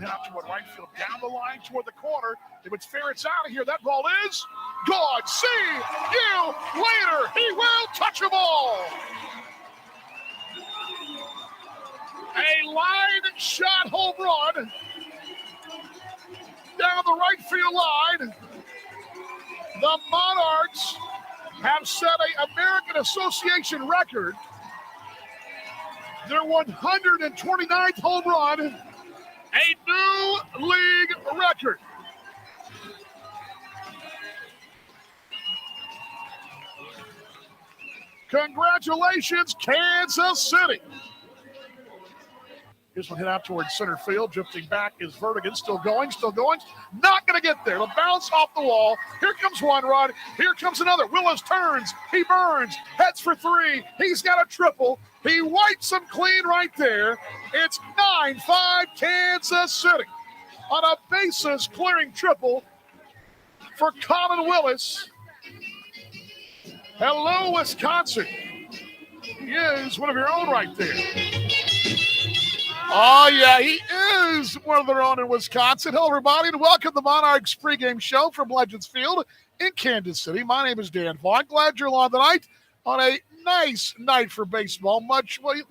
will hit out toward right field, down the line toward the corner. If it's fair, it's out of here. That ball is gone. See you later. He will touch a ball. A line shot home run down the right field line. The Monarchs have set an American Association record. Their 129th home run, a new league record. Congratulations, Kansas City. Here's one hit out towards center field. Drifting back is Vertigan. Still going. Not going to get there. The bounce off the wall. Here comes one run. Here comes another. Willis turns. He burns. Heads for three. He's got a triple. He wipes him clean right there. It's 9-5 Kansas City on a bases clearing triple for Colin Willis. Hello, Wisconsin. He is one of your own right there. Oh, yeah, he is one of their own in Wisconsin. Hello, everybody, and welcome to the Monarchs pregame show from Legends Field in Kansas City. My name is Dan Vaughn. Glad you're along tonight on a nice night for baseball.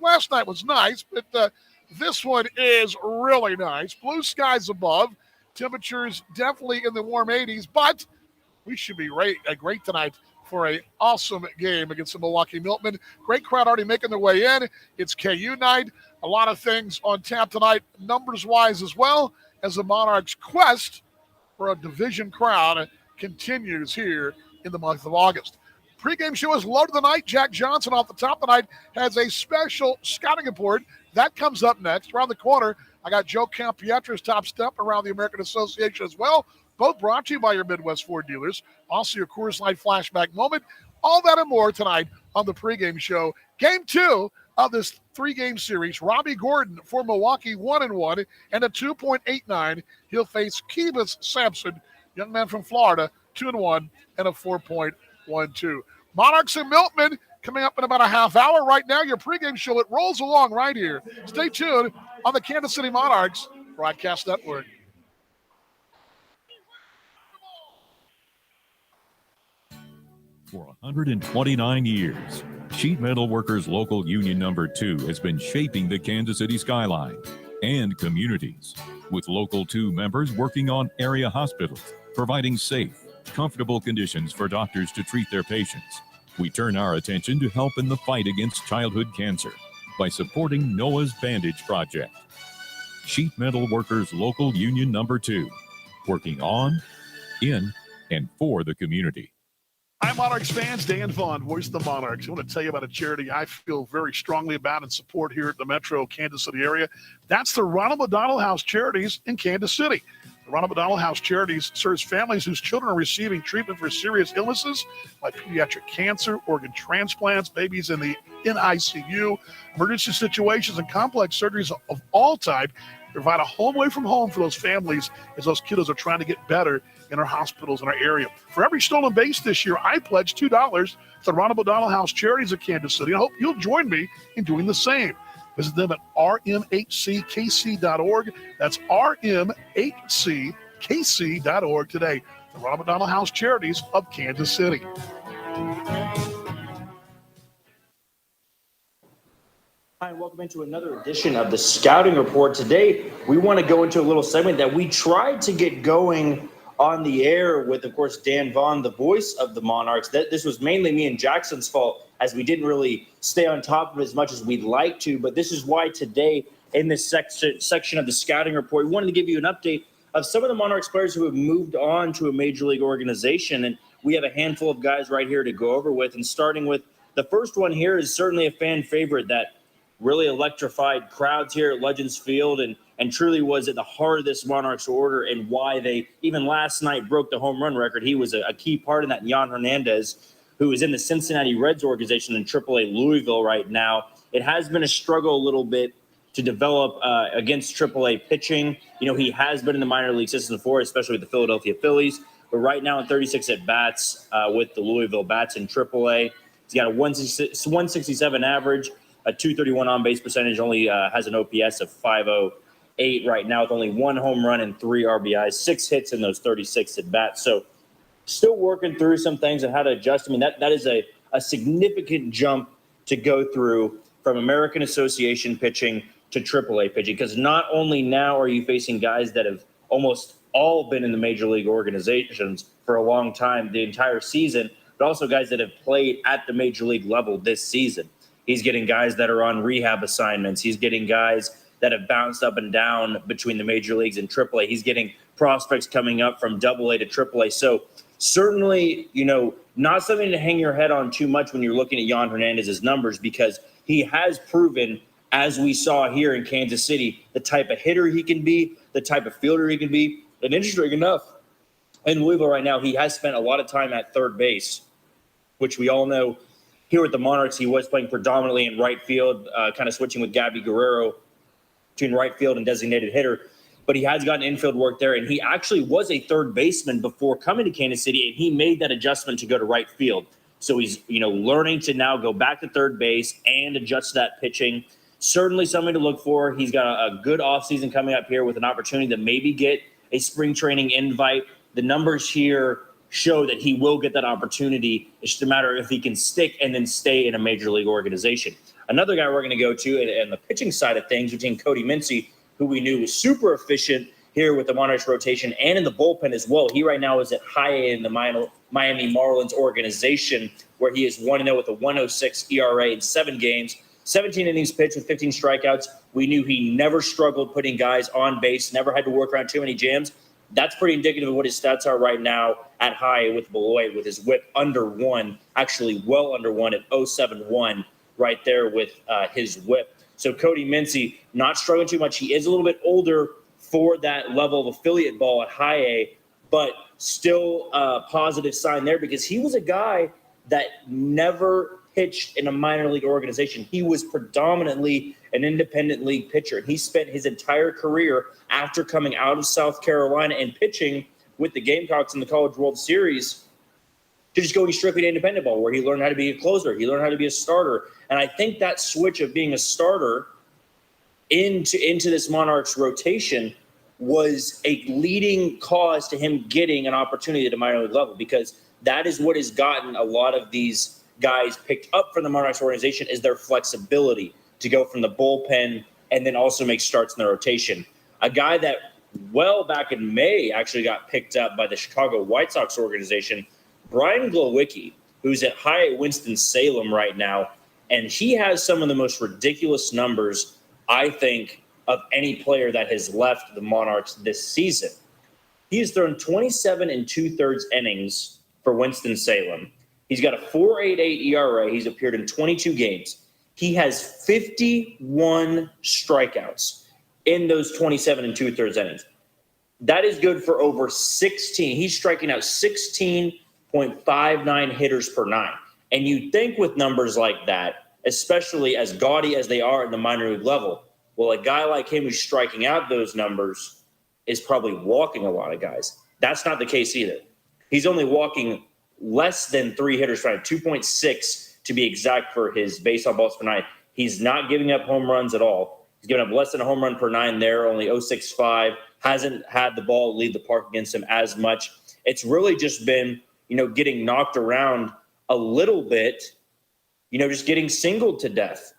Last night was nice, but this one is really nice. Blue skies above. Temperatures definitely in the warm 80s, but we should be great tonight for an awesome game against the Milwaukee Milkmen. Great crowd already making their way in. It's KU night. A lot of things on tap tonight, numbers-wise as well, as the Monarchs' quest for a division crown continues here in the month of August. Pre-game show is loaded tonight. Jack Johnson off the top tonight has a special scouting report. That comes up next. Around the corner, I got Joe Campietra's top step around the American Association as well. Both brought to you by your Midwest Ford dealers. Also your Coors Light flashback moment. All that and more tonight on the pregame show. Game 2 of this 3-game series. Robbie Gordon for Milwaukee 1-1 and a 2.89. He'll face Kebus Sampson, young man from Florida, 2-1 and a 4.12. Monarchs and Milkmen coming up in about a half hour. Right now, your pregame show, it rolls along right here. Stay tuned on the Kansas City Monarchs Broadcast Network. For 129 years, Sheet Metal Workers Local Union Number 2 has been shaping the Kansas City skyline and communities, with Local 2 members working on area hospitals, providing safe, comfortable conditions for doctors to treat their patients. We turn our attention to help in the fight against childhood cancer by supporting Noah's Bandage Project. Sheet Metal Workers Local Union Number 2, working on, in, and for the community. Hi, Monarchs fans. Dan Vaughn, voice of the Monarchs. I want to tell you about a charity I feel very strongly about and support here at the metro Kansas City area. That's the Ronald McDonald House Charities in Kansas City. The Ronald McDonald House Charities serves families whose children are receiving treatment for serious illnesses like pediatric cancer, organ transplants, babies in the NICU, emergency situations, and complex surgeries of all type. Provide a home away from home for those families as those kiddos are trying to get better in our hospitals in our area. For every stolen base this year, I pledge $2 to the Ronald McDonald House Charities of Kansas City. I hope you'll join me in doing the same. Visit them at rmhckc.org. That's rmhckc.org today. The Ronald McDonald House Charities of Kansas City. Hi, and welcome into another edition of the Scouting Report. Today, we want to go into a little segment that we tried to get going on the air with, of course, Dan Vaughn, the voice of the Monarchs. This was mainly me and Jackson's fault, as we didn't really stay on top of it as much as we'd like to. But this is why today, in this section of the Scouting Report, we wanted to give you an update of some of the Monarchs players who have moved on to a major league organization. And we have a handful of guys right here to go over with. And starting with the first one here is certainly a fan favorite that really electrified crowds here at Legends Field and truly was at the heart of this Monarchs order and why they, even last night, broke the home run record. He was a key part in that. Yan Hernandez, who is in the Cincinnati Reds organization in AAA Louisville right now. It has been a struggle a little bit to develop against AAA pitching. You know, he has been in the minor league system before, especially with the Philadelphia Phillies. But right now in 36 at-bats with the Louisville Bats in AAA. He's got a 167 average, a 231 on-base percentage, only has an OPS of .508. .8 right now with only 1 home run and 3 RBIs, 6 hits in those 36 at bats. So still working through some things and how to adjust. I mean, that is a significant jump to go through from American Association pitching to AAA pitching, because not only now are you facing guys that have almost all been in the major league organizations for a long time, the entire season, but also guys that have played at the major league level this season. He's getting guys that are on rehab assignments. He's getting guys that have bounced up and down between the major leagues and AAA. He's getting prospects coming up from AA to AAA. So certainly, not something to hang your head on too much when you're looking at Jan Hernandez's numbers, because he has proven, as we saw here in Kansas City, the type of hitter he can be, the type of fielder he can be. And interesting enough, in Louisville right now, he has spent a lot of time at third base, which we all know here with the Monarchs, he was playing predominantly in right field, kind of switching with Gabby Guerrero between right field and designated hitter. But he has gotten infield work there, and he actually was a third baseman before coming to Kansas City, and he made that adjustment to go to right field. So he's, learning to now go back to third base and adjust that pitching. Certainly something to look for. He's got a good offseason coming up here with an opportunity to maybe get a spring training invite. The numbers here show that he will get that opportunity. It's just a matter if he can stick and then stay in a major league organization. Another guy we're going to go to, and the pitching side of things, between Cody Mincy, who we knew was super efficient here with the Monarchs rotation and in the bullpen as well. He right now is at high A in the Miami Marlins organization, where he is 1-0 with a 1.06 ERA in 7 games, 17 innings pitched with 15 strikeouts. We knew he never struggled putting guys on base, never had to work around too many jams. That's pretty indicative of what his stats are right now at high A with Beloit, with his whip under 1, actually well under 1 at 0.71 right there with his whip. So Cody Mincy not struggling too much. He is a little bit older for that level of affiliate ball at high A, but still a positive sign there, because he was a guy that never pitched in a minor league organization. He was predominantly an independent league pitcher. He spent his entire career after coming out of South Carolina and pitching with the Gamecocks in the College World Series to just going strictly to independent ball, where he learned how to be a closer. He learned how to be a starter. And I think that switch of being a starter into this Monarchs rotation was a leading cause to him getting an opportunity at the minor league level, because that is what has gotten a lot of these guys picked up from the Monarchs organization, is their flexibility to go from the bullpen and then also make starts in the rotation. A guy that back in May actually got picked up by the Chicago White Sox organization, Brian Glowicki, who's at high Winston-Salem right now, and he has some of the most ridiculous numbers, I think, of any player that has left the Monarchs this season. He has thrown 27 2/3 innings for Winston-Salem. He's got a 4.88 ERA. He's appeared in 22 games. He has 51 strikeouts in those 27 2/3 innings. That is good for over 16. He's striking out 16.59 hitters per 9. And you'd think with numbers like that, especially as gaudy as they are at the minor league level, well, a guy like him who's striking out those numbers is probably walking a lot of guys. That's not the case either. He's only walking less than 3 hitters per 9, 2.6 to be exact for his base on balls per 9. He's not giving up home runs at all. He's giving up less than a home run per 9 there, only 0.65. Hasn't had the ball leave the park against him as much. It's really just been, getting knocked around a little bit, just getting singled to death.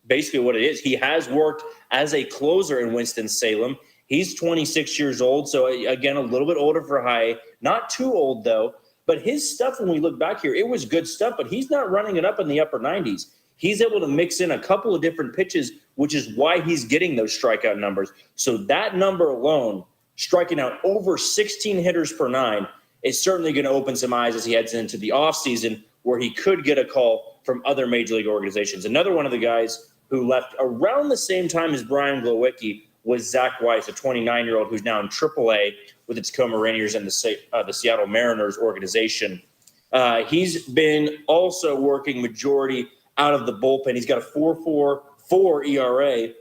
Basically what it is. He has worked as a closer in Winston-Salem. He's 26 years old, so again, a little bit older for high. Not too old, though. But his stuff, when we look back here, it was good stuff, but he's not running it up in the upper 90s. He's able to mix in a couple of different pitches, which is why he's getting those strikeout numbers. So that number alone, striking out over 16 hitters per 9, is certainly going to open some eyes as he heads into the offseason, where he could get a call from other major league organizations. Another one of the guys who left around the same time as Brian Glowicki was Zach Weiss, a 29-year-old who's now in AAA with its Tacoma Rainiers and the Seattle Mariners organization. He's been also working majority out of the bullpen. He's got a 4.44 ERA,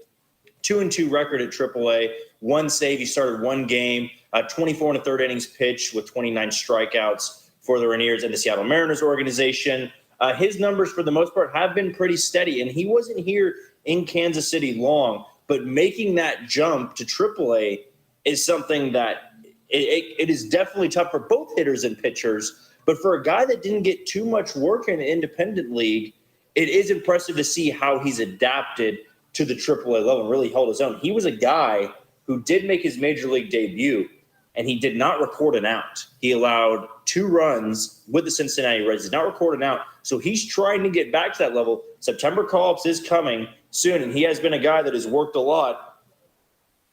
2-2 record at AAA, 1 save. He started 1 game, 24 1/3 innings pitched with 29 strikeouts for the Rainiers and the Seattle Mariners organization. His numbers, for the most part, have been pretty steady, and he wasn't here in Kansas City long but making that jump to AAA is something that it is definitely tough for both hitters and pitchers. But for a guy that didn't get too much work in the independent league, it is impressive to see how he's adapted to the AAA level and really held his own. He was a guy who did make his major league debut, and he did not record an out. He allowed 2 runs with the Cincinnati Reds, did not record an out. So he's trying to get back to that level. September call-ups is coming soon, and he has been a guy that has worked a lot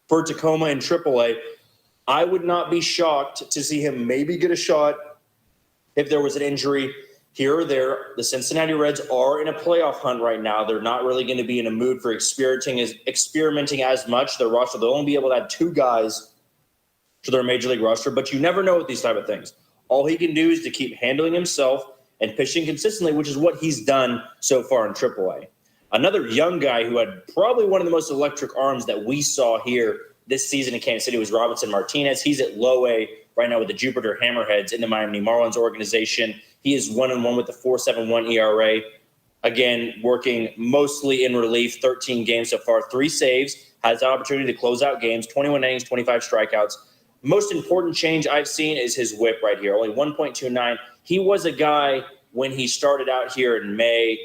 for Tacoma and AAA. I would not be shocked to see him maybe get a shot if there was an injury here or there. The Cincinnati Reds are in a playoff hunt right now. They're not really going to be in a mood for experimenting as much. Their roster, they'll only be able to add 2 guys to their major league roster, but you never know with these type of things. All he can do is to keep handling himself and pitching consistently, which is what he's done so far in AAA. Another young guy who had probably one of the most electric arms that we saw here this season in Kansas City was Robinson Martinez. He's at low A right now with the Jupiter Hammerheads in the Miami Marlins organization. He is 1-1 with the 4.71 ERA. Again, working mostly in relief, 13 games so far, 3 saves, has the opportunity to close out games, 21 innings, 25 strikeouts. Most important change I've seen is his whip right here, only 1.29. He was a guy when he started out here in May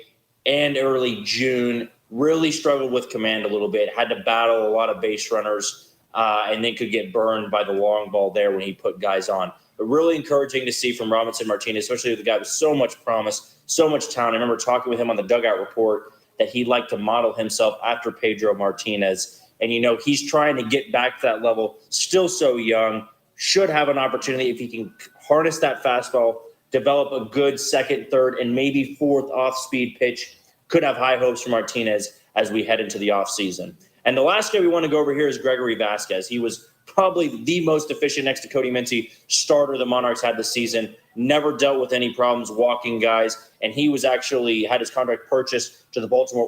and early June, really struggled with command a little bit, had to battle a lot of base runners, and then could get burned by the long ball there when he put guys on. But really encouraging to see from Robinson Martinez, especially the guy with so much promise, so much talent. I remember talking with him on the Dugout Report that he'd like to model himself after Pedro Martinez. And, he's trying to get back to that level, still so young, should have an opportunity if he can harness that fastball, develop a good second, third, and maybe fourth off-speed pitch. Could have high hopes for Martinez as we head into the offseason. And the last guy we want to go over here is Gregory Vasquez. He was probably the most efficient next to Cody Mincy starter the Monarchs had this season. Never dealt with any problems walking guys. And he was actually had his contract purchased to the Baltimore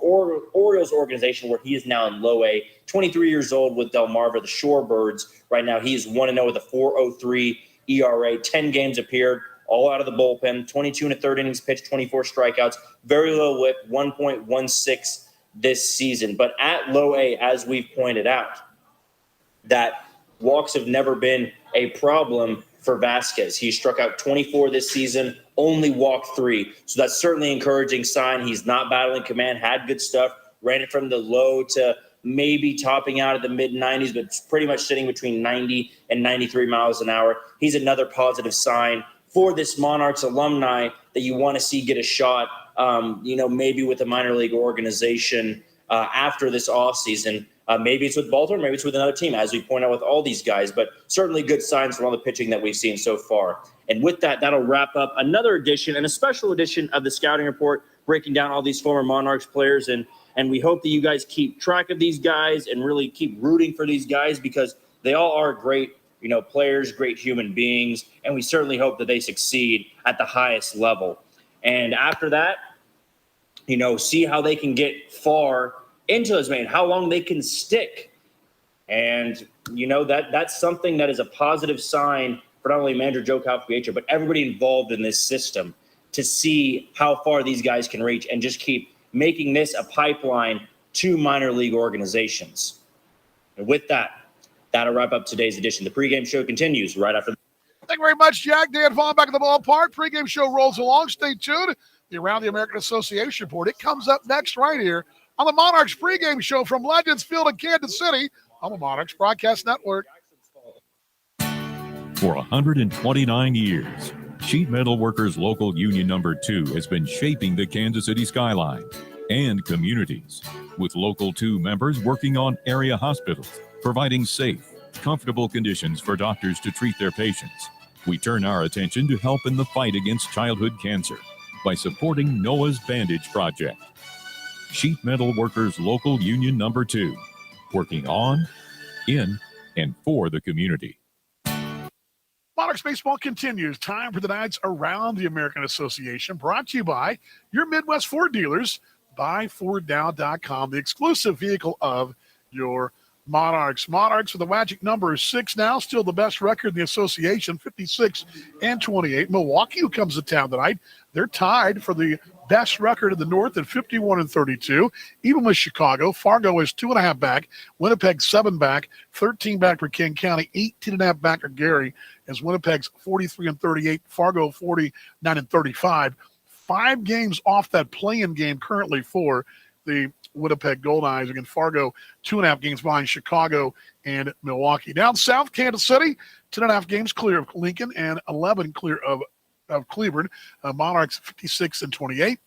Orioles organization, where he is now in low A. 23 years old with Delmarva, the Shorebirds. Right now he is 1-0 with a 4.03 ERA. 10 games appeared, all out of the bullpen. 22 1/3 innings pitched, 24 strikeouts. Very low whip, 1.16 this season. But at low A, as we've pointed out, that walks have never been a problem for Vasquez. He struck out 24 this season, only walked 3. So that's certainly an encouraging sign. He's not battling command, had good stuff, ran it from the low to maybe topping out at the mid-90s, but pretty much sitting between 90 and 93 miles an hour. He's another positive sign for this Monarchs alumni that you want to see get a shot, maybe with a minor league organization after this offseason. Maybe it's with Baltimore, maybe it's with another team, as we point out with all these guys, but certainly good signs from all the pitching that we've seen so far. And with that, that'll wrap up another edition and a special edition of the Scouting Report, breaking down all these former Monarchs players. And we hope that you guys keep track of these guys and really keep rooting for these guys, because they all are great, players, great human beings. And we certainly hope that they succeed at the highest level. And after that, see how they can get far into this man, how long they can stick. And, that's something that is a positive sign for not only manager Joe Calcapietro, but everybody involved in this system, to see how far these guys can reach and just keep making this a pipeline to minor league organizations. And with that, that'll wrap up today's edition. The pregame show continues right after. Thank you very much, Jack. Dan Vaughn back at the ballpark. Pregame show rolls along. Stay tuned. The Around the American Association report. It comes up next right here on the Monarchs pregame show from Legends Field in Kansas City on the Monarchs Broadcast Network. For 129 years, Sheet Metal Workers Local Union Number 2 has been shaping the Kansas City skyline and communities, with Local 2 members working on area hospitals, providing safe, comfortable conditions for doctors to treat their patients. We turn our attention to help in the fight against childhood cancer by supporting Noah's Bandage Project. Sheet Metal Workers Local Union Number 2, working on, in, and for the community. Monarchs baseball continues. Time for tonight's Around the American Association, brought to you by your Midwest Ford dealers, buyfordnow.com, the exclusive vehicle of your Monarchs. Monarchs with the magic number 6 now, still the best record in the association, 56-28. Milwaukee, who comes to town tonight, they're tied for the best record in the North at 51-32. Even with Chicago, Fargo is 2.5 back, Winnipeg 7 back, 13 back for King County, 18.5 back for Gary, as Winnipeg's 43-38, Fargo 49-35. 5 games off that play-in game currently for the Winnipeg Golden Eyes. Again, Fargo 2.5 games behind Chicago and Milwaukee. Down south, Kansas City, 10.5 games clear of Lincoln and 11 clear of Cleveland. Monarchs 56-28.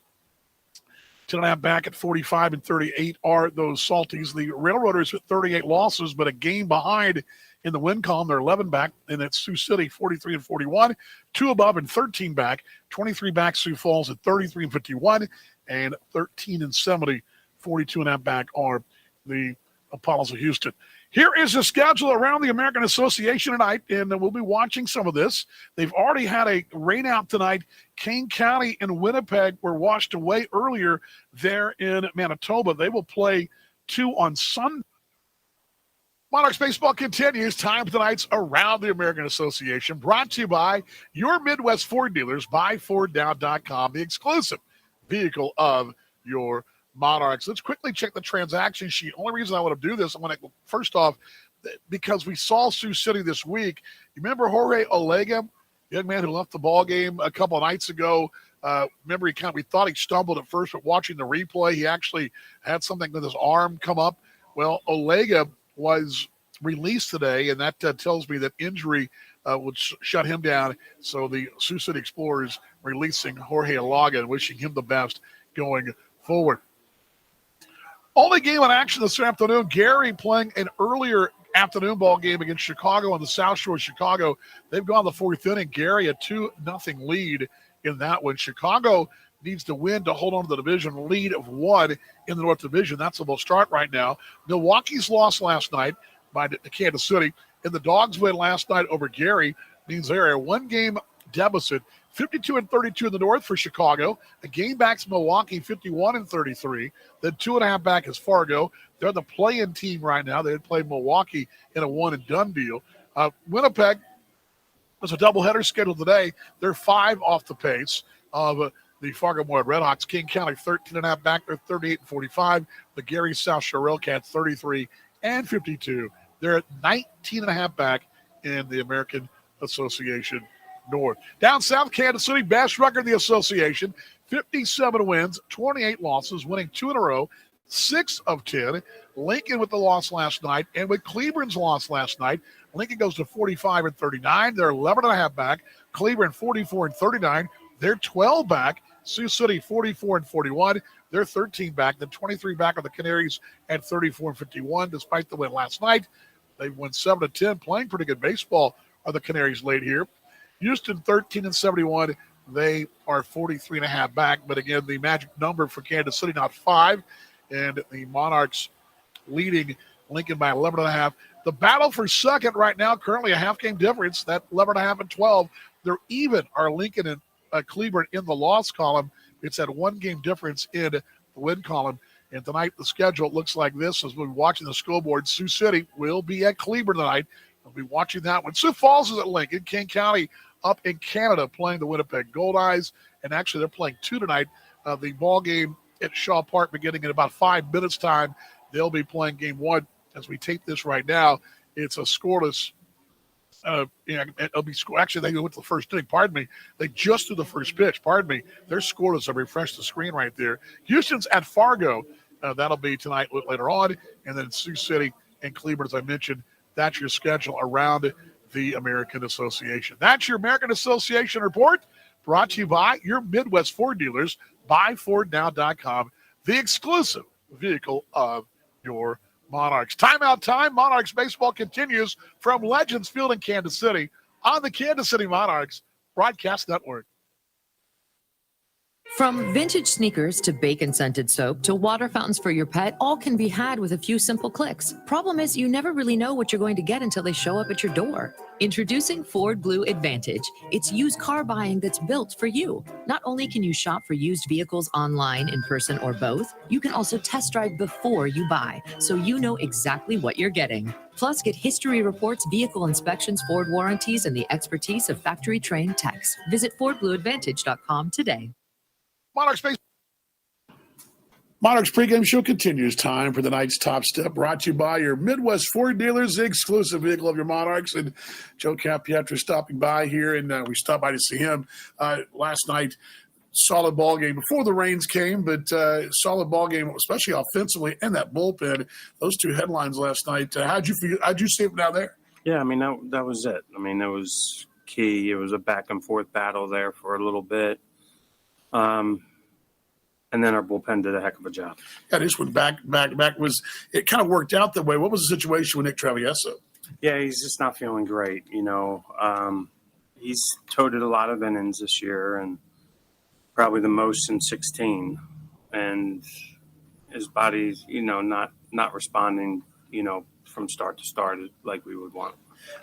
10.5 back at 45-38 are those Salties. The Railroaders with 38 losses, but a game behind in the win column. They're 11 back, and it's Sioux City 43-41. 2 above and 13 back. 23 back Sioux Falls at 33-51, and 13-70. 42.5 back are the Apollos of Houston. Here is the schedule around the American Association tonight, and we'll be watching some of this. They've already had a rain out tonight. Kane County and Winnipeg were washed away earlier there in Manitoba. They will play 2 on Sunday. Monarchs baseball continues. Time for tonight's Around the American Association, brought to you by your Midwest Ford dealers, buyfordnow.com, the exclusive vehicle of your Monarchs. Let's quickly check the transaction sheet. Only reason I want to do this, I want to first off, because we saw Sioux City this week. You remember Jorge Olega, young man who left the ball game a couple of nights ago? Remember, we thought he stumbled at first, but watching the replay, he actually had something with his arm come up. Well, Olega was released today, and that tells me that injury would shut him down. So the Sioux City Explorers releasing Jorge Olega and wishing him the best going forward. Only game in action this afternoon, Gary playing an earlier afternoon ball game against Chicago on the South Shore of Chicago. They've gone the 4th inning. Gary a 2-0 lead in that one. Chicago needs to win to hold on to the division lead of 1 in the North Division. That's the most start right now. Milwaukee's lost last night by Kansas City, and the Dogs win last night over Gary. Means they're a 1-game deficit. 52-32 in the North for Chicago. A game back to Milwaukee, 51-33. Then 2.5 back is Fargo. They're the play-in team right now. They had played Milwaukee in a one-and-done deal. Winnipeg, there's a doubleheader scheduled today. They're 5 off the pace of the Fargo Moorhead Redhawks. King County, 13.5 back. They're 38-45. The Gary South Shore Railcats, 33-52. They're at 19.5 back in the American Association North. Down south, Kansas City, best record in the association, 57 wins, 28 losses, winning 2 in a row, 6 of 10. Lincoln with the loss last night, and with Cleveland's loss last night, Lincoln goes to 45-39. They're 11.5 back. Cleveland 44-39. They're 12 back. Sioux City 44-41. They're 13 back. Then 23 back are the Canaries at 34-51. Despite the win last night, they won 7-10, playing pretty good baseball are the Canaries late here. Houston 13-71. They are 43.5 back. But again, the magic number for Kansas City, not 5. And the Monarchs leading Lincoln by 11.5. The battle for second right now, currently a half-game difference. That 11.5 and 12. They're even, are Lincoln and Cleveland in the loss column. It's that 1-game difference in the win column. And tonight, the schedule looks like this as we're watching the scoreboard. Sioux City will be at Cleveland tonight. We'll be watching that one. Sioux Falls is at Lincoln. King County up in Canada playing the Winnipeg Gold Eyes. And actually, they're playing 2 tonight. The ball game at Shaw Park beginning in about 5 minutes' time. They'll be playing game 1 as we tape this right now. It's a scoreless. It'll be actually, they went to the first inning. Pardon me. They just threw the first pitch. Pardon me. They're scoreless. I refreshed the screen right there. Houston's at Fargo. That'll be tonight later on. And then Sioux City and Cleveland, as I mentioned. That's your schedule around the American Association. That's your American Association report, brought to you by your Midwest Ford dealers, buyfordnow.com, the exclusive vehicle of your Monarchs. Timeout time. Monarchs baseball continues from Legends Field in Kansas City on the Kansas City Monarchs Broadcast Network. From vintage sneakers to bacon-scented soap to water fountains for your pet, all can be had with a few simple clicks. Problem is, you never really know what you're going to get until they show up at your door. Introducing Ford Blue Advantage. It's used car buying that's built for you. Not only can you shop for used vehicles online, in person, or both, you can also test drive before you buy, so you know exactly what you're getting. Plus, get history reports, vehicle inspections, Ford warranties, and the expertise of factory-trained techs. Visit FordBlueAdvantage.com today. Monarchs baseball Monarchs pregame show continues. Time for the night's top step, brought to you by your Midwest Ford dealers, the exclusive vehicle of your Monarchs. And Joe Capietro stopping by here, and we stopped by to see him last night. Solid ball game before the rains came, but solid ball game, especially offensively, and that bullpen. Those two headlines last night. How'd you see it down there? Yeah, I mean that was it. I mean, that was key. It was a back and forth battle there for a little bit. And then our bullpen did a heck of a job. Yeah, this one back was it kind of worked out that way. What was the situation with Nick Travieso? Yeah, he's just not feeling great. He's toted a lot of innings this year, and probably the most in 16. And his body's, not responding, from start to start like we would want.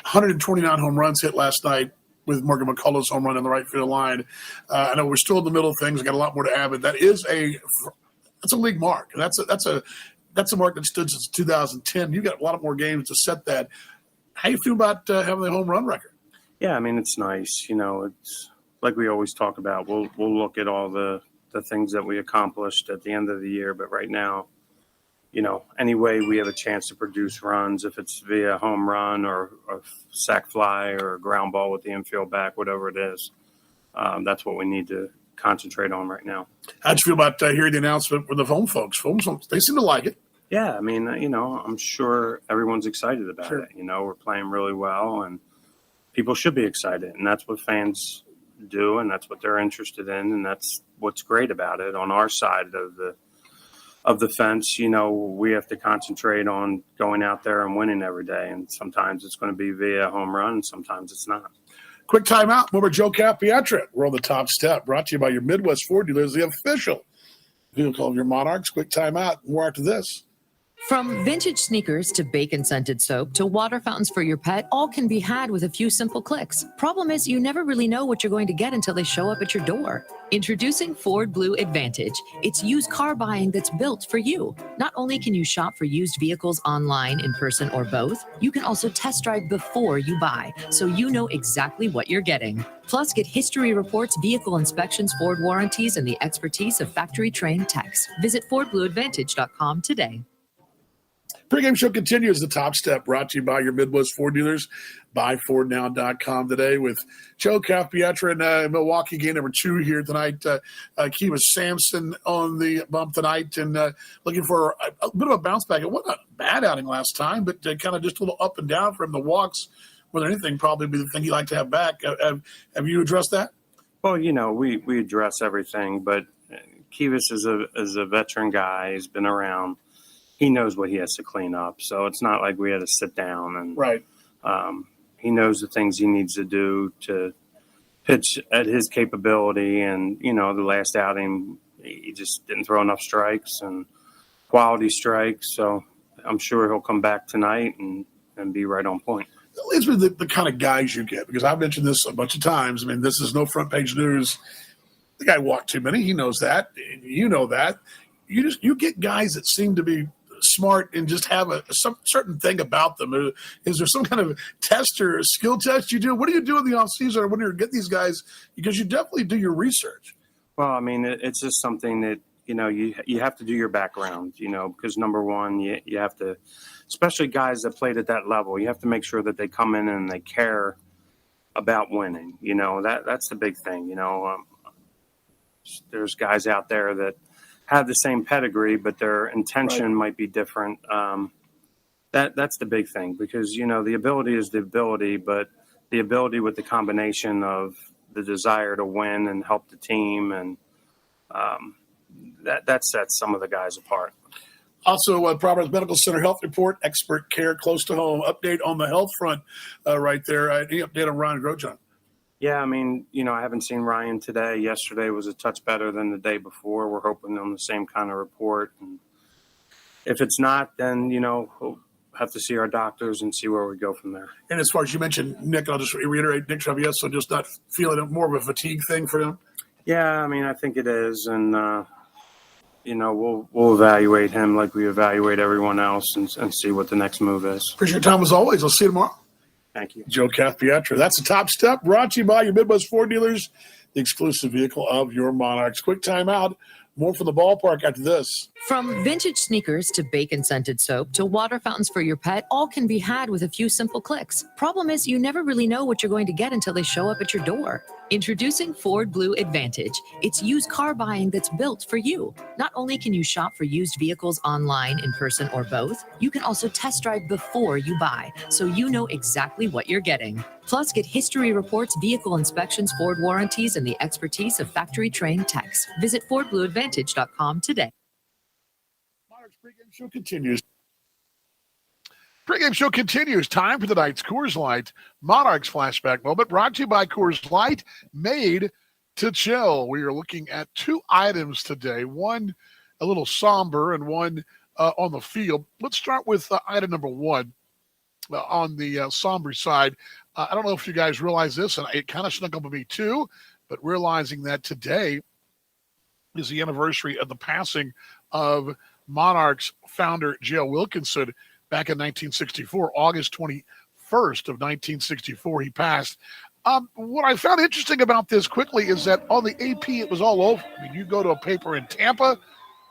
129 home runs hit last night, with Morgan McCullough's home run in the right field line. I know we're still in the middle of things. We got a lot more to add, but that's a league mark. That's a mark that stood since 2010. You got a lot more games to set that. How you feel about having the home run record? Yeah, I mean, it's nice. It's like we always talk about. We'll look at all the things that we accomplished at the end of the year, but right now, any way we have a chance to produce runs, if it's via home run or a sac fly or a ground ball with the infield back, whatever it is, that's what we need to concentrate on right now. How'd you feel about hearing the announcement from the home folks? They seem to like it. Yeah, I mean, I'm sure everyone's excited about it. We're playing really well, and people should be excited, and that's what fans do, and that's what they're interested in, and that's what's great about it. On our side of the fence, we have to concentrate on going out there and winning every day. And sometimes it's going to be via home run, and sometimes it's not. Quick timeout. More with Joe Capietro. We're on the top step, brought to you by your Midwest Ford dealers, the official vehicle of your Monarchs. Quick timeout. More after this. From vintage sneakers to bacon-scented soap to water fountains for your pet, all can be had with a few simple clicks. Problem is, you never really know what you're going to get until they show up at your door. Introducing Ford Blue Advantage. It's used car buying that's built for you. Not only can you shop for used vehicles online, in person, or both, you can also test drive before you buy, so you know exactly what you're getting. Plus, get history reports, vehicle inspections, Ford warranties, and the expertise of factory-trained techs. Visit FordBlueAdvantage.com today. Pre-game show continues. The top step, brought to you by your Midwest Ford dealers. BuyFordNow.com today with Joe Capietro and Milwaukee game number 2 here tonight. Kiva Sampson on the bump tonight, and looking for a bit of a bounce back. It wasn't a bad outing last time, but kind of just a little up and down for him. The walks, more than anything, probably be the thing he'd like to have back. Have you addressed that? Well, we address everything, but Kivas is a veteran guy. He's been around. He knows what he has to clean up. So it's not like we had to sit down and right. He knows the things he needs to do to pitch at his capability. And, the last outing, he just didn't throw enough strikes and quality strikes. So I'm sure he'll come back tonight and be right on point. That leads me to the kind of guys you get, because I've mentioned this a bunch of times. I mean, this is no front page news. The guy walked too many. He knows that. You know that. You get guys that seem to be smart and just have some certain thing about them. Is there some kind of test or skill test you do? What do you do in the offseason when you get these guys? Because you definitely do your research. Well, I mean, it's just something that, you have to do your background, because number one, you have to, especially guys that played at that level, you have to make sure that they come in and they care about winning. That's the big thing. There's guys out there that have the same pedigree, but their intention might be different. That's the big thing, because, the ability is the ability, but the ability with the combination of the desire to win and help the team, and that sets some of the guys apart. Also, Providence Medical Center Health Report, expert care close to home. Update on the health front right there. Any update on Ryan Grosjean? Yeah, I mean, I haven't seen Ryan today. Yesterday was a touch better than the day before. We're hoping on the same kind of report. And if it's not, then, we'll have to see our doctors and see where we go from there. And as far as you mentioned, Nick, I'll just reiterate, Nick Travieso just not feeling more of a fatigue thing for him? Yeah, I mean, I think it is. And, we'll evaluate him like we evaluate everyone else and see what the next move is. Appreciate your time as always. I'll see you tomorrow. Thank you. Joe Capietro. That's the top step, brought to you by your Midwest Ford dealers, the exclusive vehicle of your Monarchs. Quick timeout. More from the ballpark after this. From vintage sneakers to bacon-scented soap to water fountains for your pet, all can be had with a few simple clicks. Problem is, you never really know what you're going to get until they show up at your door. Introducing Ford Blue Advantage. It's used car buying that's built for you. Not only can you shop for used vehicles online, in person, or both, you can also test drive before you buy, so you know exactly what you're getting. Plus, get history reports, vehicle inspections, Ford warranties, and the expertise of factory-trained techs. Visit FordBlueAdvantage.com today. Monarchs pregame show continues. Pregame show continues. Time for tonight's Coors Light Monarchs flashback moment, brought to you by Coors Light, made to chill. We are looking at two items today, one a little somber and one on the field. Let's start with item number one on the somber side. I don't know if you guys realize this, and it kind of snuck up on me too, but realizing that today is the anniversary of the passing of Monarchs founder J.L. Wilkinson back in 1964, August 21st of 1964, he passed. What I found interesting about this quickly is that on the AP, it was all over. I mean, you go to a paper in Tampa,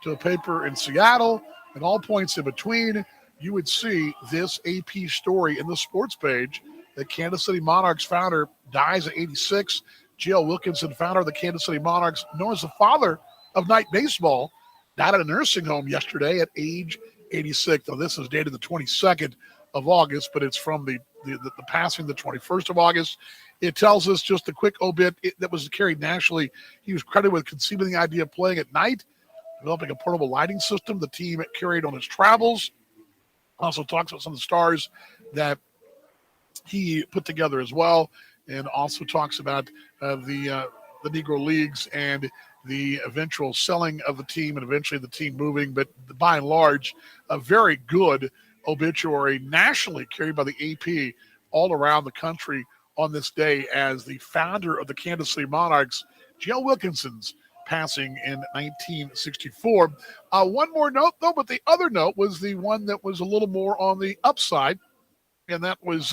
to a paper in Seattle, and all points in between, you would see this AP story in the sports page that Kansas City Monarchs founder dies at 86. J.L. Wilkinson, founder of the Kansas City Monarchs, known as the father of night baseball, died at a nursing home yesterday at age 86. Now, this is dated the 22nd of August, but it's from the passing the 21st of August. It tells us just a quick obit that was carried nationally. He was credited with conceiving the idea of playing at night, developing a portable lighting system the team carried on his travels. Also talks about some of the stars that he put together as well, and also talks about the Negro Leagues and the eventual selling of the team and eventually the team moving. But by and large, a very good obituary nationally carried by the AP all around the country on this day as the founder of the Kansas City Monarchs, J.L. Wilkinson's passing in 1964. One more note, though, but the other note was the one that was a little more on the upside, and that was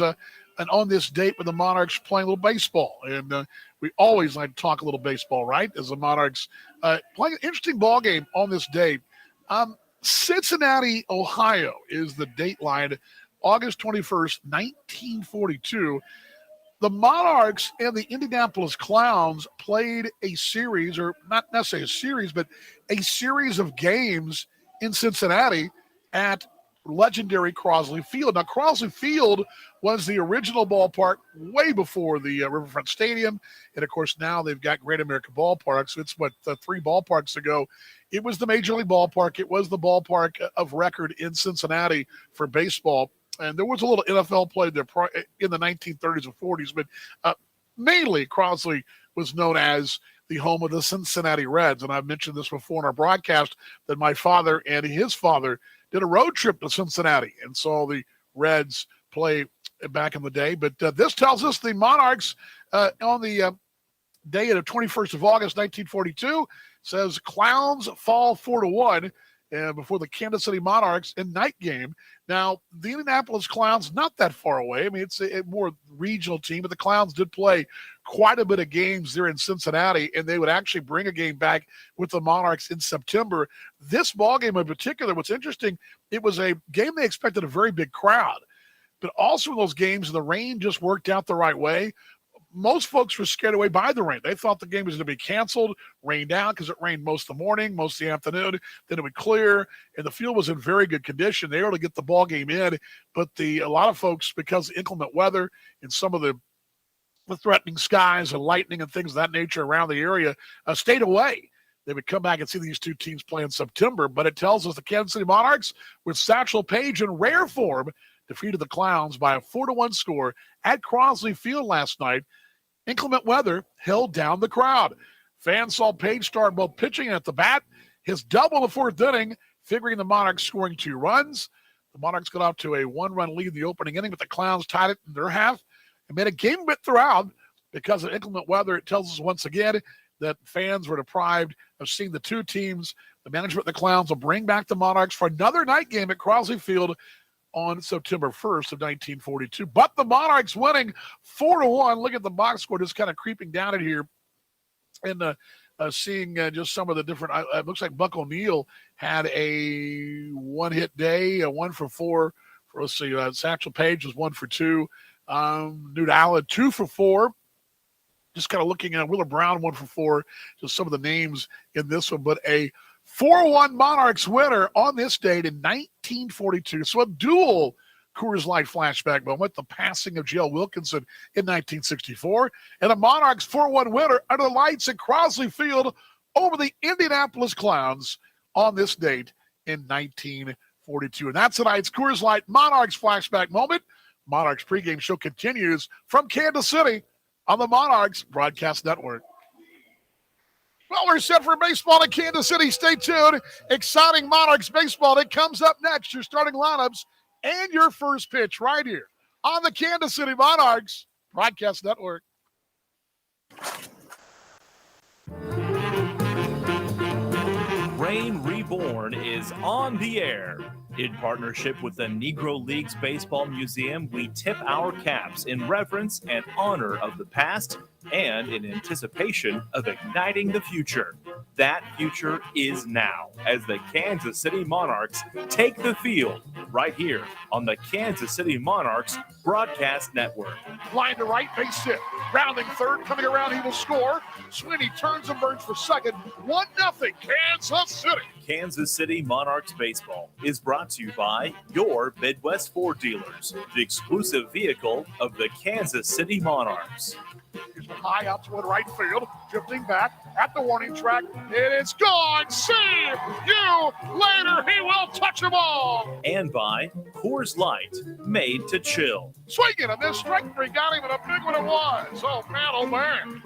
and on this date with the Monarchs playing a little baseball. And we always like to talk a little baseball, right, as the Monarchs playing an interesting ball game on this date. Cincinnati, Ohio is the date line, August 21st, 1942. The Monarchs and the Indianapolis Clowns played a series, or not necessarily a series, but a series of games in Cincinnati at legendary Crosley Field. Now, Crosley Field was the original ballpark way before the Riverfront Stadium. And, of course, now they've got Great American Ballpark. So it's, three ballparks ago. It was the Major League Ballpark. It was the ballpark of record in Cincinnati for baseball. And there was a little NFL play there in the 1930s and 40s. But mainly, Crosley was known as the home of the Cincinnati Reds. And I've mentioned this before in our broadcast that my father and his father did a road trip to Cincinnati and saw the Reds play back in the day. But this tells us the Monarchs on the day of the 21st of August, 1942, says Clowns fall 4-1 before the Kansas City Monarchs in night game. Now, the Indianapolis Clowns, not that far away. I mean, it's a more regional team, but the Clowns did play quite a bit of games there in Cincinnati, and they would actually bring a game back with the Monarchs in September. This ball game in particular, what's interesting, it was a game they expected a very big crowd, but also in those games, the rain just worked out the right way. Most folks were scared away by the rain. They thought the game was going to be canceled, rained out, because it rained most of the morning, most of the afternoon. Then it would clear, and the field was in very good condition. They were able to get the ball game in, but a lot of folks, because of inclement weather and some of the threatening skies and lightning and things of that nature around the area, stayed away. They would come back and see these two teams play in September, but it tells us the Kansas City Monarchs, with Satchel Paige in rare form, defeated the Clowns by a 4-1 score at Crosley Field last night. Inclement weather held down the crowd. Fans saw Page start both pitching and at the bat. His double in the fourth inning, figuring the Monarchs scoring 2 runs. The Monarchs got out to a 1-run lead in the opening inning, but the Clowns tied it in their half and made a game of it throughout. Because of inclement weather, it tells us once again that fans were deprived of seeing the two teams. The management of the Clowns will bring back the Monarchs for another night game at Crosley Field on September 1st of 1942. But the Monarchs winning 4-1. Look at the box score just kind of creeping down in here. And seeing just some of the different. It looks like Buck O'Neill had a one-hit day, a 1 for 4. Let's see, Satchel Paige was 1 for 2. Newt Allen 2 for 4. Just kind of looking at Wheeler Brown 1 for 4. Just some of the names in this one, but a 4-1 Monarchs winner on this date in 1942. So a dual Coors Light flashback moment, the passing of J.L. Wilkinson in 1964, and a Monarchs 4-1 winner under the lights at Crosley Field over the Indianapolis Clowns on this date in 1942. And that's tonight's Coors Light Monarchs flashback moment. Monarchs pregame show continues from Kansas City on the Monarchs Broadcast Network. Well, we're set for baseball in Kansas City. Stay tuned. Exciting Monarchs baseball that comes up next. Your starting lineups and your first pitch right here on the Kansas City Monarchs Broadcast Network. Reign Reborn is on the air. In partnership with the Negro Leagues Baseball Museum, we tip our caps in reverence and honor of the past and in anticipation of igniting the future. That future is now as the Kansas City Monarchs take the field right here on the Kansas City Monarchs Broadcast Network. Line to right, base hit. Rounding third, coming around, he will score. Sweeney turns and burns for second. 1-0, Kansas City. Kansas City Monarchs Baseball is brought to you by your Midwest Ford dealers, the exclusive vehicle of the Kansas City Monarchs. Here's the high out toward right field, drifting back at the warning track. It is gone. See you later. He will touch them all. And by Coors Light, made to chill. Swinging on this strike three, got him, and a big one it was. Oh, man, oh, man.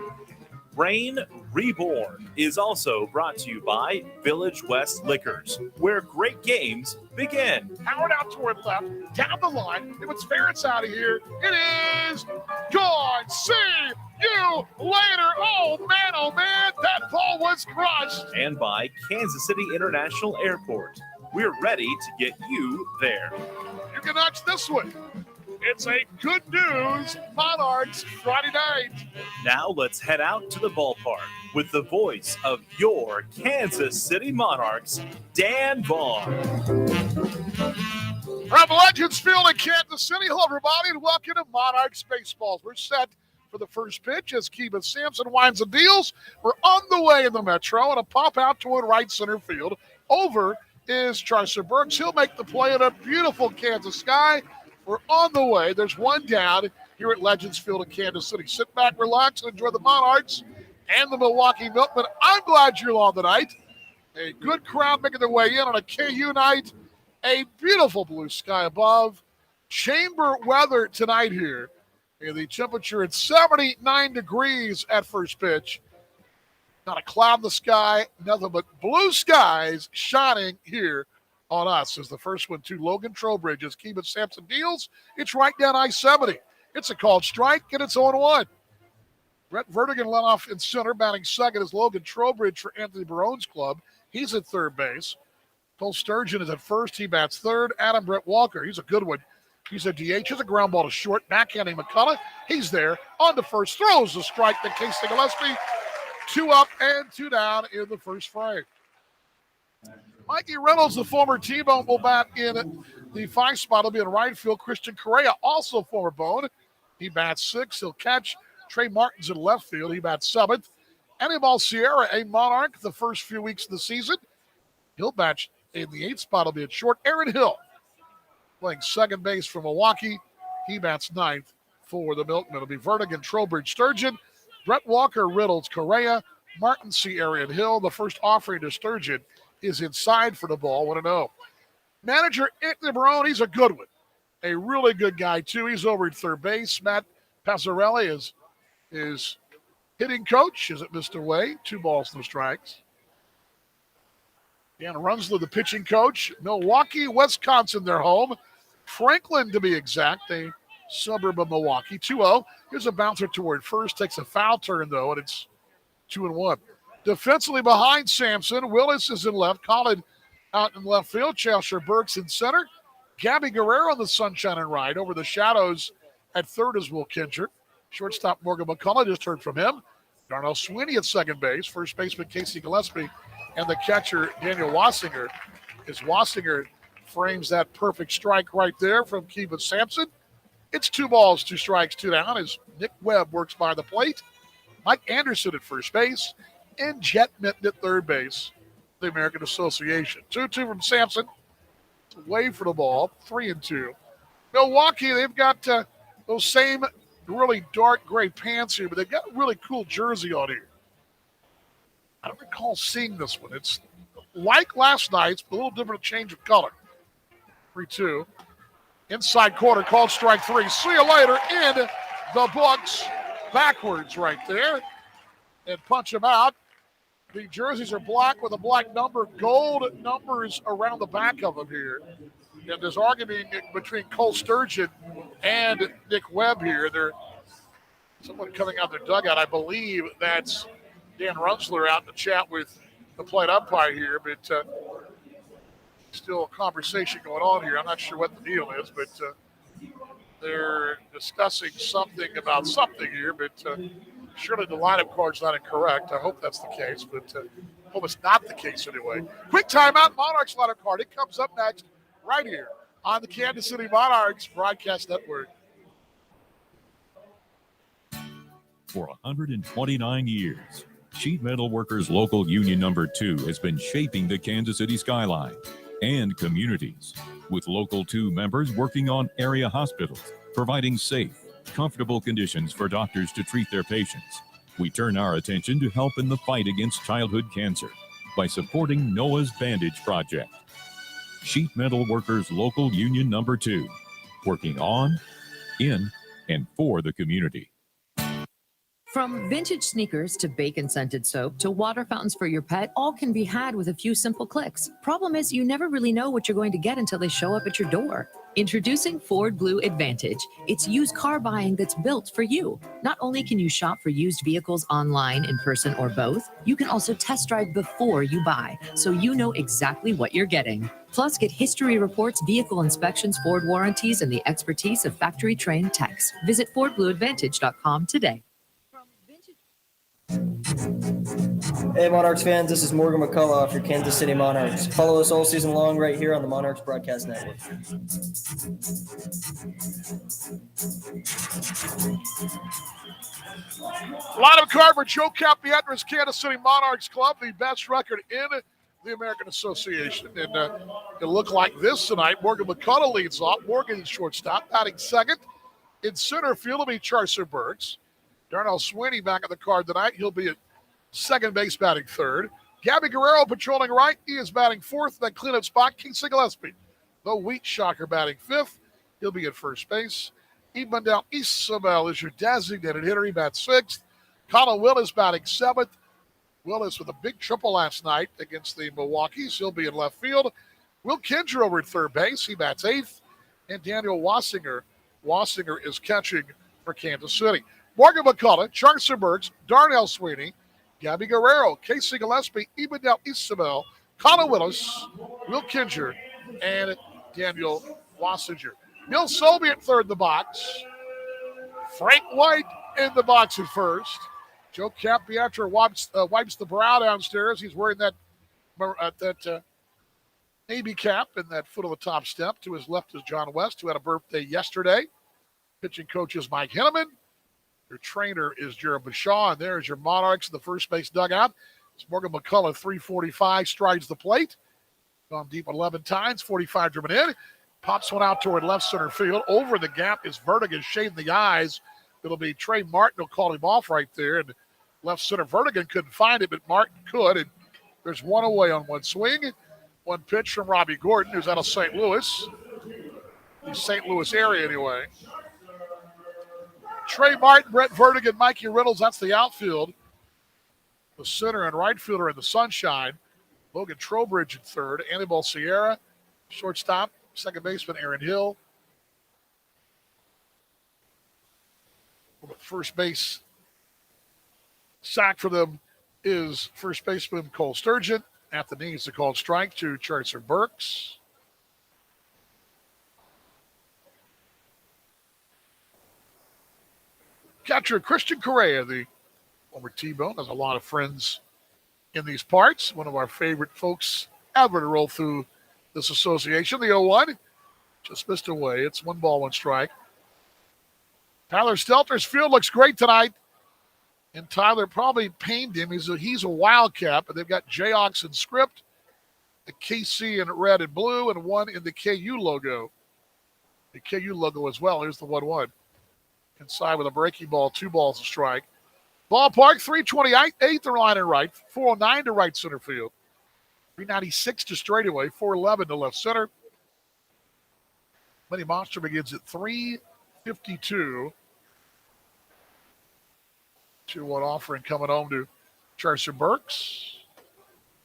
Reign Reborn is also brought to you by Village West Liquors, where great games begin. Howard out toward left, down the line. If it's fair, it's out of here. It is gone. See you later. Oh, man, that ball was crushed. And by Kansas City International Airport. We're ready to get you there. You can watch this one. It's a good news Monarchs Friday night. Now let's head out to the ballpark with the voice of your Kansas City Monarchs, Dan Vaughn. From Legends Field in Kansas City, hello everybody and welcome to Monarchs Baseball. We're set for the first pitch as Keeban Sampson winds and deals. We're on the way in the Metro and a pop out toward right center field. Over is Charcer Burks. He'll make the play in a beautiful Kansas sky. We're on the way. There's one down here at Legends Field in Kansas City. Sit back, relax, and enjoy the Monarchs and the Milwaukee Milkmen. I'm glad you're on tonight. A good crowd making their way in on a KU night. A beautiful blue sky above. Chamber weather tonight here. And the temperature at 79 degrees at first pitch. Not a cloud in the sky, nothing but blue skies shining here on us as the first one to Logan Trowbridge as Keeban Sampson deals. It's right down I-70. It's a called strike, and it's 0-1. Brett Vertigan led off in center, batting second is Logan Trowbridge for Anthony Barone's club. He's at third base. Cole Sturgeon is at first. He bats third. Adam Brett Walker, he's a good one. He's a DH. He's a ground ball to short. Backhanding McCullough. He's there. On to first. Throws the strike to Casey Gillespie. 2 up and 2 down in the first frame. Mikey Reynolds, the former T-Bone, will bat in the 5 spot. He'll be in right field. Christian Correa, also former Bone. He bats 6. He'll catch Trey Martins in left field. He bats 7th. Anibal Sierra, a Monarch, the first few weeks of the season. He'll bat in the 8th spot. He'll be at short. Aaron Hill, playing second base for Milwaukee. He bats 9th for the Milkmen. It'll be Vertigan, Trowbridge, Sturgeon, Brett Walker, Reynolds, Correa, Martin, Sierra, and Hill. The first offering to Sturgeon is inside for the ball, 1-0. Manager Anthony Barone, he's a good one. A really good guy, too. He's over at third base. Matt Passarelli is hitting coach. Is it Mr. Way? 2 balls, no strikes. Dan Runsley, the pitching coach. Milwaukee, Wisconsin, their home. Franklin, to be exact, a suburb of Milwaukee. 2-0. Here's a bouncer toward first. Takes a foul turn, though, and it's 2-1. Defensively behind Sampson, Willis is in left. Collin out in left field. Chelsea Burks in center. Gabby Guerrero on the sunshine and right. Over the shadows at third is Will Kincher. Shortstop Morgan McCullough, just heard from him. Darnell Sweeney at second base, first baseman Casey Gillespie, and the catcher Daniel Wassinger. As Wassinger frames that perfect strike right there from Kevin Sampson. It's 2 balls, 2 strikes, 2 down as Nick Webb works by the plate. Mike Anderson at first base, and Jet Minton at third base, the American Association. 2-2 from Sampson. Away for the ball, 3-2. Milwaukee, they've got those same really dark gray pants here, but they've got a really cool jersey on here. I don't recall seeing this one. It's like last night's, but a little different change of color. 3-2. Inside corner, called strike 3. See you later in the books. Backwards right there. And punch them out. The jerseys are black with a black number, gold numbers around the back of them here. And there's arguing between Cole Sturgeon and Nick Webb here. There's someone coming out their dugout. I believe that's Dan Runsler out in the chat with the plate umpire here, but still a conversation going on here. I'm not sure what the deal is, but they're discussing something about something here, but surely the lineup card's not incorrect. I hope that's the case, but hope it's not the case anyway. Quick timeout, Monarchs lineup card. It comes up next right here on the Kansas City Monarchs Broadcast Network. For 129 years, Sheet Metal Workers Local Union Number 2 has been shaping the Kansas City skyline and communities, with Local 2 members working on area hospitals, providing safe, comfortable conditions for doctors to treat their patients. We turn our attention to help in the fight against childhood cancer by supporting Noah's Bandage Project. Sheet Metal Workers Local Union Number 2, working on, in, and for the community. From vintage sneakers to bacon-scented soap to water fountains for your pet, all can be had with a few simple clicks. Problem is, you never really know what you're going to get until they show up at your door. Introducing Ford Blue Advantage. It's used car buying that's built for you. Not only can you shop for used vehicles online, in person, or both, you can also test drive before you buy, so you know exactly what you're getting. Plus, get history reports, vehicle inspections, Ford warranties, and the expertise of factory-trained techs. Visit FordBlueAdvantage.com today. Hey Monarchs fans, this is Morgan McCullough off your Kansas City Monarchs. Follow us all season long right here on the Monarchs Broadcast Network. Lineup card for Joe Capiatra's Kansas City Monarchs Club, the best record in the American Association. And it looked like this tonight. Morgan McCullough leads off. Morgan is shortstop, batting second. In center field will be Charcer Burks. Darnell Sweeney back on the card tonight. He'll be at second base batting third. Gabby Guerrero patrolling right. He is batting fourth. That cleanup spot, Casey Gillespie, the Wheat Shocker, batting fifth. He'll be at first base. Ibandel Isabel is your designated hitter. He bats sixth. Colin Willis batting seventh. Willis with a big triple last night against the Milwaukees. He'll be in left field. Will Kinger over at third base. He bats eighth. And Daniel Wassinger. Wassinger is catching for Kansas City. Morgan McCullough, Charcer Burks, Darnell Sweeney, Gabby Guerrero, Casey Gillespie, Ibandel Isabel, Colin Willis, Will Kinger, and Daniel Wassinger. Bill Sobey at third in the box. Frank White in the box at first. Joe Capiatra wipes the brow downstairs. He's wearing that Navy cap and that foot on the top step. To his left is John West, who had a birthday yesterday. Pitching coach is Mike Henneman. Your trainer is Jared Bashaw, and there's your Monarchs in the first base dugout. It's Morgan McCullough, 345, strides the plate. Gone deep 11 times, 45 driven in. Pops one out toward left center field. Over the gap is Vertigan, shading the eyes. It'll be Trey Martin who'll call him off right there. And left center Vertigan couldn't find it, but Martin could. And there's one away on one swing. One pitch from Robbie Gordon, who's out of St. Louis. The St. Louis area anyway. Trey Martin, Brett Vertigan, Mikey Reynolds, that's the outfield. The center and right fielder in the sunshine. Logan Trowbridge in third. Anibal Sierra, shortstop. Second baseman Aaron Hill. First base sack for them is first baseman Cole Sturgeon. At the knees, the called strike to Charcer Burks. Catcher Christian Correa, the Over T-Bone has a lot of friends in these parts. One of our favorite folks ever to roll through this association. The 0-1 just missed away. It's 1 ball, 1 strike. Tyler Stelter's field looks great tonight. And Tyler probably pained him. He's a Wildcat, but they've got Jayhawks in script, the KC in red and blue, and 1 in the KU logo. The KU logo as well. Here's the 1-1. Inside with a breaking ball, 2 balls, a strike. Ballpark, 328, the line and right, 409 to right center field, 396 to straightaway, 411 to left center. Mini Monster begins at 352. 2-1 offering coming home to Charcer Burks.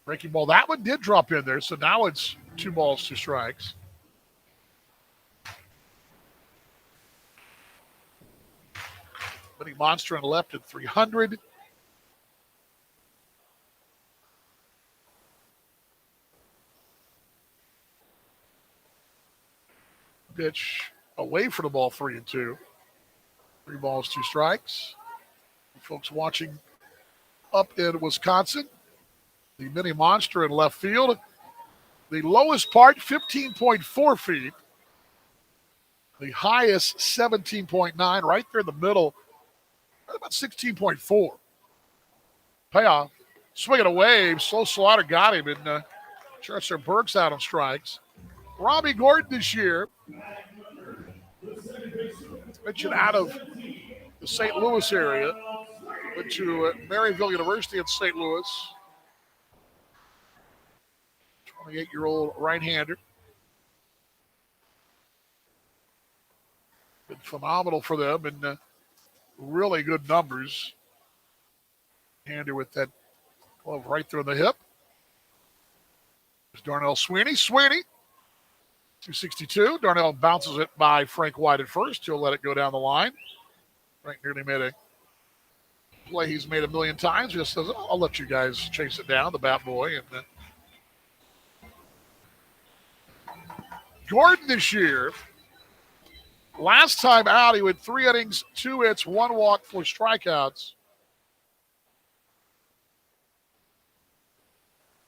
Breaking ball, that one did drop in there, so now it's 2 balls, 2 strikes. Mini Monster on the left at 300. Pitch away from the ball, 3-2. 3 balls, 2 strikes. Folks watching up in Wisconsin, the Mini Monster in left field. The lowest part, 15.4 feet. The highest, 17.9, right there in the middle, right about 16.4. Payoff. Swinging away, slow slider got him, and Charcer Burks out on strikes. Robbie Gordon this year, mentioned out of the St. Louis area, went to Maryville University in St. Louis. 28-year-old right-hander. Been phenomenal for them and really good numbers. Hander with that glove right through the hip. There's Darnell Sweeney. Sweeney, 262. Darnell bounces it by Frank White at first. He'll let it go down the line. Frank nearly made a play he's made a million times. Just says, I'll let you guys chase it down, the bat boy. And Gordon this year, last time out, he went 3 innings, 2 hits, 1 walk, 4 strikeouts.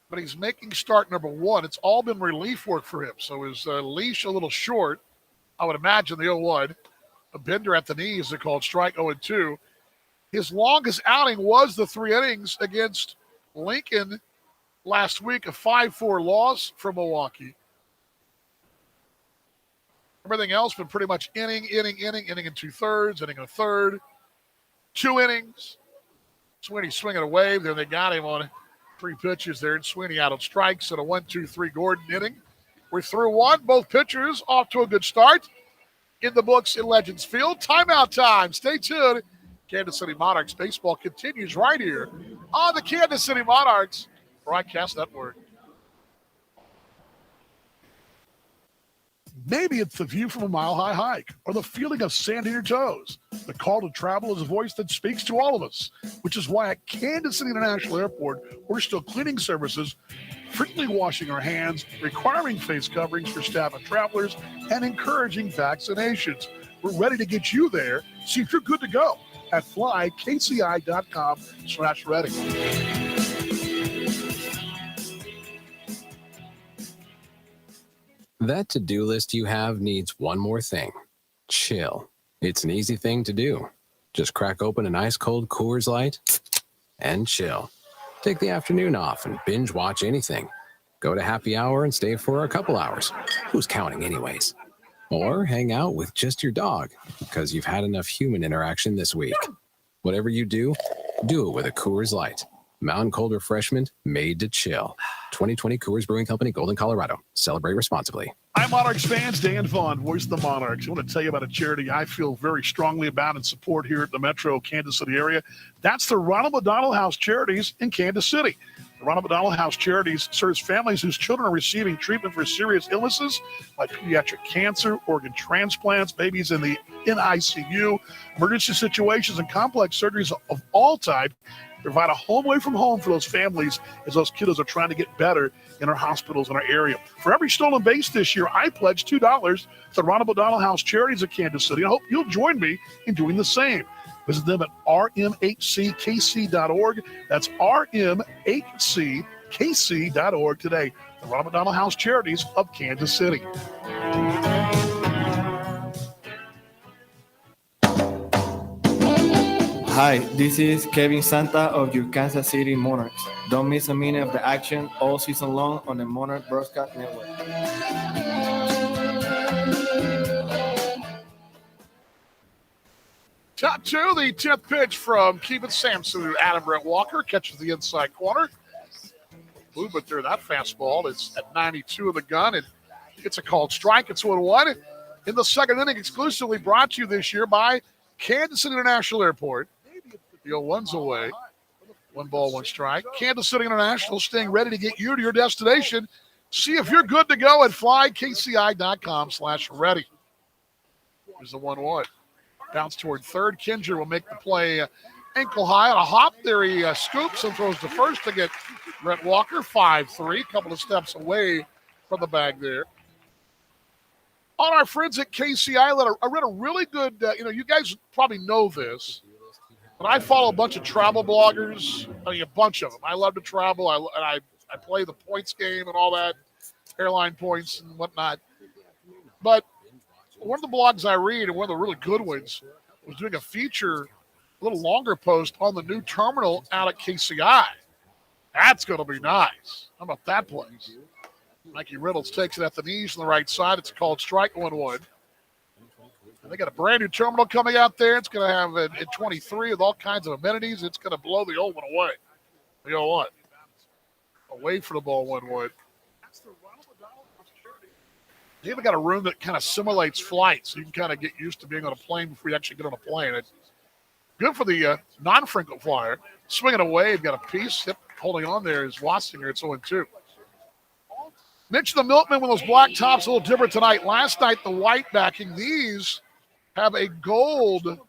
But he's making start number 1. It's all been relief work for him. So his leash a little short. I would imagine the 0-1. A bender at the knees, they called strike 0-2. His longest outing was the 3 innings against Lincoln last week, a 5-4 loss from Milwaukee. Everything else been pretty much inning and 2/3, inning and a third, 2 innings. Sweeney swinging a wave. Then they got him on 3 pitches there, and Sweeney out on strikes at a 1-2-3 Gordon inning. We're through 1. Both pitchers off to a good start. In the books in Legends Field. Timeout time. Stay tuned. Kansas City Monarchs baseball continues right here on the Kansas City Monarchs Broadcast Network. Maybe it's the view from a mile-high hike or the feeling of sand in your toes. The call to travel is a voice that speaks to all of us, which is why at Kansas City International Airport, we're still cleaning services, frequently washing our hands, requiring face coverings for staff and travelers, and encouraging vaccinations. We're ready to get you there. See if you're good to go at flykci.com/ready. That to-do list you have needs one more thing. Chill. It's an easy thing to do. Just crack open an ice-cold Coors Light and chill. Take the afternoon off and binge watch anything. Go to happy hour and stay for a couple hours. Who's counting anyways? Or hang out with just your dog because you've had enough human interaction this week. Whatever you do, do it with a Coors Light. Mountain cold refreshment made to chill. 2020 Coors Brewing Company, Golden, Colorado. Celebrate responsibly. Hi, Monarchs fans. Dan Vaughn, voice of the Monarchs. I want to tell you about a charity I feel very strongly about and support here at the Metro Kansas City area. That's the Ronald McDonald House Charities in Kansas City. The Ronald McDonald House Charities serves families whose children are receiving treatment for serious illnesses like pediatric cancer, organ transplants, babies in the NICU, emergency situations, and complex surgeries of all types. Provide a home away from home for those families as those kiddos are trying to get better in our hospitals in our area. For every stolen base this year, I pledge $2 to the Ronald McDonald House Charities of Kansas City. I hope you'll join me in doing the same. Visit them at rmhckc.org. That's rmhckc.org today. The Ronald McDonald House Charities of Kansas City. Hi, this is Kevin Santa of your Kansas City Monarchs. Don't miss a minute of the action all season long on the Monarch Broadcast Network. Top two, the 10th pitch from Keevan Sampson to Adam Brett Walker. Catches the inside corner. Movement there, that fastball. It's at 92 of the gun, and it's a called strike. It's 1-1. In the second inning, exclusively brought to you this year by Kansas City International Airport. The 0-1's away. 1 ball, 1 strike. Kansas City International staying ready to get you to your destination. See if you're good to go at flykci.com/ready. Here's the 1-1. Bounce toward third. Kinger will make the play ankle high on a hop. There he scoops and throws to first to get Brett Walker. 5-3. Couple of steps away from the bag there. On our friends at KCI, I read a really good, you guys probably know this, but I follow a bunch of travel bloggers. I mean, a bunch of them. I love to travel. I play the points game and all that, airline points and whatnot. But one of the blogs I read, and one of the really good ones, was doing a feature, a little longer post on the new terminal out at KCI. That's going to be nice. How about that place? Mikey Reynolds takes it at the knees on the right side. It's called strike 1-1. And they got a brand new terminal coming out there. It's going to have in 23 with all kinds of amenities. It's going to blow the old one away. The 0-1. Away for the ball 1-1. They even got a room that kind of simulates flight, so you can kind of get used to being on a plane before you actually get on a plane. It's good for the non-frequent flyer. Swinging away, you've got a piece. Hip holding on there is Wassinger. It's 0-2. Mentioned the Milkman with those black tops a little different tonight. Last night, the white backing. These have a gold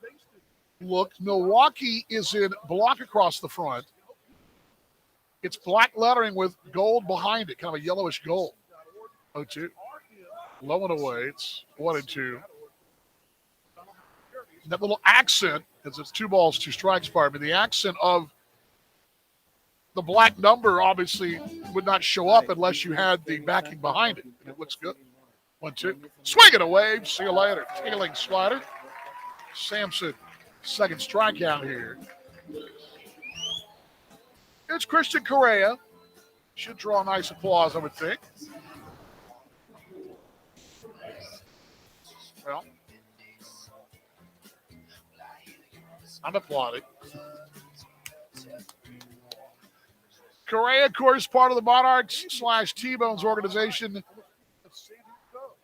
look. Milwaukee is in block across the front. It's black lettering with gold behind it, kind of a yellowish gold. 0-2. Low and away. It's 1-2. That little accent, because it's 2 balls, 2 strikes, pardon me, the accent of the black number obviously would not show up unless you had the backing behind it. And it looks good. 1-2. Swing it away. See you later. Tailing slider. Sampson, second strikeout here. It's Christian Correa. Should draw nice applause, I would think. Well, I'm applauding. Correa, of course, part of the Monarchs / T-Bones organization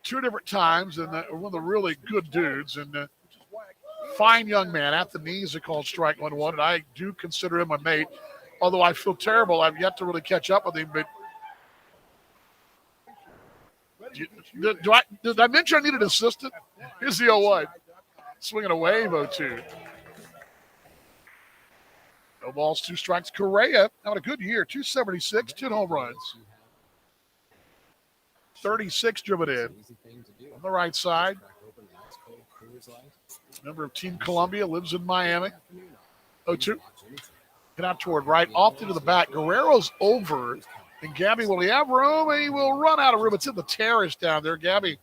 2 different times, and one of the really good dudes, and fine young man. At the knees, they called strike 1-1, and I do consider him a mate, although I feel terrible. I've yet to really catch up with him, but did I mention I need an assistant? Here's the 0-1. Swinging a wave, 0-2. No balls, 2 strikes. Correa having a good year. 276, 10 home runs. 36 driven in. On the right side. Member of Team Columbia, lives in Miami. 0-2. Get out toward right, off into the back. Guerrero's over. And Gabby, will he have room? He will run out of room. It's in the terrace down there. Gabby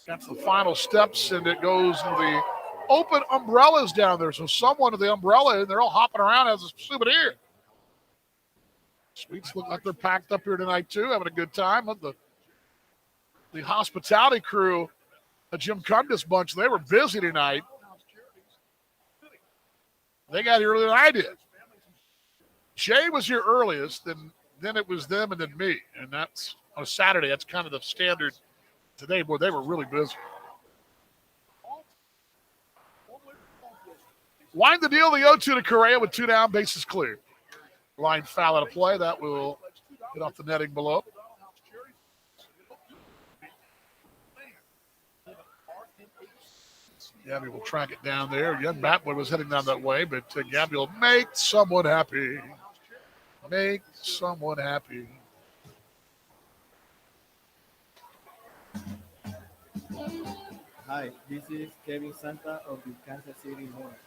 got the final steps, and it goes to the open umbrellas down there. So someone with the umbrella, and they're all hopping around as a souvenir. Sweets look like they're packed up here tonight, too, having a good time. The hospitality crew, the Jim Cundas bunch, they were busy tonight. They got here earlier than I did. Jay was here earliest, and then it was them and then me. And that's on a Saturday. That's kind of the standard today. Boy, they were really busy. Wind the deal, the 0-2 to Correa with 2 down, bases clear. Line foul out of play. That will get off the netting below. Gabby will track it down there. Young Batboy was heading down that way, but Gabby will make someone happy. Make someone happy. Hi, this is Kevin Santa of the Kansas City Monarchs.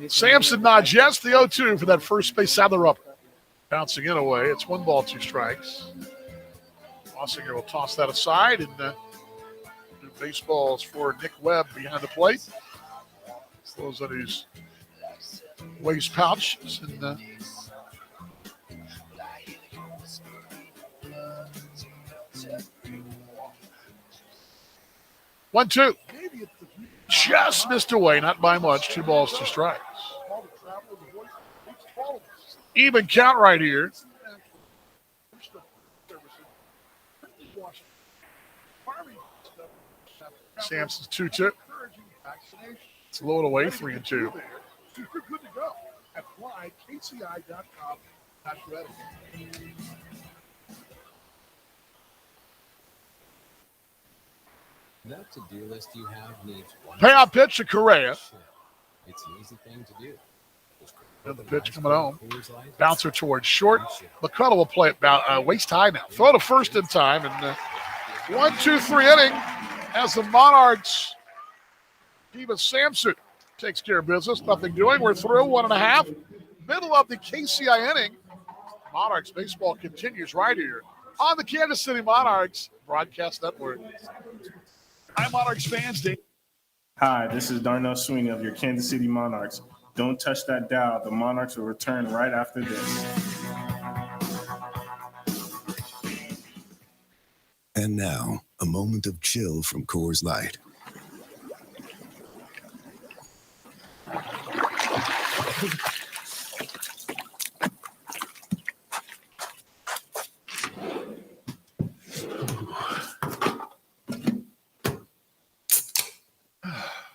Sampson nods yes, the 0-2 for that first base side of the rubber. Bouncing in away. It's 1 ball, 2 strikes. Ossinger will toss that aside, and new baseballs for Nick Webb behind the plate. Throws on his waist pouch. And 1-2. Just missed away, not by much. 2 balls, 2 strikes. Even count right here. Sampson's 2-2. It's low and away, 3-2. You're good to go. Apply KCI.com. That to-do list you have needs one. Payoff pitch to Correa. It's an easy thing to do. And the pitch coming home. Bouncer towards short. McCullough will play it waist high now. Throw to first in time. And 1-2-3 inning as the Monarchs. Diva Sampson takes care of business. Nothing doing. We're through 1.5. Middle of the KCI inning. Monarchs baseball continues right here on the Kansas City Monarchs Broadcast Network. Hi, Monarchs fans. Hi, this is Darnell Sweeney of your Kansas City Monarchs. Don't touch that dial. The Monarchs will return right after this. And now, a moment of chill from Coors Light.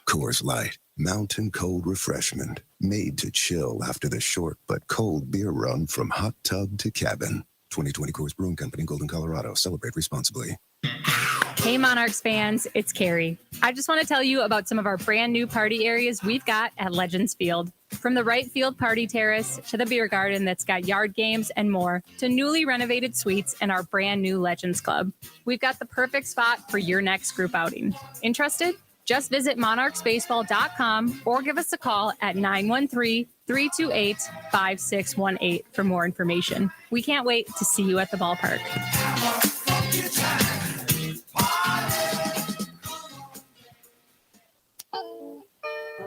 Coors Light, mountain cold refreshment, made to chill after the short but cold beer run from hot tub to cabin. 2020 Coors Brewing Company, Golden, Colorado. Celebrate responsibly. Hey, Monarchs fans, it's Carrie. I just want to tell you about some of our brand new party areas we've got at Legends Field. From the right field party terrace to the beer garden that's got yard games and more, to newly renovated suites and our brand new Legends Club. We've got the perfect spot for your next group outing. Interested? Just visit monarchsbaseball.com or give us a call at 913-328-5618 for more information. We can't wait to see you at the ballpark.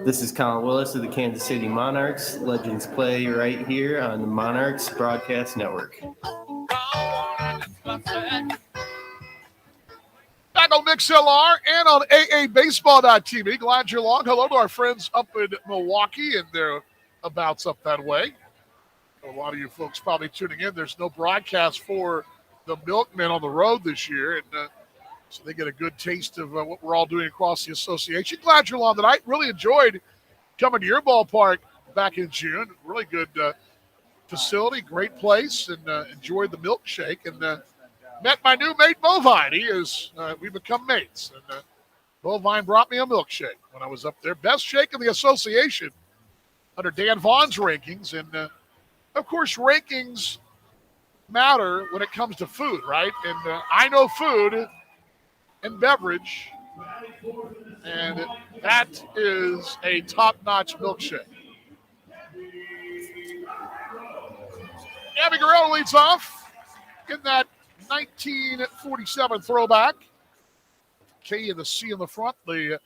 This is Colin Willis of the Kansas City Monarchs. Legends play right here on the Monarchs Broadcast Network. Back on MixLR and on AABaseball.tv. Glad you're along. Hello to our friends up in Milwaukee and their abouts up that way. A lot of you folks probably tuning in. There's no broadcast for the Milkmen on the road this year, and so they get a good taste of what we're all doing across the association. Glad you're along tonight. Really enjoyed coming to your ballpark back in June. Really good facility, great place, and enjoyed the milkshake. And met my new mate, Bovine. We become mates. And Bovine brought me a milkshake when I was up there. Best shake in the association under Dan Vaughn's rankings. And, of course, rankings matter when it comes to food, right? And I know food and beverage, and that is a top-notch milkshake. Gabby Guerrero leads off in that 1947 throwback. K and the C in the front, the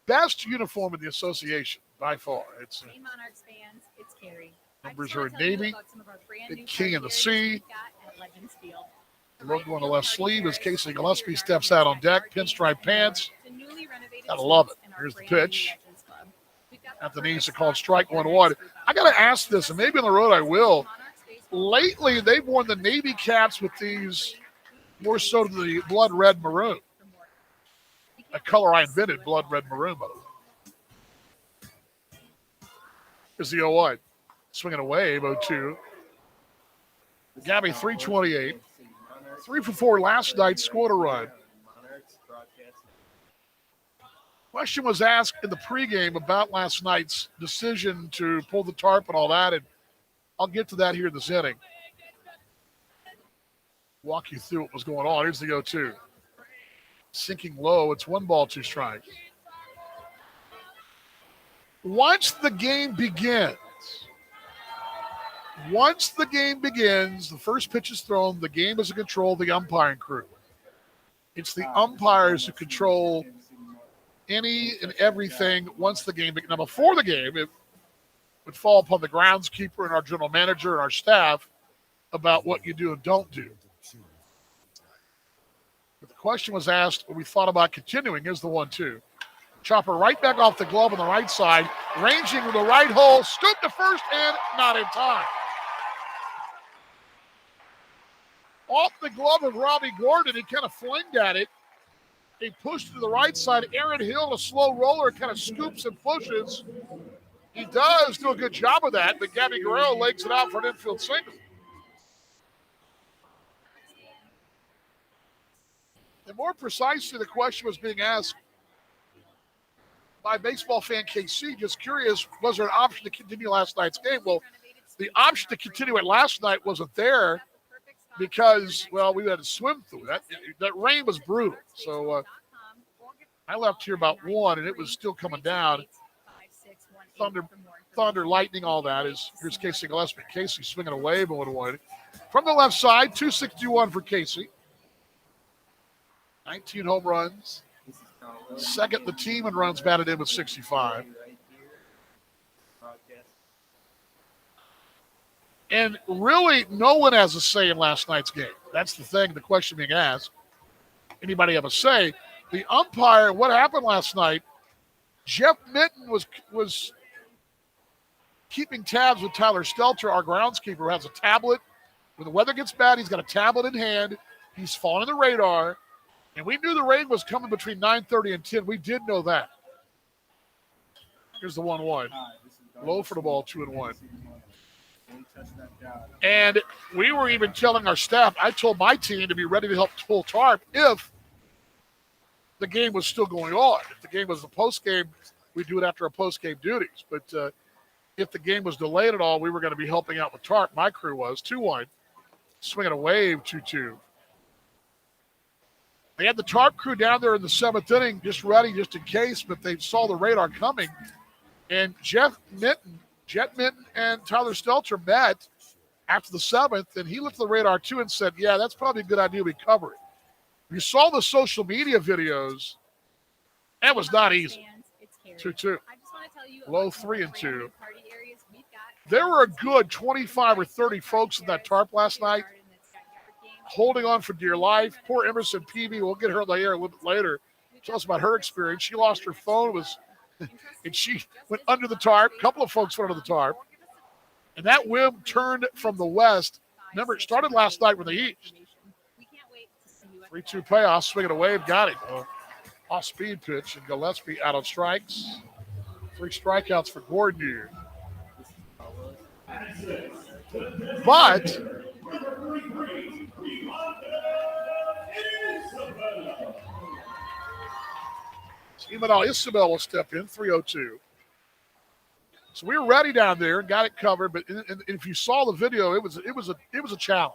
best uniform in the association by far. It's Hey, Monarchs fans, it's Carrie. Numbers are in Navy, the K and the C. Logo on the left sleeve as Casey Gillespie steps out on deck, pinstripe pants. Gotta love it. Here's the pitch. At the knees, are called strike 1-1. I got to ask this, and maybe on the road I will. Lately, they've worn the Navy caps with these more so to the blood red maroon. A color I invented, blood red maroon, by the way. Here's the 0-1. Swinging away, 0-2. Gabby, 328. 3 for 4 last night, scored a run. Question was asked in the pregame about last night's decision to pull the tarp and all that, and I'll get to that here in this inning. Walk you through what was going on. Here's the 0-2. Sinking low. It's 1 ball, 2 strikes. once the game begins, the first pitch is thrown, the game is in control of the umpiring crew. It's the umpires who control any and everything once the game begins. Now, before the game, it would fall upon the groundskeeper and our general manager and our staff about what you do and don't do. But the question was asked, what we thought about continuing is the 1-2. Chopper right back off the glove on the right side, ranging to the right hole, scoop to first and not in time. Off the glove of Robbie Gordon, he kind of flinged at it. He pushed to the right side. Aaron Hill, a slow roller, kind of scoops and pushes. He does do a good job of that, but Gabby Guerrero legs it out for an infield single. And more precisely, the question was being asked by baseball fan KC, just curious, was there an option to continue last night's game? Well, the option to continue it last night wasn't there because, well, we had to swim through that. That rain was brutal. So I left here about 1, and it was still coming down. Thunder, lightning, all that. Here's Casey Gillespie. Casey swinging a wave 1-1. From the left side, 261 for Casey. 19 home runs. Second the team in runs batted in with 65. And really, no one has a say in last night's game. That's the thing, the question being asked. Anybody have a say? The umpire, what happened last night, Jeff Minton was keeping tabs with Tyler Stelter, our groundskeeper, who has a tablet. When the weather gets bad, he's got a tablet in hand. He's following the radar. And we knew the rain was coming between 9:30 and 10. We did know that. Here's the 1-1. Low for the ball, 2-1. And we were even telling our staff, I told my team to be ready to help pull tarp if the game was still going on. If the game was a post-game, we'd do it after our post-game duties. But if the game was delayed at all, we were going to be helping out with tarp. My crew was 2-1. Swinging a wave, 2-2. They had the tarp crew down there in the 7th inning, just ready just in case, but they saw the radar coming. And Jet Minton and Tyler Stelter met after the 7th, and he looked at the radar too and said, yeah, that's probably a good idea we cover it. You saw the social media videos. That was not easy. 2-2. Low 3-2. There were a good 25 or 30 folks in that tarp last night holding on for dear life. Poor Emerson Peavy, we'll get her on the air a little bit later. Tell us about her experience. She lost her phone, and she went under the tarp. A couple of folks went under the tarp. And that wind turned from the west. Remember, it started last night with the east. 3-2 payoff, swinging a wave, got it. Off-speed pitch, and Gillespie out on strikes. 3 strikeouts for Gordon here. But Imanol Isabel will step in, 3-0-2. So we were ready down there and got it covered. But if you saw the video, it was a challenge.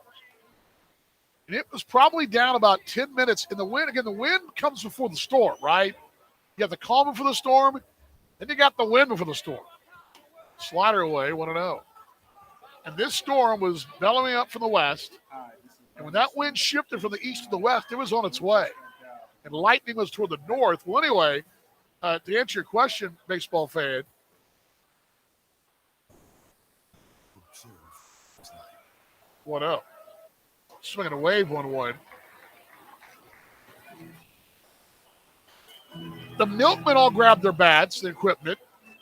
And it was probably down about 10 minutes. And the wind comes before the storm, right? You got the calm before the storm, then you got the wind before the storm. Slider away, 1-0. And this storm was bellowing up from the west. And when that wind shifted from the east to the west, it was on its way. And lightning was toward the north. Well, anyway, to answer your question, baseball fan, what up? Swinging a wave, 1-1. The milkmen all grabbed their bats, the equipment.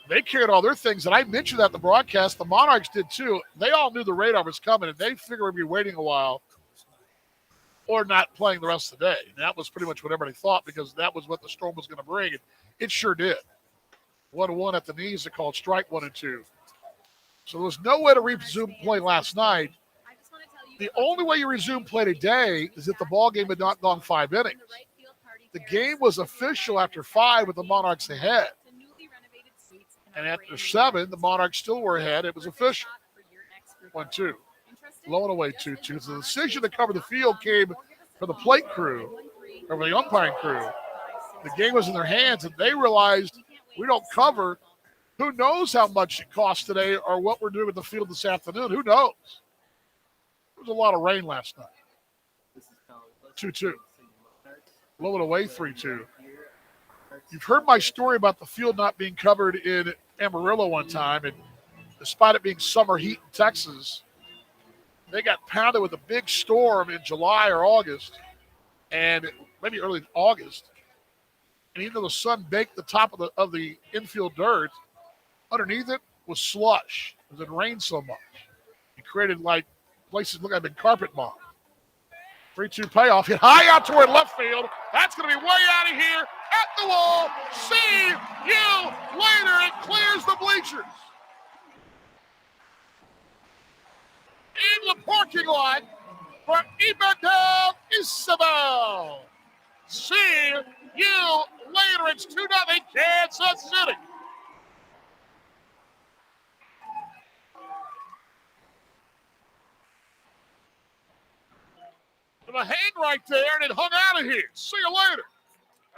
They carried all their things, and I mentioned that in the broadcast. The Monarchs did too. They all knew the radar was coming, and they figured we'd be waiting a while or not playing the rest of the day. And that was pretty much what everybody thought because that was what the storm was going to bring, and it sure did. 1-1 at the knees. They called strike 1 and 2. So there was no way to resume play last night. The only way you resume play today is if the ball game had not gone 5 innings. The game was official after 5 with the Monarchs ahead. And after 7, the Monarchs still were ahead. It was official. 1-2. Low and away 2-2. So the decision to cover the field came from the plate crew, or from the umpiring crew. The game was in their hands, and they realized we don't cover, Who knows how much it cost today or what we're doing with the field this afternoon? Who knows? There was a lot of rain last night. 2-2. Blow it away 3-2. You've heard my story about the field not being covered in Amarillo one time, and despite it being summer heat in Texas, they got pounded with a big storm in July or August, and maybe early August. And even though the sun baked the top of the infield dirt, underneath it was slush because it rained so much. It created like places look like they've been carpet bombed. 3-2 payoff, hit high out toward left field. That's going to be way out of here at the wall. See you later. It clears the bleachers. In the parking lot for Iberdell Isabel. See you later. It's 2-0 Kansas City. And a hang right there, and it hung out of here. See you later.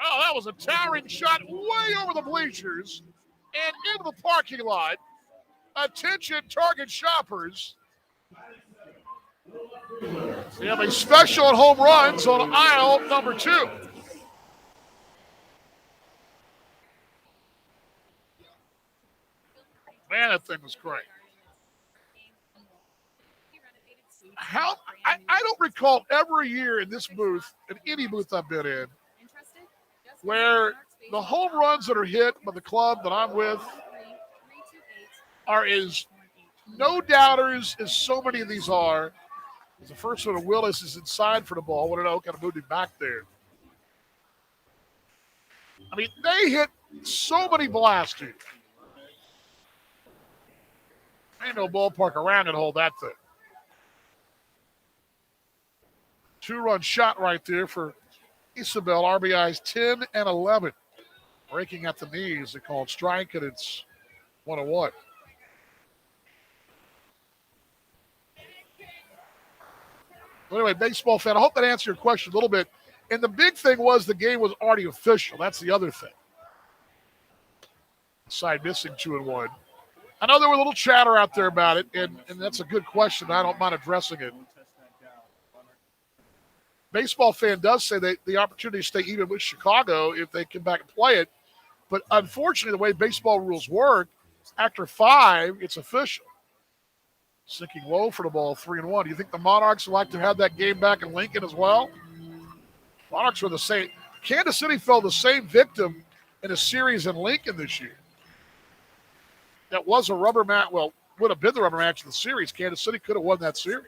Oh, that was a towering shot way over the bleachers and into the parking lot. Attention, Target shoppers. We have a special at home runs on aisle number 2. Man, that thing was great. I don't recall every year in this booth, in any booth I've been in, where the home runs that are hit by the club that I'm with are as no doubters as so many of these are. The first one of Willis is inside for the ball. What did I kind of moved him back there? I mean, they hit so many blasts here. Ain't no ballpark around and hold that thing. 2-run shot right there for Isabel. RBIs 10 and 11. Breaking at the knees. They call it strike, and it's 1-1. Anyway, baseball fan, I hope that answered your question a little bit. And the big thing was the game was already official. That's the other thing. Side missing 2-1. I know there was a little chatter out there about it, and that's a good question. I don't mind addressing it. Baseball fan does say that the opportunity to stay even with Chicago if they come back and play it. But unfortunately, the way baseball rules work, after 5, it's official. Sinking low for the ball, 3-1. Do you think the Monarchs would like to have that game back in Lincoln as well? Monarchs were the same. Kansas City fell the same victim in a series in Lincoln this year. That was a rubber match. Well, would have been the rubber match of the series. Kansas City could have won that series.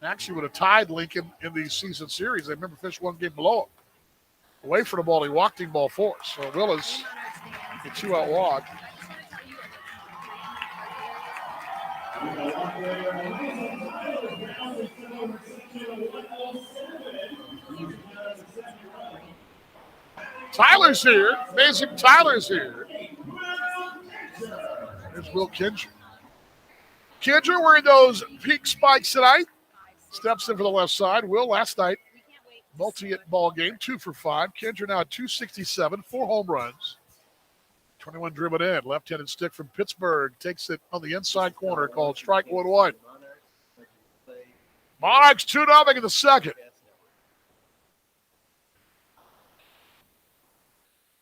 Actually would have tied Lincoln in the season series. They remember finished one game below him. Away for the ball, he walked him ball 4. So Willis, a 2-out walk. Tyler's here. Amazing Tyler's here. There's Will Kinger. Kinger wearing those pink spikes tonight. Steps in for the left side. Will last night, multi-hit ball game, 2 for 5. Kinger now at 267, 4 home runs. 21 driven in. Left-handed stick from Pittsburgh. Takes it on the inside corner, called strike 1-1. Monarchs 2-0 in the second.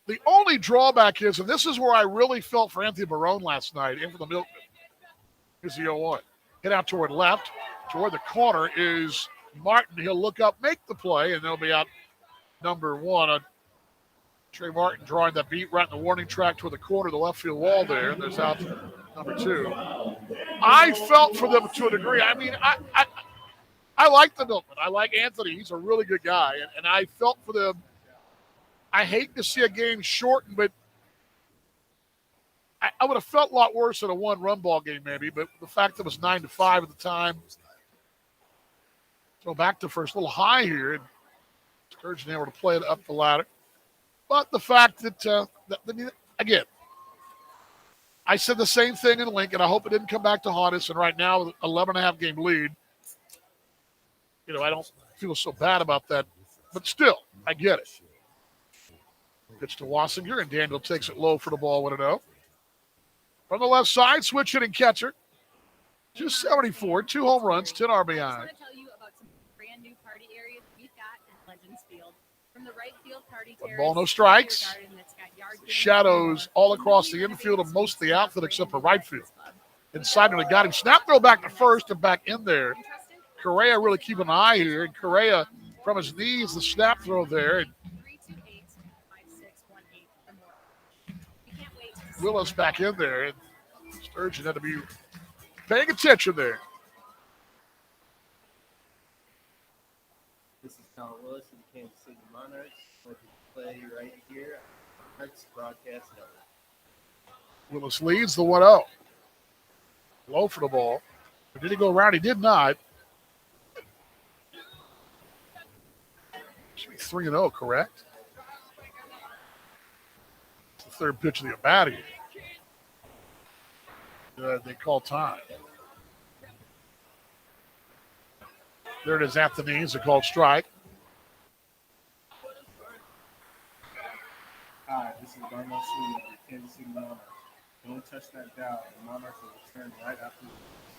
The only drawback is, and this is where I really felt for Anthony Barone last night, in for the Milkman. Here's the 0-1. Hit out toward left. Toward the corner is Martin. He'll look up, make the play, and they'll be out number 1. Trey Martin drawing that beat right in the warning track toward the corner of the left field wall there. And there's out number 2. I felt for them to a degree. I mean, I like the Milkman. I like Anthony. He's a really good guy. And I felt for them. I hate to see a game shortened, but I would have felt a lot worse in a 1-run ball game maybe. But the fact that it was 9-5 at the time. So back to first, a little high here. And Sturgeon able to play it up the ladder. But the fact that, again, I said the same thing in Lincoln. I hope it didn't come back to haunt us. And right now, with an 11.5 game lead, I don't feel so bad about that. But still, I get it. Pitch to Wassinger, and Daniel takes it low for the ball 1-0. From the left side, switch hitting catcher. 274, 2 home runs, 10 RBI. I just want to tell you about some brand new party areas we've got at Legends Field. From the right field party terrace, Ball, no strikes. to the beer garden that's got yard games, Shadows all across the infield of most of the outfield except for right field. Inside when it got him. Snap throw back to first and back in there. Correa really keep an eye here. And Correa from his knees, the snap throw there. And Willis back in there. And Sturgeon had to be paying attention there. This is Colin Willis of the Kansas City Monarchs. Let you play right here on Monarchs Broadcast Network. Willis leads the 1-0. Low for the ball. But did he go around? He did not. Should be 3-0, correct? It's the third pitch of the at-bat here. They call time. There it is at the knees. A called strike. Hi, this is Darnell Sweeney of your Kansas City Monarchs. Don't touch that dial. The Monarchs will return right after.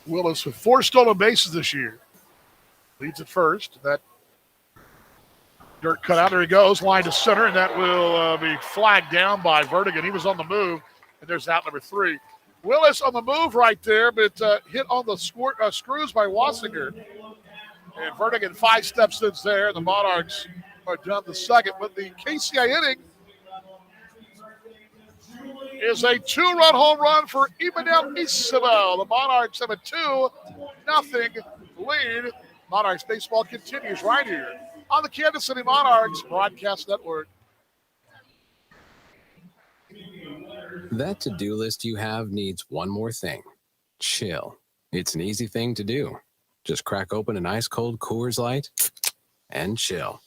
Willis with 4 stolen bases this year. Leads at first. That dirt cut out. There he goes. Line to center, and that will be flagged down by Vertigan. He was on the move, and there's out number 3. Willis on the move right there, but hit on the screws by Wassinger. And Vertigan 5 steps in there. The Monarchs are done the second, but the KCI inning is a 2-run home run for Imanel Isabel. The Monarchs have a 2-0 lead. Monarchs baseball continues right here on the Kansas City Monarchs Broadcast Network. That to-do list you have needs one more thing. Chill. It's an easy thing to do. Just crack open an ice-cold Coors Light and chill.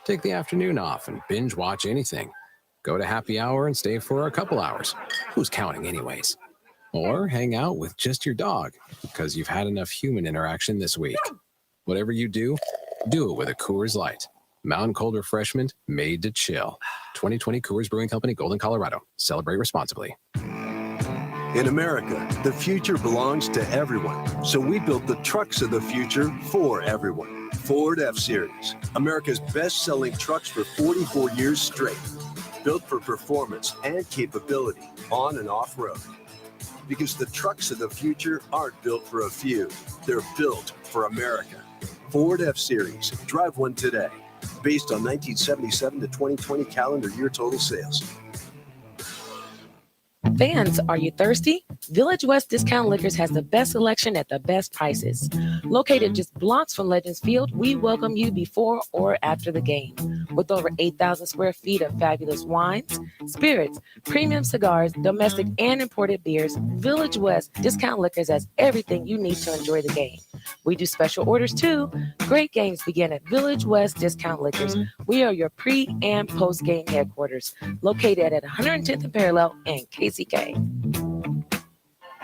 Take the afternoon off and binge watch anything. Go to happy hour and stay for a couple hours. Who's counting anyways? Or hang out with just your dog because you've had enough human interaction this week. Whatever you do it with a Coors Light. Mountain cold refreshment made to chill. 2020 Coors Brewing Company, Golden, Colorado. Celebrate responsibly. In America, the future belongs to everyone. So we built the trucks of the future for everyone. Ford F-Series, America's best-selling trucks for 44 years straight. Built for performance and capability on and off-road. Because the trucks of the future aren't built for a few. They're built for America. Ford F-Series. Drive one today. Based on 1977 to 2020 calendar year total sales. Fans, are you thirsty? Village West Discount Liquors has the best selection at the best prices. Located just blocks from Legends Field, we welcome you before or after the game. With over 8,000 square feet of fabulous wines, spirits, premium cigars, domestic and imported beers, Village West Discount Liquors has everything you need to enjoy the game. We do special orders too. Great games begin at Village West Discount Liquors. We are your pre- and post-game headquarters, located at 110th and Parallel and KCK.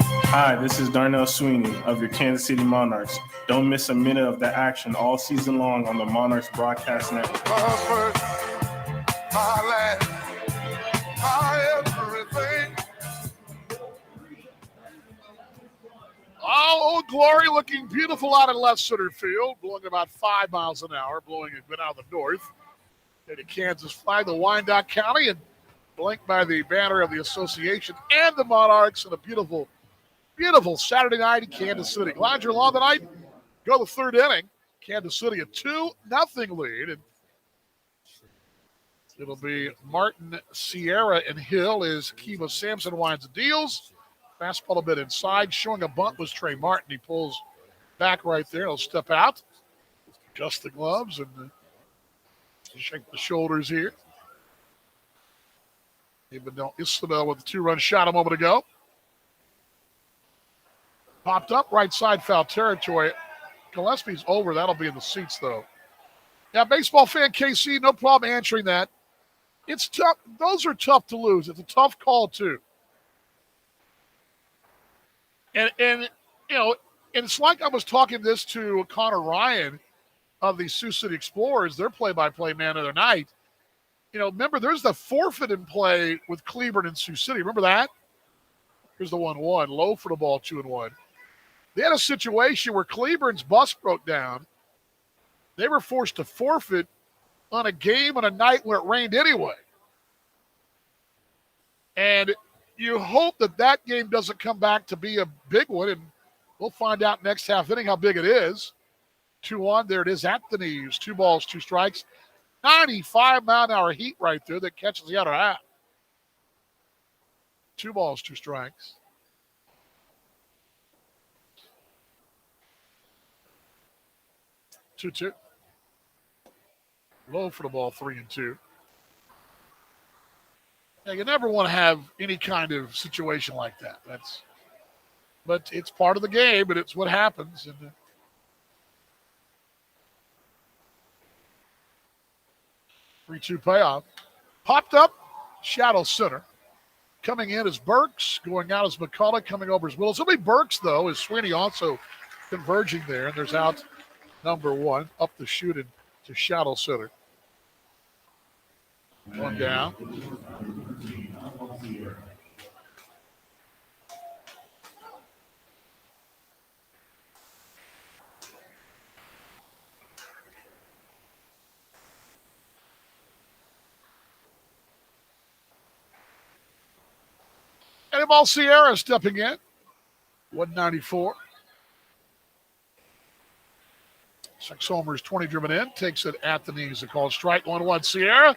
Hi, this is Darnell Sweeney of your Kansas City Monarchs. Don't miss a minute of the action all season long on the Monarchs Broadcast Network. Oh, Old Glory looking beautiful out in left center field, blowing about 5 miles an hour, blowing it out of the north. Into Kansas flag, the Wyandotte County, and blinked by the banner of the association and the Monarchs in a beautiful, beautiful Saturday night in Kansas City. Glad you're along tonight. Go to the third inning. Kansas City a 2-0 lead. And it'll be Martin, Sierra, and Hill as Kiva Sampson winds the deals. Fastball a bit inside. Showing a bunt was Trey Martin. He pulls back right there. He'll step out. Adjust the gloves and shake the shoulders here. Isabel with a 2-run shot a moment ago. Popped up right side foul territory. Gillespie's over. That'll be in the seats, though. Yeah, baseball fan KC, no problem answering that. It's tough. Those are tough to lose. It's a tough call, too. And you know, and it's like I was talking this to Connor Ryan of the Sioux City Explorers, their play-by-play man of the night. remember there's the forfeit in play with Cleburne and Sioux City. Remember that? Here's the 1-1. Low for the ball, 2-1. They had a situation where Cleburne's bus broke down. They were forced to forfeit on a game on a night where it rained anyway. And you hope that game doesn't come back to be a big one, and we'll find out next half inning how big it is. 2-1, there it is at the knees. 2 balls, 2 strikes. 95-mile-an-hour heat right there that catches the other half. 2 balls, 2 strikes. Two. Low for the ball, 3-2. Now, you never want to have any kind of situation like that. But it's part of the game, and it's what happens. And 3-2 payoff. Popped up, shadow center. Coming in is Burks, going out is McCullough, coming over as Willis. It'll be Burks, though, is Sweeney also converging there, and there's out number 1 up the chute and to shadow center. 1 down. And ball Sierra stepping in. 194. 6 homers, 20 driven in. Takes it at the knees. A call strike. 1-1. Sierra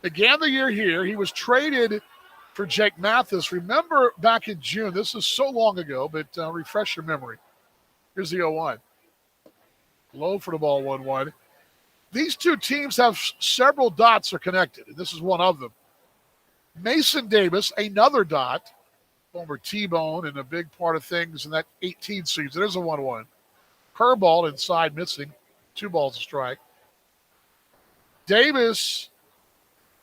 began the year here. He was traded for Jake Mathis. Remember back in June, this is so long ago, but refresh your memory. Here's the 0-1. Low for the ball, 1-1. These two teams have several dots are connected, and this is one of them. Mason Davis, another dot, former T-Bone, and a big part of things in that 18 season. There's a 1-1. Curveball inside, missing. 2 balls a strike. Davis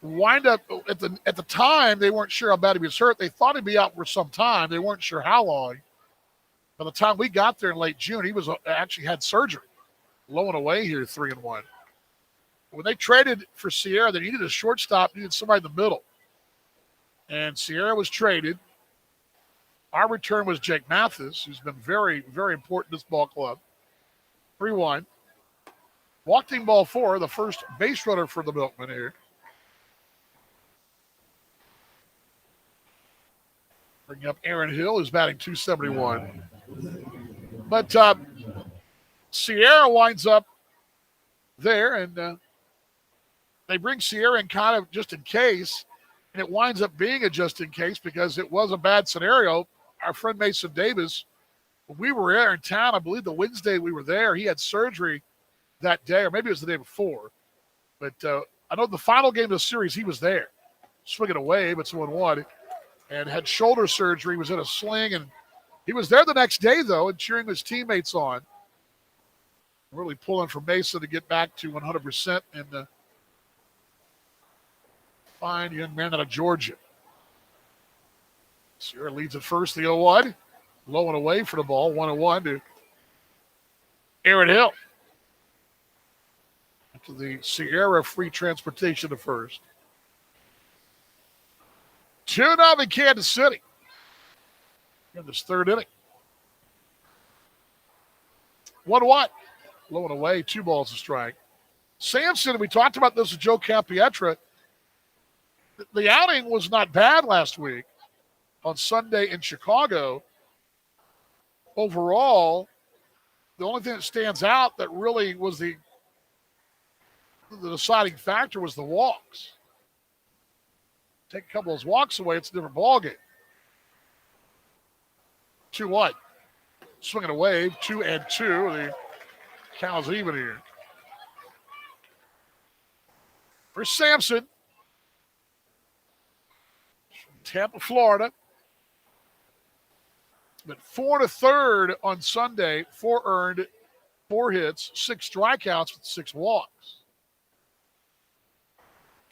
wind up at the time, they weren't sure how bad he was hurt. They thought he'd be out for some time. They weren't sure how long. By the time we got there in late June, he was actually had surgery. Low and away here, 3-1. When they traded for Sierra, they needed a shortstop, needed somebody in the middle. And Sierra was traded. Our return was Jake Mathis, who's been very, very important in this ball club. 3-1. Walking ball 4, the first base runner for the Milkmen here. Bringing up Aaron Hill, who's batting .271. But Sierra winds up there, and they bring Sierra in kind of just in case, and it winds up being a just in case because it was a bad scenario. Our friend Mason Davis, when we were there in town, I believe the Wednesday we were there, he had surgery that day, or maybe it was the day before. But I know the final game of the series, he was there, swinging away, but it's 1-1, and had shoulder surgery, was in a sling, and he was there the next day, though, and cheering his teammates on. Really pulling for Mason to get back to 100% and fine young man out of Georgia. Sierra leads at first, the 0-1. Low and away for the ball, 1-1 to Aaron Hill. To the Sierra free transportation to first. 2-0 Kansas City in this third inning. 1-1. Low and away, 2 balls a strike. Sampson, we talked about this with Joe Capietra. The outing was not bad last week on Sunday in Chicago. Overall, the only thing that stands out that really was the deciding factor was the walks. Take a couple of those walks away, it's a different ballgame. 2-1. Swinging away, 2-2. The count's even here. For Sampson, from Tampa, Florida. But 4 1/3 on Sunday, 4 earned, 4 hits, 6 strikeouts with 6 walks.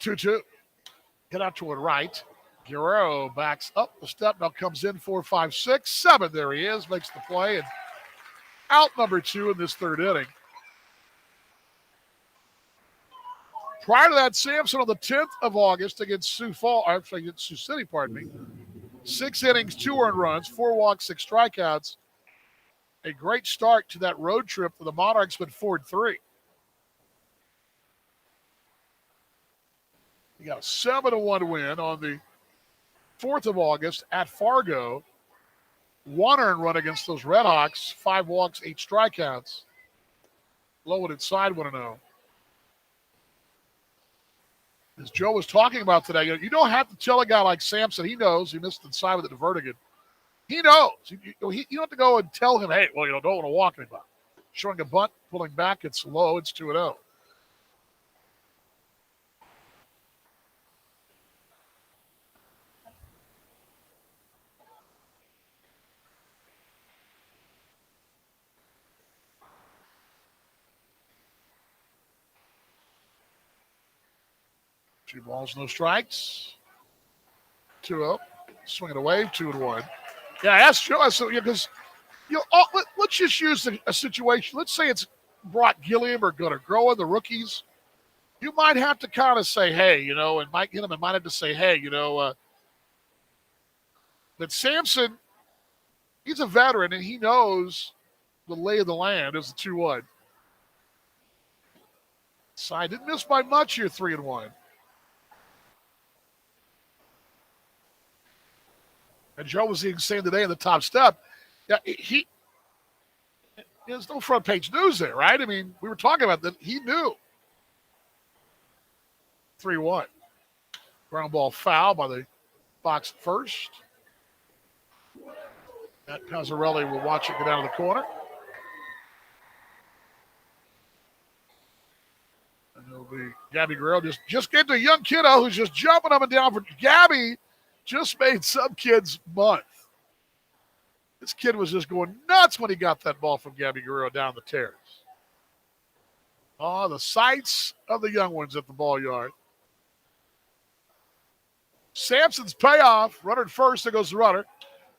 2-2. Hit out toward right. Guerrero backs up the step, now comes in 4, 5, 6, 7. There he is, makes the play, and out number 2 in this third inning. Prior to that, Sampson on the 10th of August against Sioux City, 6 innings, 2 earned runs, 4 walks, 6 strikeouts. A great start to that road trip for the Monarchs, but 4-3. You got a 7-1 win on the 4th of August at Fargo. 1 earned run against those Red Hawks, 5 walks, 8 strikeouts. Low and inside 1-0. As Joe was talking about today, you don't have to tell a guy like Sampson. He knows he missed inside with the Vertigan. He knows. You don't have to go and tell him, hey, well, don't want to walk anybody. Showing a bunt, pulling back, it's low, it's 2-0. Two balls, no strikes. 2-0. Swing it away, 2-1. Yeah, I asked Joe, because let's just use a situation. Let's say it's Brock Gilliam or Gunnar Groen, the rookies. You might have to kind of say, hey, and Mike Gilliam might have to say, hey, but Sampson, he's a veteran and he knows the lay of the land is a 2-1. Side didn't miss by much here, 3-1. And Joe was even saying today in the top step, there's no front page news there, right? I mean, we were talking about that. He knew. 3-1. Ground ball foul by the box first. Matt Pazzarelli will watch it go down to the corner. And it'll be Gabby Guerrero just getting a young kiddo who's just jumping up and down for Gabby. Just made some kid's month. This kid was just going nuts when he got that ball from Gabby Guerrero down the terrace. Oh, the sights of the young ones at the ball yard. Sampson's payoff. Runner at first. There goes the runner.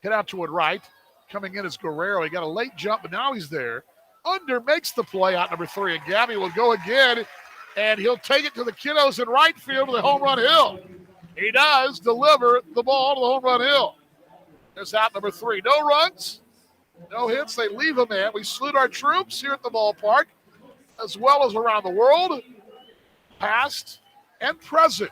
Hit out toward right. Coming in is Guerrero. He got a late jump, but now he's there. Under makes the play out number 3, and Gabby will go again, and he'll take it to the kiddos in right field to the home run hill. He does deliver the ball to the home run hill. There's out number 3. No runs, no hits. They leave him in. We salute our troops here at the ballpark, as well as around the world, past and present.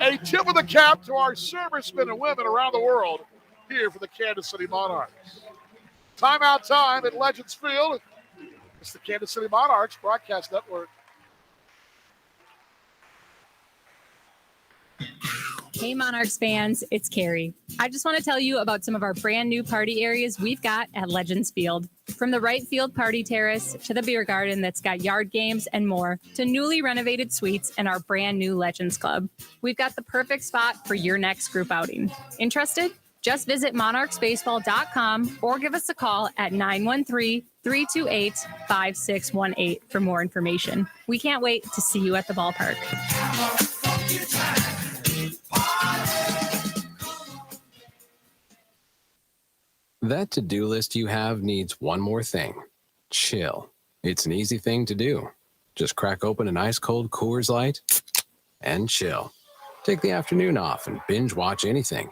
A tip of the cap to our servicemen and women around the world here for the Kansas City Monarchs. Timeout time at Legends Field. It's the Kansas City Monarchs Broadcast Network. Hey Monarchs fans, it's Carrie. I just want to tell you about some of our brand new party areas we've got at Legends Field. From the right field party terrace to the beer garden that's got yard games and more, to newly renovated suites and our brand new Legends Club. We've got the perfect spot for your next group outing. Interested? Just visit monarchsbaseball.com or give us a call at 913-328-5618 for more information. We can't wait to see you at the ballpark. That to-do list you have needs one more thing. Chill. It's an easy thing to do. Just crack open an ice-cold Coors Light and chill. Take the afternoon off and binge watch anything.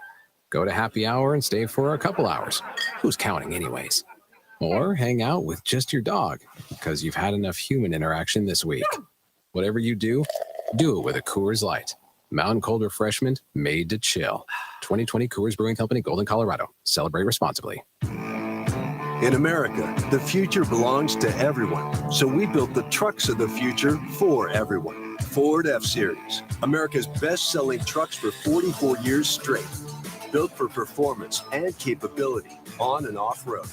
Go to happy hour and stay for a couple hours. Who's counting anyways? Or hang out with just your dog because you've had enough human interaction this week. Whatever you do it with a Coors Light. Mountain cold refreshment made to chill. 2020 Coors Brewing Company, Golden, Colorado. Celebrate responsibly. In America, the future belongs to everyone. So we built the trucks of the future for everyone. Ford F-Series, America's best-selling trucks for 44 years straight. Built for performance and capability on and off-road.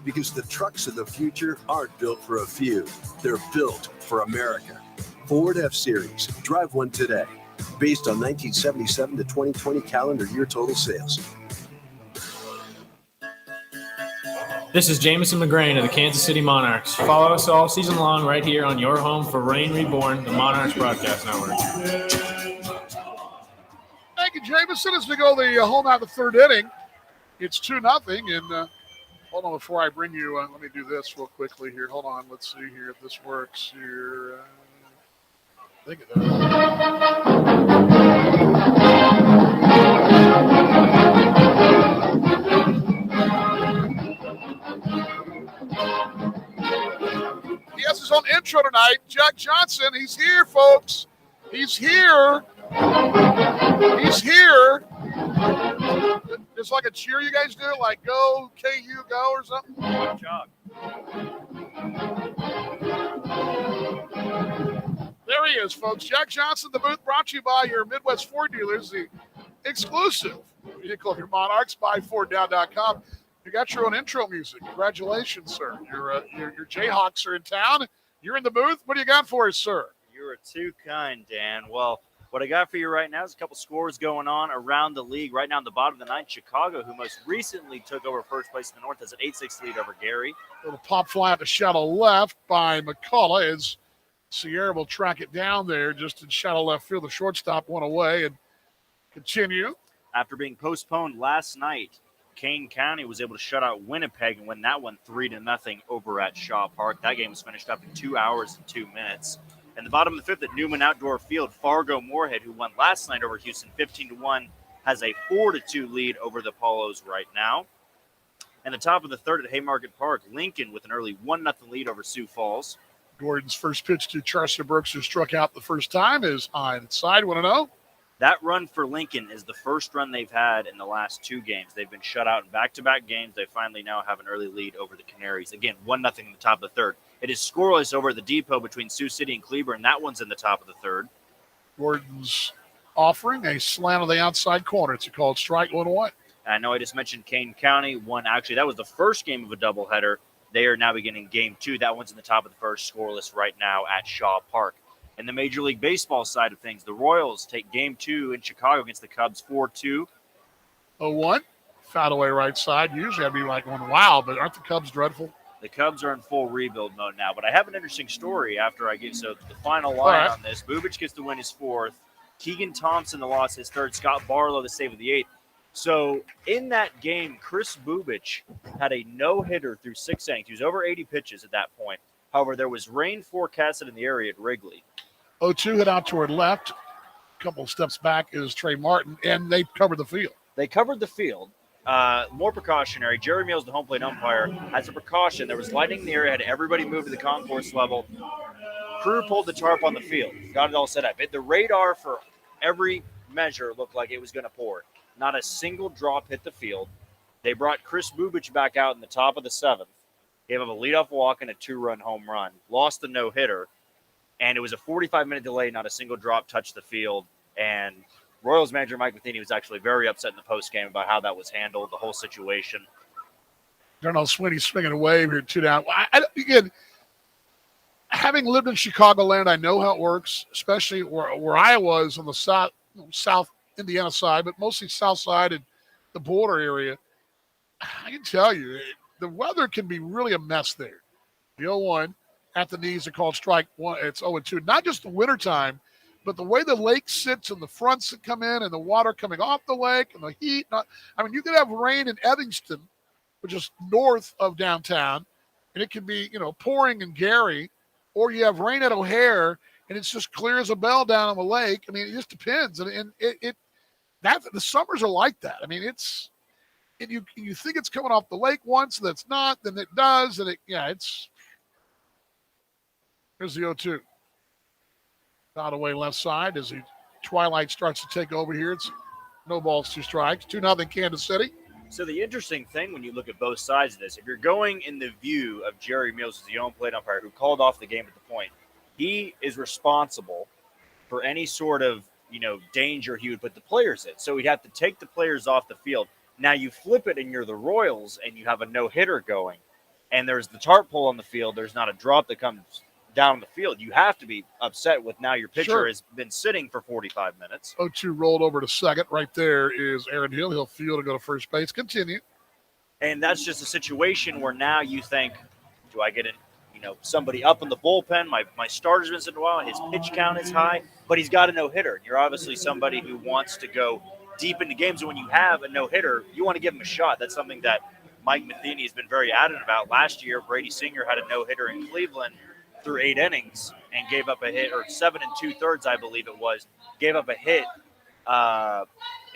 Because the trucks of the future aren't built for a few. They're built for America. Ford F-Series. Drive one today. Based on 1977 to 2020 calendar year total sales. This is Jamison McGrain of the Kansas City Monarchs. Follow us all season long right here on your home for Rain Reborn, the Monarchs Broadcast Network. Thank you, Jamison. As we go the home out of the third inning, it's 2-0. And hold on, before I bring you, let me do this real quickly here. Hold on, let's see here if this works here. I think it does. He has his own intro tonight. Jack Johnson, he's here, folks. He's here. He's here. It's like a cheer you guys do, like go, KU, go, or something. Good job. There he is, folks. Jack Johnson, the booth, brought to you by your Midwest Ford dealers, the exclusive vehicle of your Monarchs, buyfordnow.com. You got your own intro music. Congratulations, sir. Your Jayhawks are in town. You're in the booth. What do you got for us, sir? You are too kind, Dan. Well, what I got for you right now is a couple scores going on around the league. Right now in the bottom of the ninth, Chicago, who most recently took over first place in the North, has an 8-6 lead over Gary. Little pop fly at the shallow left by McCullough as Sierra will track it down there just in shallow left field. The shortstop went away and continue. After being postponed last night, Kane County was able to shut out Winnipeg and win that one 3-0 over at Shaw Park. That game was finished up in 2 hours and 2 minutes. In the bottom of the fifth at Newman Outdoor Field, Fargo Moorhead, who won last night over Houston 15-1, has a 4-2 lead over the Polos right now. And the top of the third at Haymarket Park, Lincoln with an early 1-0 lead over Sioux Falls. Gordon's first pitch to Charcer Brooks, who struck out the first time, is onside 1-0. That run for Lincoln is the first run they've had in the last two games. They've been shut out in back-to-back games. They finally now have an early lead over the Canaries. Again, 1-0 in the top of the third. It is scoreless over at the depot between Sioux City and Cleburne. That one's in the top of the third. Gordon's offering a slant on the outside corner. It's a called strike 1-1. I know I just mentioned Kane County won. Actually, that was the first game of a doubleheader. They are now beginning game two. That one's in the top of the first, scoreless right now at Shaw Park. In the Major League Baseball side of things, the Royals take game two in Chicago against the Cubs 4-2. 0-1. Foul away right side. Usually I'd be like going, wow, but aren't the Cubs dreadful? The Cubs are in full rebuild mode now. But I have an interesting story after I get so the final line on this. Bubic gets to win his fourth. Keegan Thompson, the loss, his third. Scott Barlow, the save of the eighth. So in that game, Chris Bubic had a no-hitter through 6 innings. He was over 80 pitches at that point. However, there was rain forecasted in the area at Wrigley. 0-2 hit out toward left. A couple of steps back is Trey Martin, and they covered the field. They covered the field. More precautionary. Jerry Mills, the home plate umpire, has a precaution. There was lightning in the area, had everybody move to the concourse level. Crew pulled the tarp on the field. Got it all set up. The radar for every measure looked like it was going to pour. Not a single drop hit the field. They brought Chris Bubic back out in the top of the seventh. Gave him a leadoff walk and a 2-run home run. Lost the no-hitter. And it was a 45-minute delay. Not a single drop touched the field. And Royals manager Mike Matheny was actually very upset in the postgame about how that was handled, the whole situation. Darnell Sweeney swinging away here, 2 down. Again, having lived in Chicagoland, I know how it works, especially where I was on the South Indiana side, but mostly south side and the border area. I can tell you, the weather can be really a mess there. The 0-1 at the knees are called strike one. It's 0-2. Not just the wintertime, but the way the lake sits and the fronts that come in and the water coming off the lake and the heat. You could have rain in Evanston, which is north of downtown, and it can be, pouring in Gary, or you have rain at O'Hare and it's just clear as a bell down on the lake. It just depends. And the summers are like that. You think it's coming off the lake once, that's not, then it does, and here's the 0-2. Out away left side as the twilight starts to take over here. It's no balls, 2 strikes, 2-0 Kansas City. So the interesting thing when you look at both sides of this, if you're going in the view of Jerry Mills as the home plate umpire who called off the game at the point, he is responsible for any sort of, danger he would put the players in. So he'd have to take the players off the field. Now you flip it and you're the Royals and you have a no-hitter going and there's the tarp pull on the field. There's not a drop that comes down the field. You have to be upset with now your pitcher has been sitting for 45 minutes. 0-2 rolled over to second. Right there is Aaron Hill. He'll field and go to first base. Continue. And that's just a situation where now you think, do I get somebody up in the bullpen? My starter's been sitting a while. His pitch count is high, but he's got a no-hitter. You're obviously somebody who wants to go deep into games. And when you have a no-hitter, you want to give him a shot. That's something that Mike Matheny has been very adamant about. Last year, Brady Singer had a no-hitter in Cleveland through 8 innings, and gave up a hit, or 7 2/3, I believe it was, gave up a hit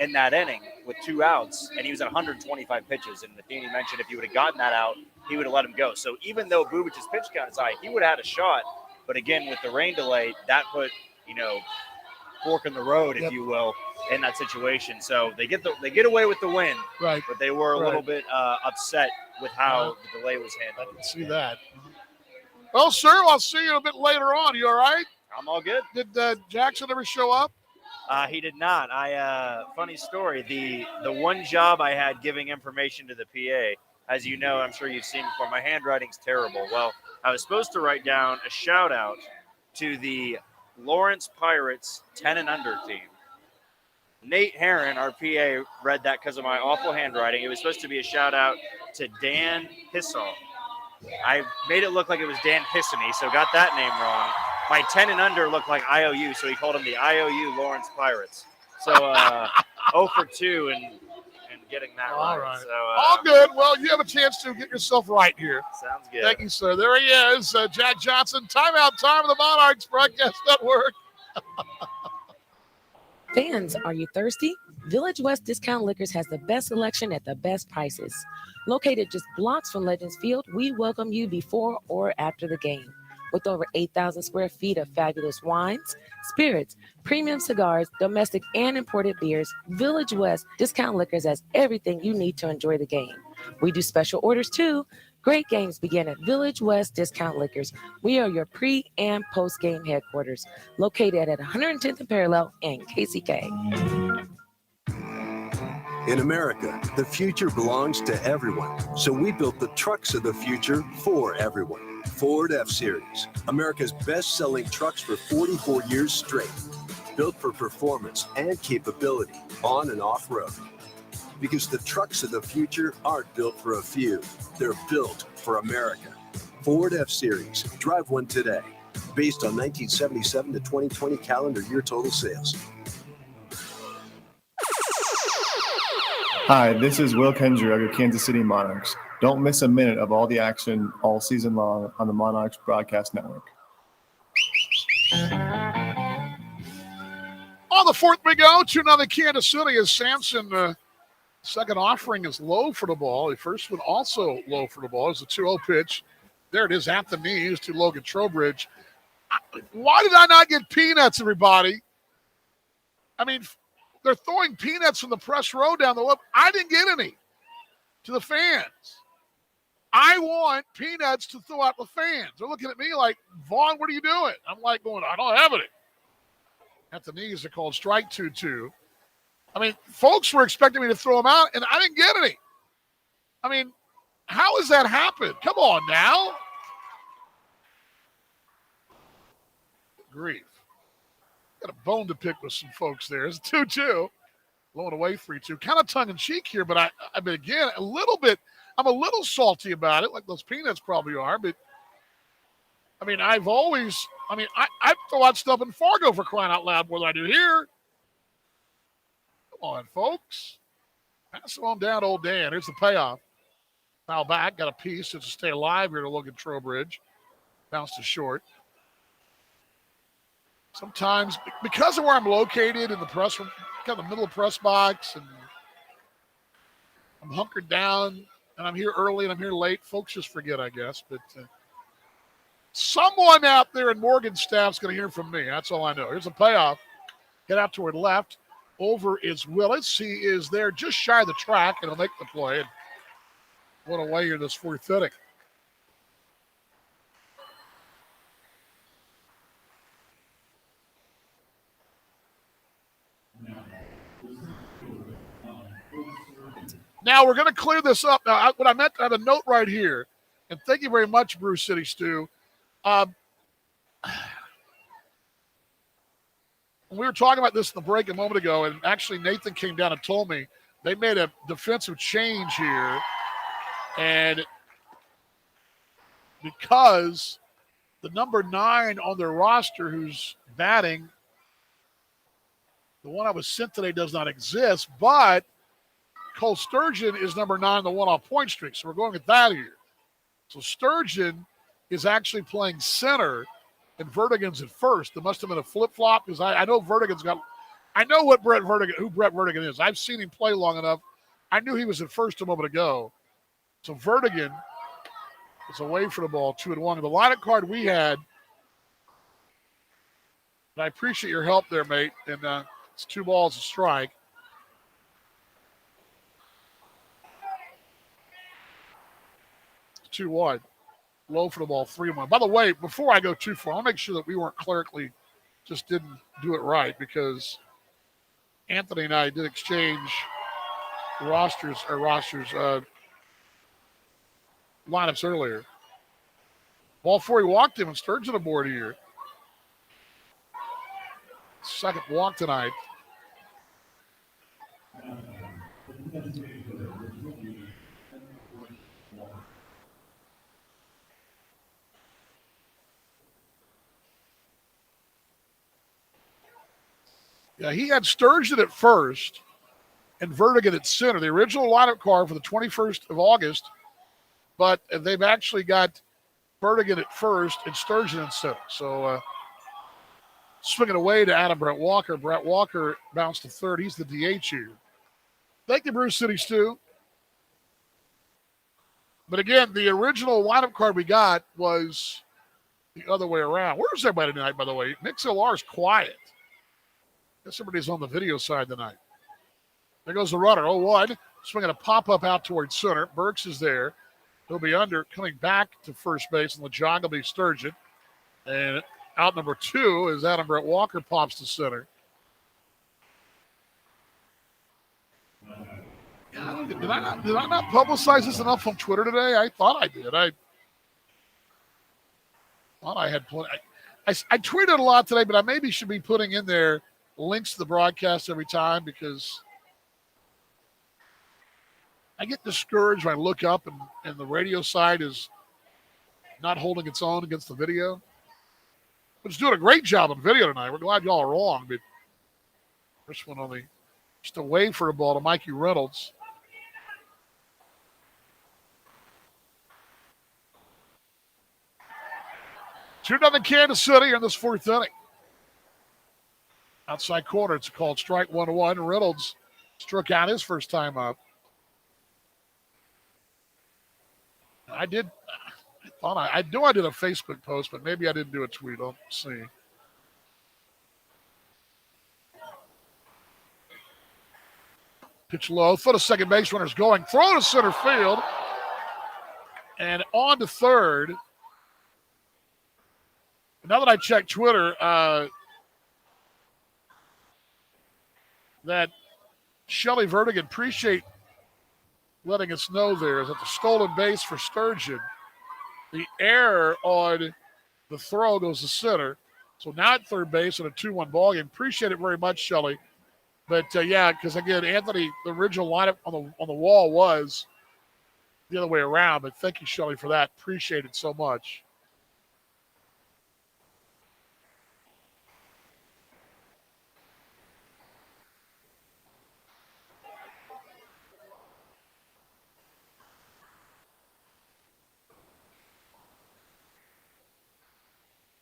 in that inning with 2 outs, and he was at 125 pitches. And Matheny mentioned if he would have gotten that out, he would have let him go. So even though Bubic's pitch count is high, he would have had a shot. But again, with the rain delay, that put, fork in the road, if you will, in that situation. So they get away with the win, right? But they were a little bit upset with how the delay was handled. I can see that. Well, sir, I'll see you a bit later on. You all right? I'm all good. Did Jackson ever show up? He did not. Funny story. The one job I had giving information to the PA, as you know, I'm sure you've seen before, my handwriting's terrible. Well, I was supposed to write down a shout out to the Lawrence Pirates 10 and under team. Nate Herron, our PA, read that because of my awful handwriting. It was supposed to be a shout out to Dan Hissall. I made it look like it was Dan Hissany, so got that name wrong. My 10 and under looked like IOU, so he called them the IOU Lawrence Pirates. So 0 for 2 and getting that all right. right. So, all good. Well, you have a chance to get yourself right here. Sounds good. Thank you, sir. There he is, Jack Johnson. Timeout time of the Monarchs Broadcast Network. Fans, are you thirsty? Village West Discount Liquors has the best selection at the best prices. Located just blocks from Legends Field, we welcome you before or after the game. With over 8,000 square feet of fabulous wines, spirits, premium cigars, domestic and imported beers, Village West Discount Liquors has everything you need to enjoy the game. We do special orders too. Great games begin at Village West Discount Liquors. We are your pre- and post-game headquarters, located at 110th and Parallel in KCK. In America, the future belongs to everyone. So we built the trucks of the future for everyone. Ford F-Series, America's best-selling trucks for 44 years straight. Built for performance and capability on and off-road. Because the trucks of the future aren't built for a few. They're built for America. Ford F-Series. Drive one today. Based on 1977 to 2020 calendar year total sales. Hi, this is Will Kendrew of your Kansas City Monarchs. Don't miss a minute of all the action all season long on the Monarchs Broadcast Network. On the fourth we go, 2-0 Kansas City as Sampson. Second offering is low for the ball. The first one also low for the ball. It's a 2-0 pitch. There it is at the knees to Logan Trowbridge. Why did I not get peanuts, everybody? I mean, they're throwing peanuts from the press row down the left. I didn't get any to the fans. I want peanuts to throw out the fans. They're looking at me like, Vaughn, what are you doing? I'm like going, I don't have any. At the knees, they're called strike 2-2. I mean, folks were expecting me to throw them out, and I didn't get any. I mean, how has that happened? Come on now. Grief. Got a bone to pick with some folks there. It's 2-2. Blowing away 3-2. Kind of tongue-in-cheek here, but I mean, again, a little bit. I'm a little salty about it, like those peanuts probably are. But, I mean, I throw out stuff in Fargo for crying out loud more than I do here. Come on, folks. Pass it on down to old Dan. Here's the payoff. Foul back. Got a piece to stay alive here to Logan Trowbridge. Bounced to short. Sometimes, because of where I'm located in the press room, kind of the middle of the press box, and I'm hunkered down, and I'm here early and I'm here late, folks just forget, I guess. But someone out there in Morgan's staff's going to hear from me. That's all I know. Here's a payoff. Get out toward left. Over is Willis. He is there just shy of the track, and he'll make the play. And what a way here this fourth inning. Now we're going to clear this up. Now, what I meant, I have a note right here, and thank you very much, Bruce City Stu. We were talking about this in the break a moment ago, and actually Nathan came down and told me they made a defensive change here, and because the number 9 on their roster who's batting, the one I was sent today does not exist, but Cole Sturgeon is number 9 on the one-off point streak, so we're going with that here. So Sturgeon is actually playing center and Vertigan's at first. There must have been a flip-flop because I know Vertigan's got – I know who Brett Vertigan is. I've seen him play long enough. I knew he was at first a moment ago. So Vertigan is away for the ball, 2-1. The lineup card we had, and I appreciate your help there, mate, and it's 2 balls a strike. It's 2-1. Low for the ball, 3-1. By the way, before I go too far, I'll make sure that we weren't clerically just didn't do it right because Anthony and I did exchange lineups earlier. Ball 4, he walked him, and Sturgeon aboard here. Second walk tonight. Yeah, he had Sturgeon at first and Vertigan at center. The original lineup card for the 21st of August, but they've actually got Vertigan at first and Sturgeon in center. So swinging away to Adam Brett Walker. Brett Walker bounced to third. He's the DH here. Thank you, Bruce City Stu. But again, the original lineup card we got was the other way around. Where's everybody tonight, by the way? Nick Zillar's quiet. I guess everybody's on the video side tonight. There goes the runner, 0-1. Swinging a pop-up out towards center. Burks is there. He'll be under, coming back to first base, and the jog will be Sturgeon. And out number 2 is Adam Brett Walker pops to center. Did I not publicize this enough on Twitter today? I thought I did. I thought I had plenty. I tweeted a lot today, but I maybe should be putting in there links to the broadcast every time because I get discouraged when I look up and the radio side is not holding its own against the video. It's doing a great job on video tonight. We're glad y'all are wrong, but first one on the just away for a ball to Mikey Reynolds. Two nothing Kansas City in this 4th inning. Outside corner, it's called strike 1-1. Reynolds struck out his first time up. I knew I did a Facebook post, but maybe I didn't do a tweet. I'll see. Pitch low, foot of second base runner's going. Throw to center field. And on to third. Now that I checked Twitter, that Shelly Vertigan, appreciate letting us know there is that the stolen base for Sturgeon. The error on the throw goes to center. So now at third base in a 2-1 ball game. Appreciate it very much, Shelly. But yeah, because again, Anthony, the original lineup on the wall was the other way around. But thank you, Shelly, for that. Appreciate it so much.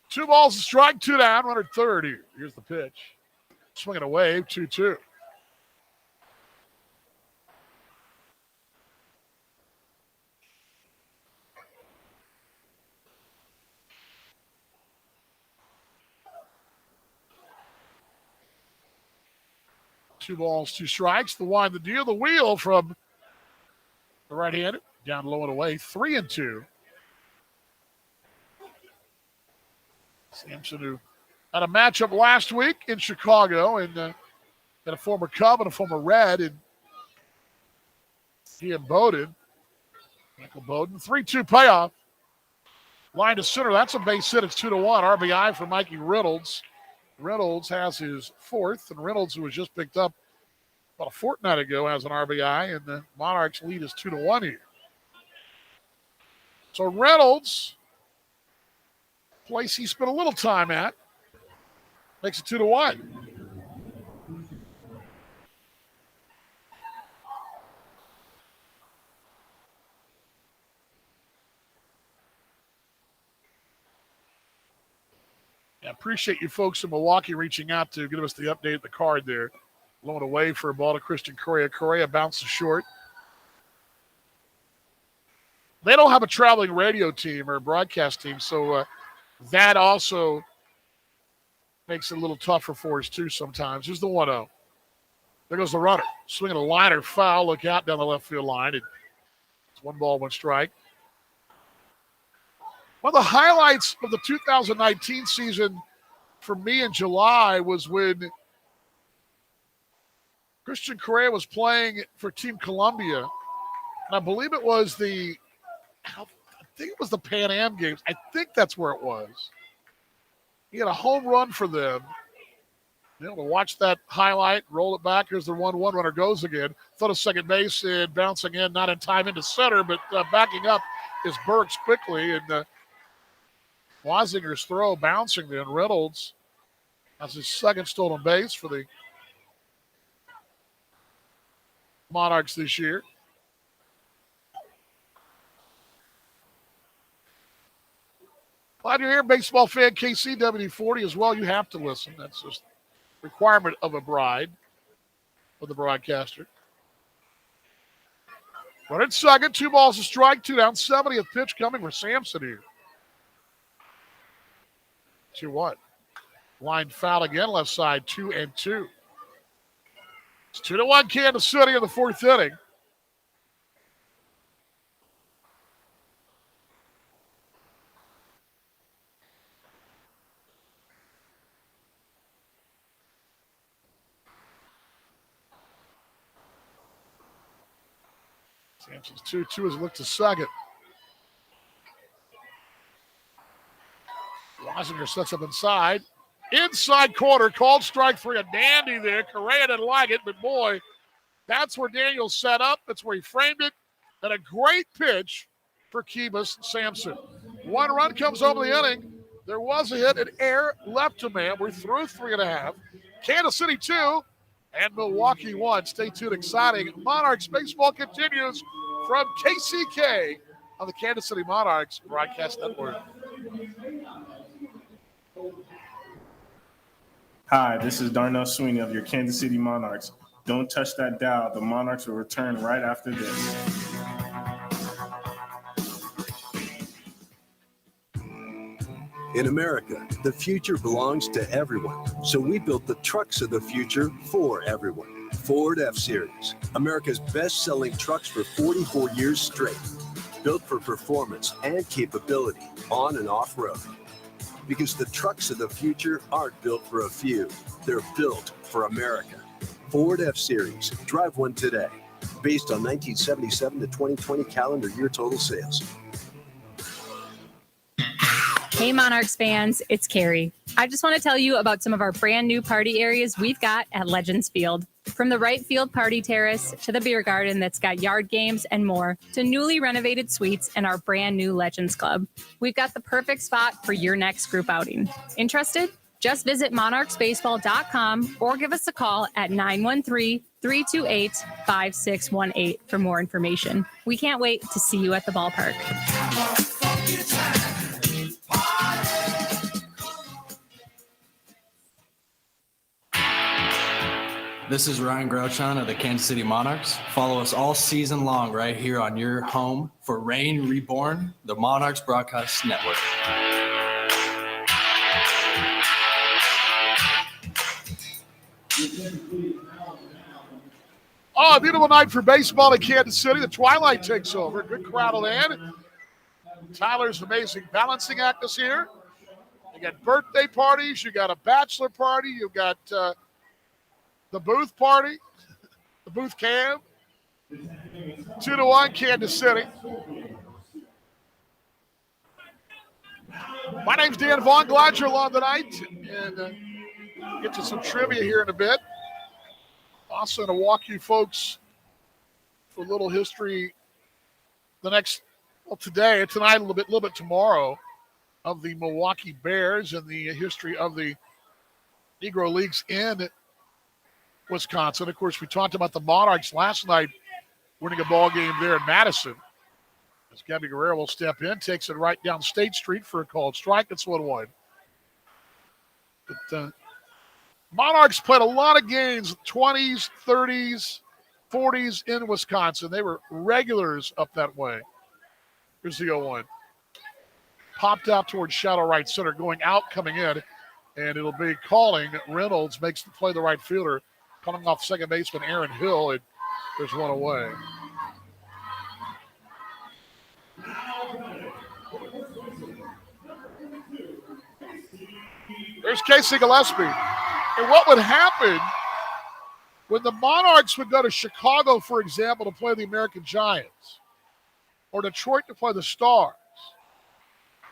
Two balls, a strike, 2 down, runner third here. Here's the pitch. Swinging away, 2-2. Two balls, 2 strikes. The wind, the deal, the wheel from the right-hander. Down low and away, 3-2. Sampson, who had a matchup last week in Chicago, and got a former Cub and a former Red, and he and Bowden. Michael Bowden, 3-2 payoff. Line to center, that's a base hit. It's 2-1. RBI for Mikey Reynolds. Reynolds has his 4th, and Reynolds, who was just picked up about a fortnight ago, has an RBI, and the Monarchs lead is 2-1 here. So Reynolds, place he spent a little time at, makes it 2-1. I appreciate you folks in Milwaukee reaching out to give us the update of the card there. Blown away for a ball to Christian Correa. Correa bounces short. They don't have a traveling radio team or broadcast team, so that also makes it a little tougher for us, too, sometimes. Here's the 1-0. There goes the runner. Swinging a liner foul. Look out down the left field line. It's 1 ball, 1 strike. One of the highlights of the 2019 season for me in July was when Christian Correa was playing for Team Columbia. And I believe it was the Pan Am Games. I think that's where it was. He had a home run for them. You know, to watch that highlight, roll it back. Here's the 1-1 runner goes again. Throw to second base and bouncing in, not in time into center, but backing up is Burks quickly. And Wazinger's throw bouncing then. Reynolds has his second stolen base for the Monarchs this year. Glad you're here, baseball fan. KCWD40 as well. You have to listen. That's just a requirement of a bride for the broadcaster. Running second, 2 balls a strike, 2 down, 70th pitch coming for Sampson here. 2-1. Line foul again, left side, 2-2. It's 2-1 Kansas City in the 4th inning. Sampson's 2-2 as he looks to second. Wazinger sets up inside. Inside corner, called strike 3. A dandy there. Correa didn't like it, but boy, that's where Daniel set up. That's where he framed it. And a great pitch for Kebus Sampson. 1 run comes over the inning. There was a hit, an error, left to man. We're through 3.5. Kansas City 2 and Milwaukee 1. Stay tuned. Exciting Monarchs baseball continues from KCK on the Kansas City Monarchs Broadcast Network. Hi, this is Darnell Sweeney of your Kansas City Monarchs. Don't touch that dial. The Monarchs will return right after this. In America, the future belongs to everyone. So we built the trucks of the future for everyone. Ford F-Series, America's best-selling trucks for 44 years straight. Built for performance and capability on and off-road. Because the trucks of the future aren't built for a few. They're built for America. Ford F-Series. Drive one today. Based on 1977 to 2020 calendar year total sales. Hey Monarchs fans, it's Carrie. I just want to tell you about some of our brand new party areas we've got at Legends Field. From the right field party terrace to the beer garden that's got yard games and more, to newly renovated suites and our brand new Legends Club. We've got the perfect spot for your next group outing. Interested? Just visit monarchsbaseball.com or give us a call at 913-328-5618 for more information. We can't wait to see you at the ballpark. This is Ryan Grouchon of the Kansas City Monarchs. Follow us all season long right here on your home for Reign Reborn, the Monarchs Broadcast Network. Oh, a beautiful night for baseball in Kansas City. The twilight takes over. Good crowd of land. Tyler's amazing balancing act is here. You got birthday parties. You got a bachelor party. You got the booth party, the booth cam. 2-1 Kansas City. My name's Dan Vaughn. Glad you're along tonight. And get to some trivia here in a bit. Also going to walk you folks for a little history tonight, a little bit tomorrow, of the Milwaukee Bears and the history of the Negro Leagues in Wisconsin. Of course, we talked about the Monarchs last night winning a ball game there in Madison. As Gabby Guerrero will step in, takes it right down State Street for a called strike. It's 1-1. But Monarchs played a lot of games, 20s, 30s, 40s in Wisconsin. They were regulars up that way. Here's the 0-1. Popped out towards shallow right center, going out, coming in, and it'll be calling. Reynolds makes the play the right fielder, coming off second baseman Aaron Hill, and there's one away. There's Casey Gillespie. And what would happen when the Monarchs would go to Chicago, for example, to play the American Giants, or Detroit to play the Stars,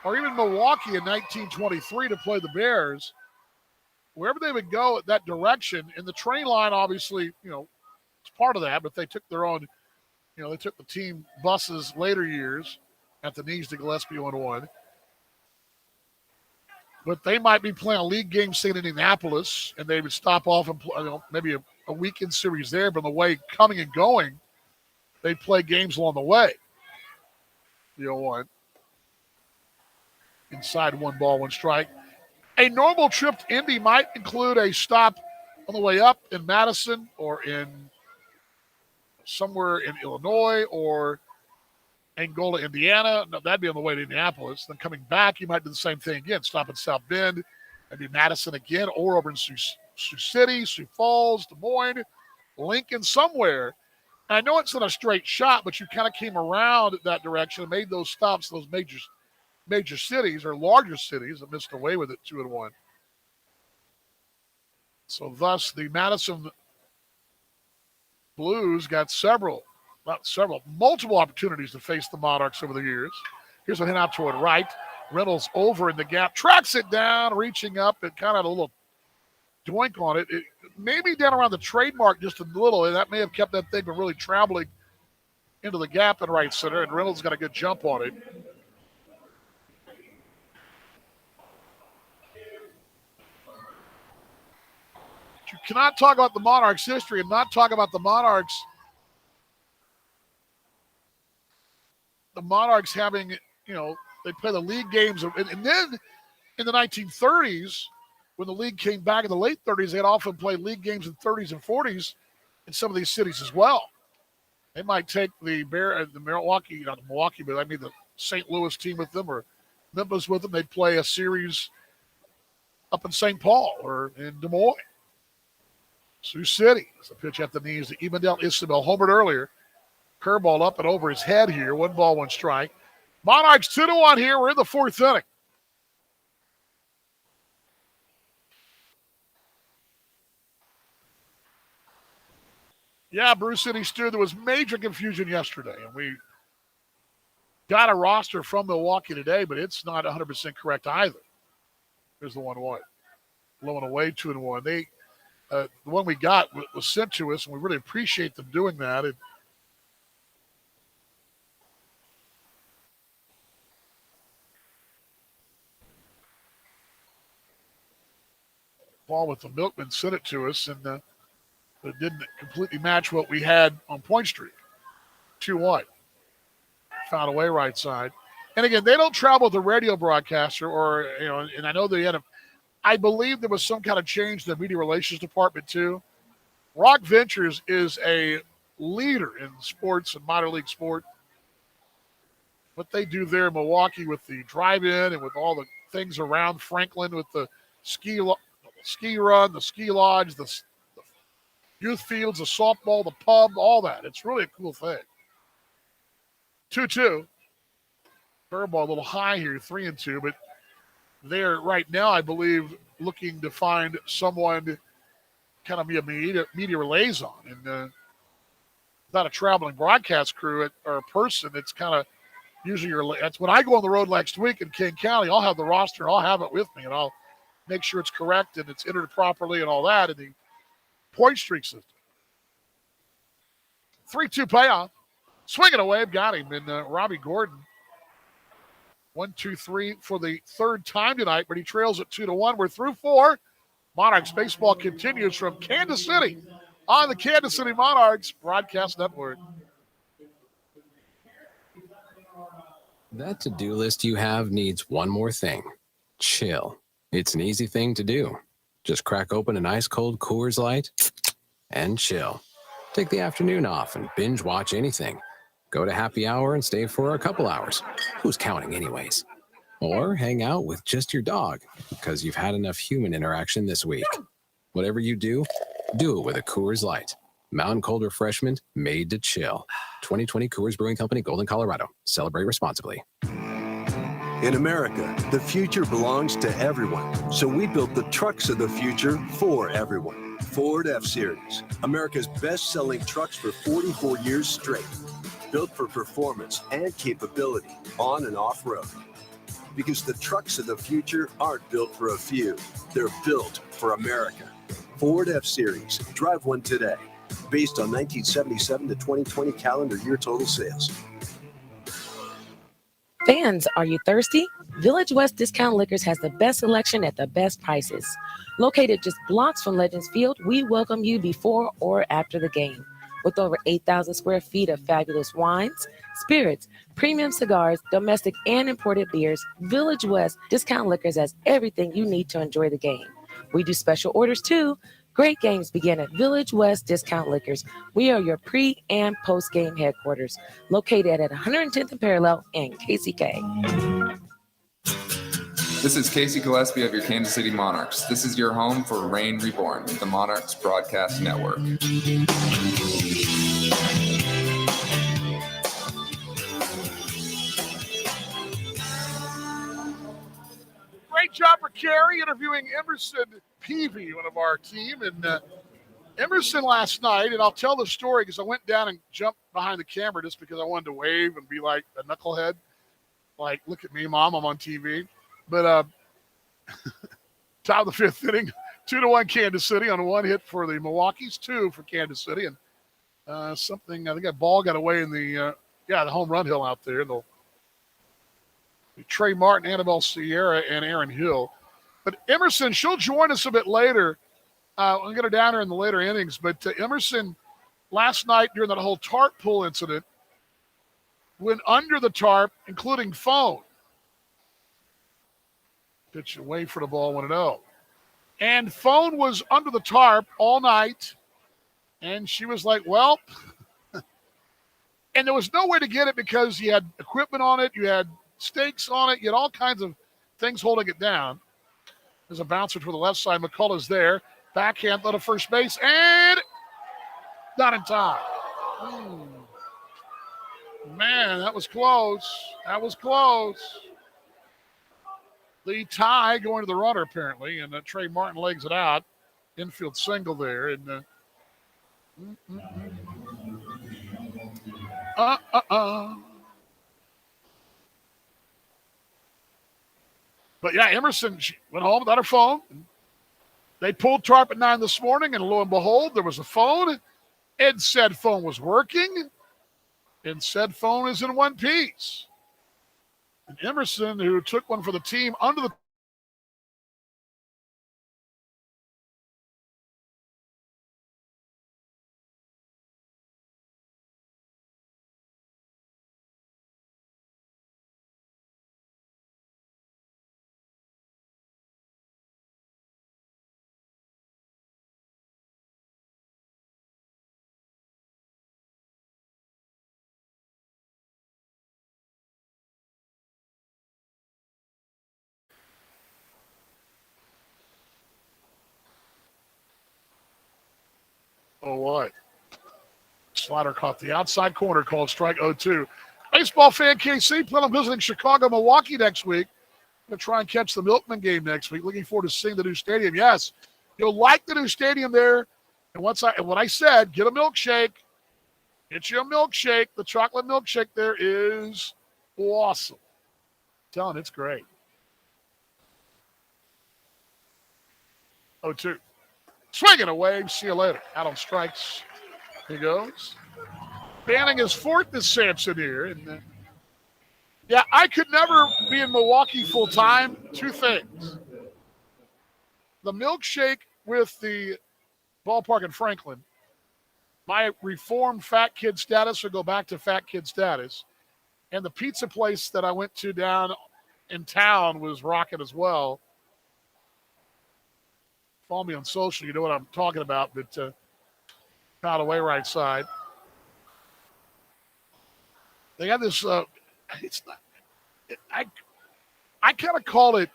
or even Milwaukee in 1923 to play the Bears, wherever they would go at that direction, and the train line obviously, it's part of that, but they took their own, they took the team buses later years at the knees to Gillespie 1-1. But they might be playing a league game, say in Indianapolis, and they would stop off and play, maybe a weekend series there. But on the way coming and going, they'd play games along the way. The 0-1. Inside 1 strike. A normal trip to Indy might include a stop on the way up in Madison or in somewhere in Illinois or Angola, Indiana. No, that'd be on the way to Indianapolis. Then coming back, you might do the same thing again. Stop in South Bend, maybe Madison again, or over in Sioux City, Sioux Falls, Des Moines, Lincoln, somewhere. And I know it's not a straight shot, but you kind of came around that direction and made those stops, those major cities or larger cities that missed away with it 2-1. So thus the Madison Blues got multiple opportunities to face the Monarchs over the years. Here's a hit out toward right. Reynolds over in the gap, tracks it down, reaching up, and kind of a little doink on it. It maybe down around the trademark just a little, and that may have kept that thing from really traveling into the gap in right center, and Reynolds got a good jump on it. You cannot talk about the Monarchs' history and not talk about the Monarchs having, they play the league games. And then in the 1930s, when the league came back in the late 30s, they'd often play league games in 30s and 40s in some of these cities as well. They might take the Milwaukee, not the Milwaukee, but I mean the St. Louis team with them or Memphis with them. They'd play a series up in St. Paul or in Des Moines. Sioux City. It's a pitch at the knees to Evendell Isabel. Homered earlier. Curveball up and over his head here. 1 strike. Monarchs 2-1 here. We're in the fourth inning. Yeah, Bruce City Stew, there was major confusion yesterday, and we got a roster from Milwaukee today, but it's not 100% correct either. Here's the 1-1. Low and away, 2-1. The one we got was sent to us, and we really appreciate them doing that. And Paul with the Milkman sent it to us, and it didn't completely match what we had on Point Street. 2-1. Found away right side. And again, they don't travel with the radio broadcaster or, and I know they had I believe there was some kind of change in the media relations department too. Rock Ventures is a leader in sports and minor league sport. What they do there in Milwaukee with the drive-in and with all the things around Franklin with the ski run, the ski lodge, the youth fields, the softball, the pub, all that. It's really a cool thing. 2-2. Curveball a little high here, 3-2, but they're right now, I believe, looking to find someone to kind of be a media liaison. And not a traveling broadcast crew or a person. It's kind of usually that's when I go on the road next week in King County, I'll have the roster, I'll have it with me, and I'll make sure it's correct and it's entered properly and all that in the point streak system. 3-2 payoff. Swinging away, got him. And Robbie Gordon, 1-2-3 for the third time tonight, but he trails at 2-1. We're through 4. Monarchs baseball continues from Kansas City on the Kansas City Monarchs Broadcast Network. That to-do list you have needs one more thing. Chill. It's an easy thing to do. Just crack open an ice cold Coors Light and chill. Take the afternoon off and binge watch anything. Go to happy hour and stay for a couple hours. Who's counting anyways? Or hang out with just your dog because you've had enough human interaction this week. Whatever you do it with a Coors Light. Mountain cold refreshment made to chill. 2020 Coors Brewing Company, Golden, Colorado. Celebrate responsibly. In America, the future belongs to everyone. So we built the trucks of the future for everyone. Ford F-Series, America's best-selling trucks for 44 years straight. Built for performance and capability on and off-road. Because the trucks of the future aren't built for a few. They're built for America. Ford F-Series. Drive one today. Based on 1977 to 2020 calendar year total sales. Fans, are you thirsty? Village West Discount Liquors has the best selection at the best prices. Located just blocks from Legends Field, we welcome you before or after the game. With over 8,000 square feet of fabulous wines, spirits, premium cigars, domestic and imported beers, Village West Discount Liquors has everything you need to enjoy the game. We do special orders too. Great games begin at Village West Discount Liquors. We are your pre- and post-game headquarters, located at 110th and Parallel and KCK. This is Casey Gillespie of your Kansas City Monarchs. This is your home for Reign Reborn, the Monarchs Broadcast Network. Great job for Carey interviewing Emerson Peavy, one of our team. And Emerson last night, and I'll tell the story because I went down and jumped behind the camera just because I wanted to wave and be like a knucklehead. Like, look at me, Mom, I'm on TV. But top of the fifth inning, 2-1 Kansas City on one hit for the Milwaukee's, 2 for Kansas City. And something, I think that ball got away in the home run hill out there. Trey Martin, Annabelle Sierra, and Aaron Hill. But Emerson, she'll join us a bit later. I'll get her down here in the later innings. But Emerson, last night during that whole tarp pull incident, went under the tarp, including phone. Pitch away for the ball, 1-0. And phone was under the tarp all night. And she was like, well, and there was no way to get it because you had equipment on it, you had stakes on it, you had all kinds of things holding it down. There's a bouncer to the left side. McCullough's there. Backhand to first base, and not in time. Man, that was close. That was close. The tie going to the runner, apparently, and Trey Martin legs it out. Infield single there. And But yeah, Emerson, she went home without her phone. They pulled tarp at 9 this morning, and lo and behold, there was a phone. And said phone was working. And said phone is in one piece. And Emerson, who took one for the team under the what? Slider caught the outside corner, called strike 0-2. Baseball fan KC, plan on visiting Chicago, Milwaukee next week. Going to try and catch the Milkman game next week. Looking forward to seeing the new stadium. Yes, you'll like the new stadium there. And what I said, get a milkshake. Get you a milkshake. The chocolate milkshake there is awesome. I'm telling you, it's great. 0-2. Swinging away. See you later. Out on strikes. He goes. Banning his fourth is Sampson here. And I could never be in Milwaukee full time. 2 things. The milkshake with the ballpark in Franklin. My reformed fat kid status will go back to fat kid status. And the pizza place that I went to down in town was rocking as well. Follow me on social. You know what I'm talking about. But fouled away right side. They got this. It's not. I kind of call it.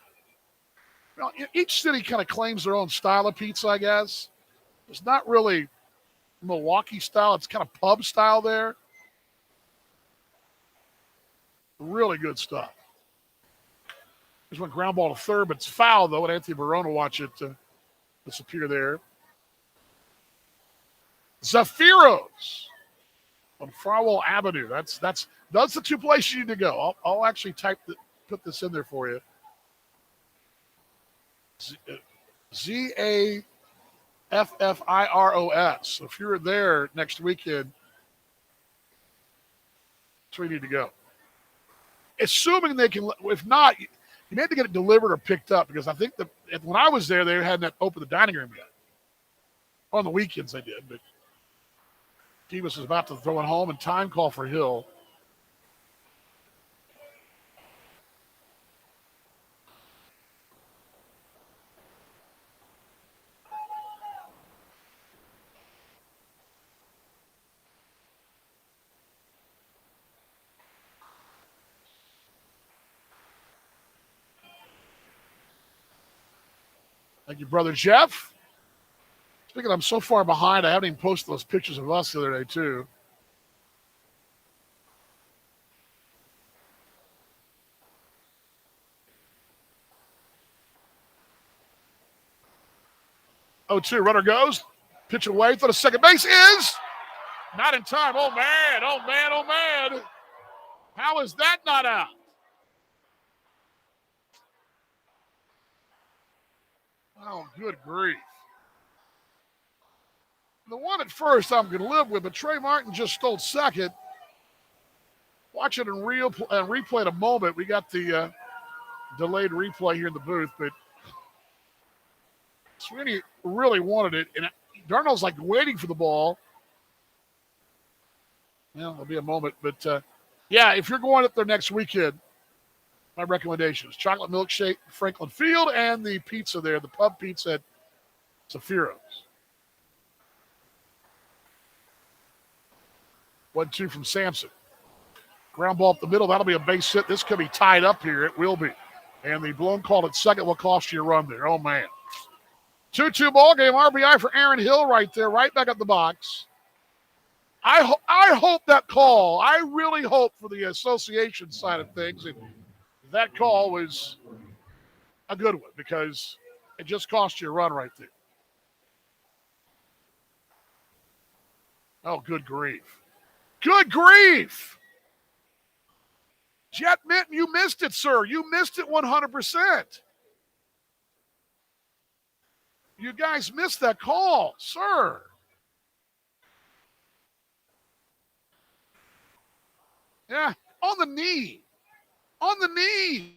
Well, each city kind of claims their own style of pizza, I guess. It's not really Milwaukee style. It's kind of pub style there. Really good stuff. There's one ground ball to third, but it's foul, though, and Anthony Barone will watch it disappear there. Zaffiro's on Farwell Avenue. That's the two places you need to go. I'll actually put this in there for you. Zaffiros. So if you're there next weekend, that's where you need to go. Assuming they can, if not, you need to get it delivered or picked up, because I think when I was there, they hadn't opened the dining room yet. On the weekends they did, but Davis is about to throw it home, and time call for Hill. Thank you, brother Jeff. Speaking, I'm so far behind, I haven't even posted those pictures of us the other day, too. Oh, 2, runner goes. Pitch away for the second base is not in time. Oh, man, oh, man, oh, man. How is that not out? Oh, good grief. The one at first I'm going to live with, but Trey Martin just stole second. Watch it and replay in a moment. We got the delayed replay here in the booth, but Sweeney really wanted it, and Darnell's like waiting for the ball. Well, there'll be a moment, but yeah, if you're going up there next weekend, my recommendation is chocolate milkshake, Franklin Field, and the pizza there, the pub pizza at Zaffiro's. 1-2 from Sampson. Ground ball up the middle. That'll be a base hit. This could be tied up here. It will be. And the blown call at second will cost you a run there. Oh, man. 2-2 ball game. RBI for Aaron Hill right there, right back at the box. I hope that call, I really hope for the association side of things, that call was a good one, because it just cost you a run right there. Oh, good grief. Good grief. Jet Minton, you missed it, sir. You missed it 100%. You guys missed that call, sir. Yeah, on the knee. On the knee.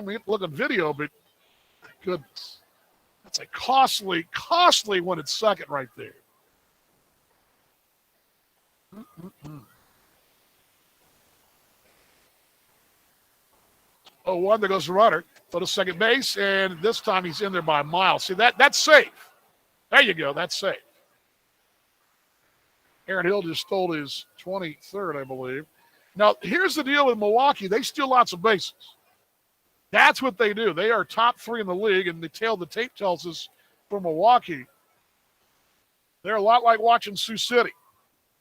We look at video, but goodness. That's a costly one at second right there. Oh, one, there goes the runner. Go to second base, and this time he's in there by a mile. See, that's safe. There you go. That's safe. Aaron Hill just stole his 23rd, I believe. Now, here's the deal with Milwaukee. They steal lots of bases. That's what they do. They are top 3 in the league, and the tape tells us for Milwaukee, they're a lot like watching Sioux City.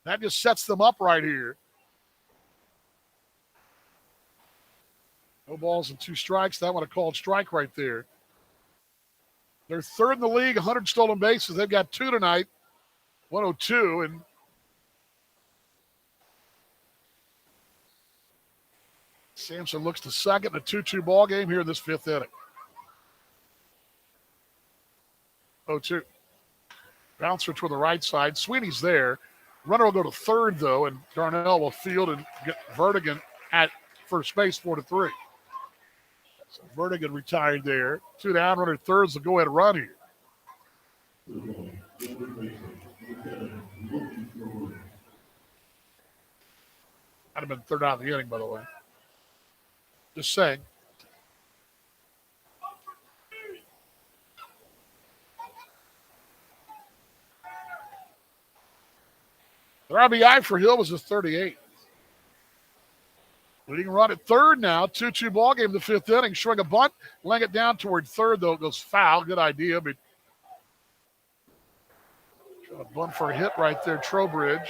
That just sets them up right here. No balls and 2 strikes. That one a called strike right there. They're 3rd in the league, 100 stolen bases. They've got 2 tonight, 102, and Sampson looks to second, a 2-2 ball game here in this 5th inning. 0-2. Bouncer to the right side. Sweeney's there. Runner will go to third, though, and Darnell will field and get Vertigan at first base, 4-3. So Vertigan retired there. 2 down, runner thirds will go ahead and run here. Might have been third out of the inning, by the way. Just saying. The RBI for Hill was his 38. Leading run at third now. 2-2 ball game, the fifth inning. Showing a bunt, laying it down toward third, though. It goes foul. Good idea, but a bunt for a hit right there, Trowbridge.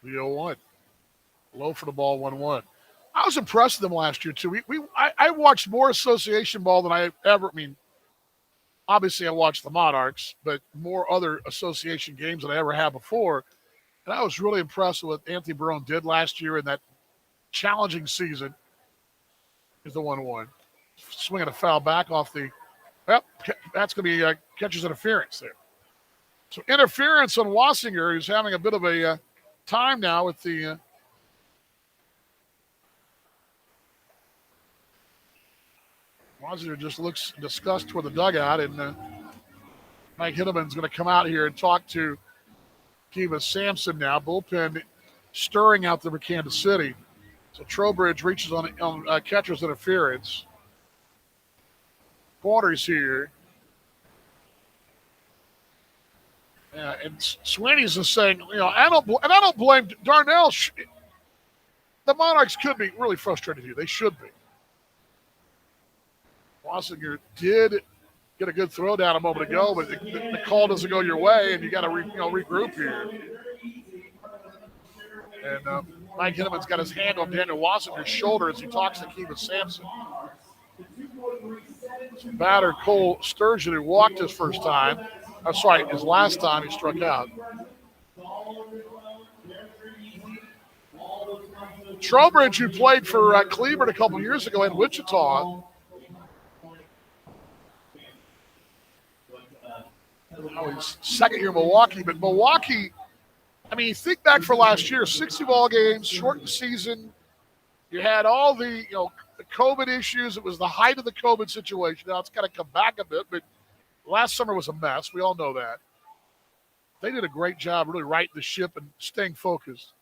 The 0-1. Low for the ball, 1-1. I was impressed with them last year, too. I watched more association ball than I ever, obviously I watched the Monarchs, but more other association games than I ever had before. And I was really impressed with what Anthony Barone did last year in that challenging season. Is the 1-1. Swinging a foul back off the, that's going to be catcher's interference there. So interference on Wassinger, who's having a bit of a time now with the Wassinger just looks disgusted toward the dugout, and Mike Hitteman's going to come out here and talk to Kiva Sampson now. Bullpen stirring out there for Kansas City. So Trowbridge reaches on catcher's interference. Quarters here. Yeah, and Sweeney's is saying, I don't blame Darnell. The Monarchs could be really frustrated here. They should be. Wassinger did get a good throw down a moment ago, but the call doesn't go your way, and you got to regroup here. And Mike Hinneman's got his hand on Daniel Wassinger's shoulder as he talks to Kiva Sampson. Batter Cole Sturgeon, who walked his first time. His last time he struck out. Trowbridge, who played for Cleveland a couple years ago in Wichita. He's second year in Milwaukee, but Milwaukee, you think back for last year, 60 ball games, shortened season. You had all the, the COVID issues. It was the height of the COVID situation. Now it's got to come back a bit, but last summer was a mess. We all know that. They did a great job really righting the ship and staying focused.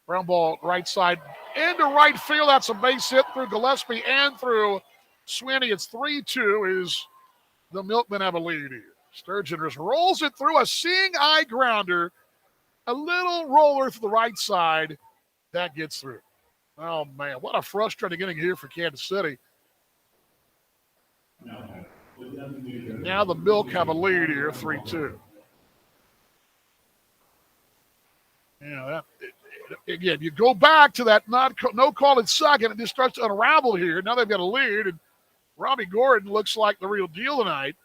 Ground ball right side into right field. That's a base hit through Gillespie and through Sweeney. It's 3-2 as the Milkmen have a lead here. Sturgeon just rolls it through a seeing eye grounder. A little roller to the right side. That gets through. Oh, man, what a frustrating inning here for Kansas City. Now the Milk have a lead here, 3-2. Again, you go back to that no call at second, it just starts to unravel here. Now they've got a lead, and Robbie Gordon looks like the real deal tonight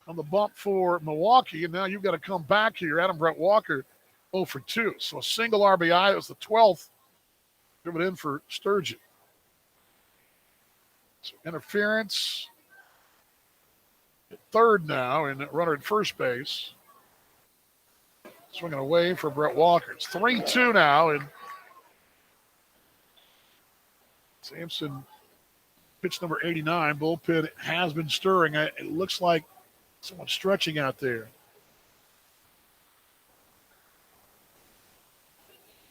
on the bump for Milwaukee, and now you've got to come back here. Adam Brett Walker, 0 for 2. So a single RBI. It was the 12th driven in for Sturgeon. So interference at third now, and runner at first base. Swinging away for Brett Walker. It's 3-2 now, and Sampson, pitch number 89. Bullpen has been stirring. It looks like someone stretching out there.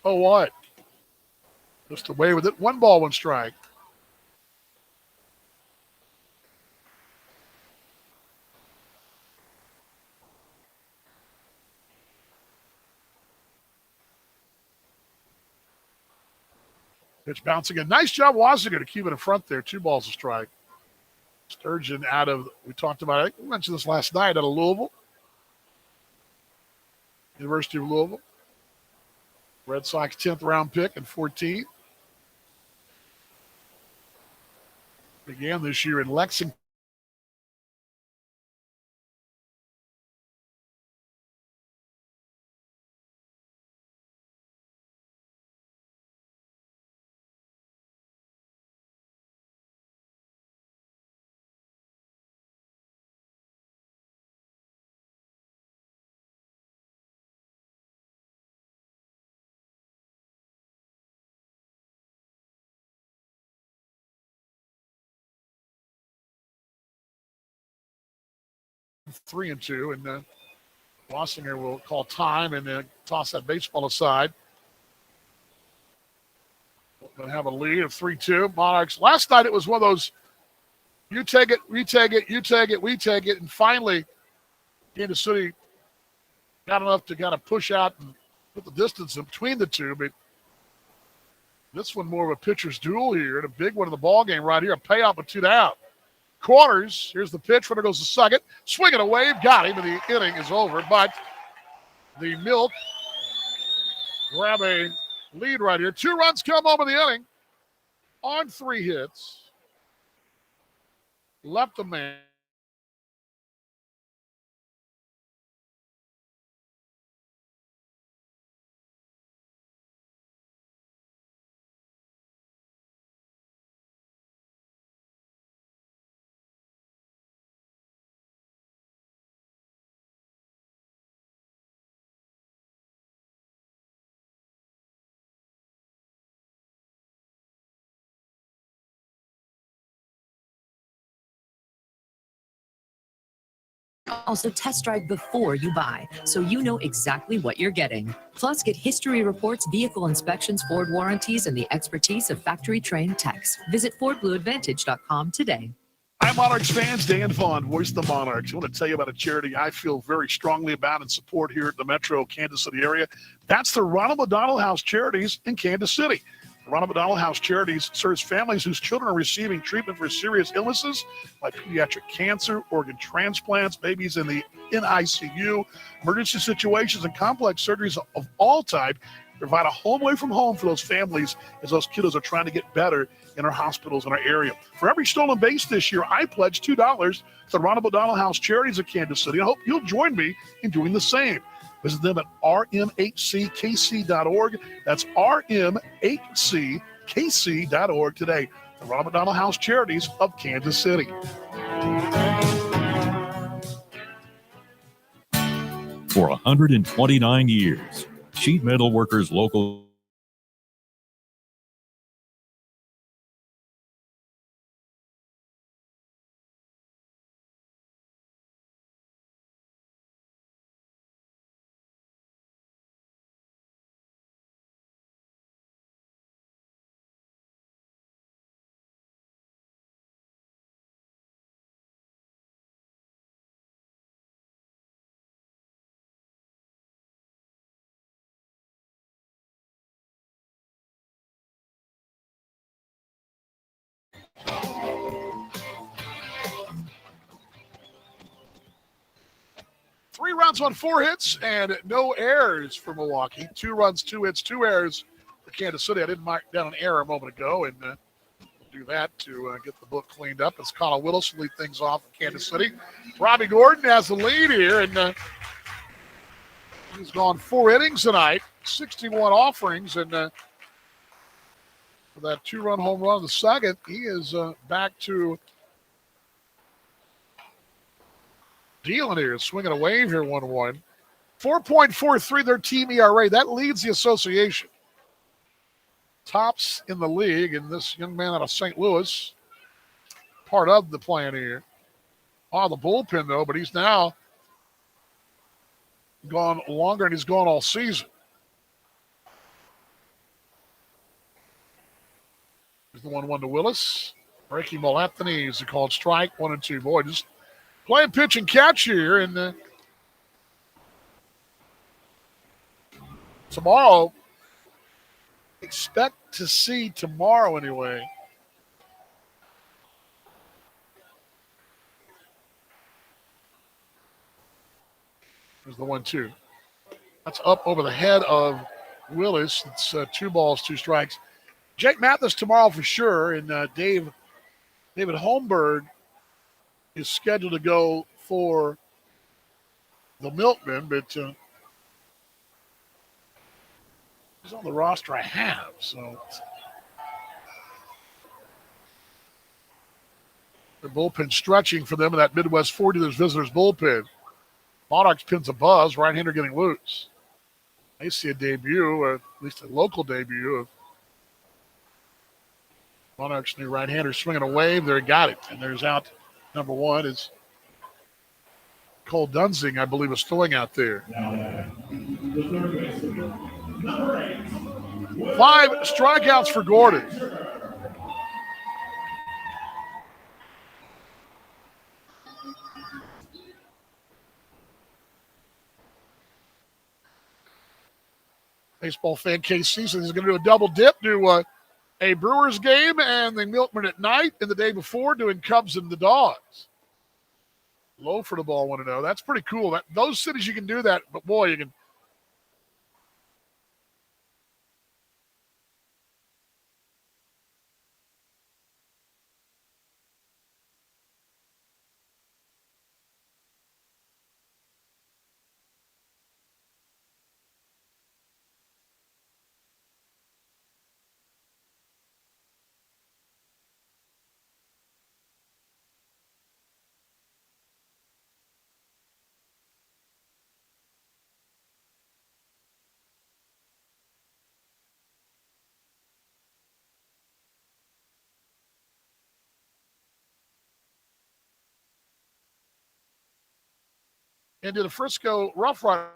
Oh, what? Just away with it. 1 ball, 1 strike. Pitch bouncing in. Nice job, Wassinger, to keep it in front there. 2 balls, a strike. Sturgeon out of, we talked about, I think we mentioned this last night, out of Louisville. University of Louisville. Red Sox 10th round pick and 14th. Began this year in Lexington. Three and two, and Wassinger will call time and toss that baseball aside. Going to have a lead of 3-2. Monarchs. Last night it was one of those, you take it, we take it, you take it, we take it, and finally Kansas City got enough to kind of push out and put the distance in between the two, but this one more of a pitcher's duel here, and a big one in the ball game right here, a payoff with 2 down. Quarters, here's the pitch, runner goes to second, swinging away, got him, and the inning is over, but the Milk grab a lead right here. 2 runs come home in the inning on 3 hits. Left a man. Also, test drive before you buy, so you know exactly what you're getting. Plus, get history reports, vehicle inspections, Ford warranties, and the expertise of factory-trained techs. Visit FordBlueAdvantage.com today. Hi, Monarchs fans. Dan Vaughn, voice of the Monarchs. I want to tell you about a charity I feel very strongly about and support here at the Metro Kansas City area. That's the Ronald McDonald House Charities in Kansas City. The Ronald McDonald House Charities serves families whose children are receiving treatment for serious illnesses like pediatric cancer, organ transplants, babies in the NICU, emergency situations, and complex surgeries of all type. Provide a home away from home for those families as those kiddos are trying to get better in our hospitals in our area. For every stolen base this year, I pledge $2 to the Ronald McDonald House Charities of Kansas City. I hope you'll join me in doing the same. Visit them at rmhckc.org. That's rmhckc.org today. The Ronald McDonald House Charities of Kansas City. For 129 years, Sheet Metal Workers Local Three runs on 4 hits and no errors for Milwaukee. 2 runs, 2 hits, 2 errors for Kansas City. I did mark down an error a moment ago, and do that to get the book cleaned up. As Colin Willis will lead things off in Kansas City. Robbie Gordon has the lead here, and he's gone 4 innings tonight, 61 offerings, and for that 2-run home run in the second, he is back to dealing here, swinging a wave here, 1-1. 4.43 their team ERA. That leads the association. Tops in the league, and this young man out of St. Louis, part of the plan here. Oh, the bullpen, though, but he's now gone longer, and he's gone all season. Here's the 1-1 to Willis. Breaking ball at the knees. They called strike, 1-2. Boy, just playing pitch and catch here, and tomorrow, expect to see tomorrow anyway. There's the 1-2. That's up over the head of Willis. It's 2 balls, 2 strikes. Jake Mathis tomorrow for sure, and Dave David Holmberg is scheduled to go for the Milkmen, but he's on the roster I have. So the bullpen stretching for them in that Midwest 40. There's visitors bullpen. Monarchs pins a buzz. Right-hander getting loose. I see a debut, or at least a local debut of Monarchs' new right-hander swinging a wave. There, he got it. And there's out number one is Cole Dunsing, I believe, is throwing out there. 5 strikeouts for Gordon. Baseball fan KC says he's going to do a double dip, do a Brewers game and the Milkmen at night, and the day before doing Cubs and the Dogs. Low for the ball, want to know. That's pretty cool. Those cities you can do that, but boy, you can. Into the Frisco Rough Rider.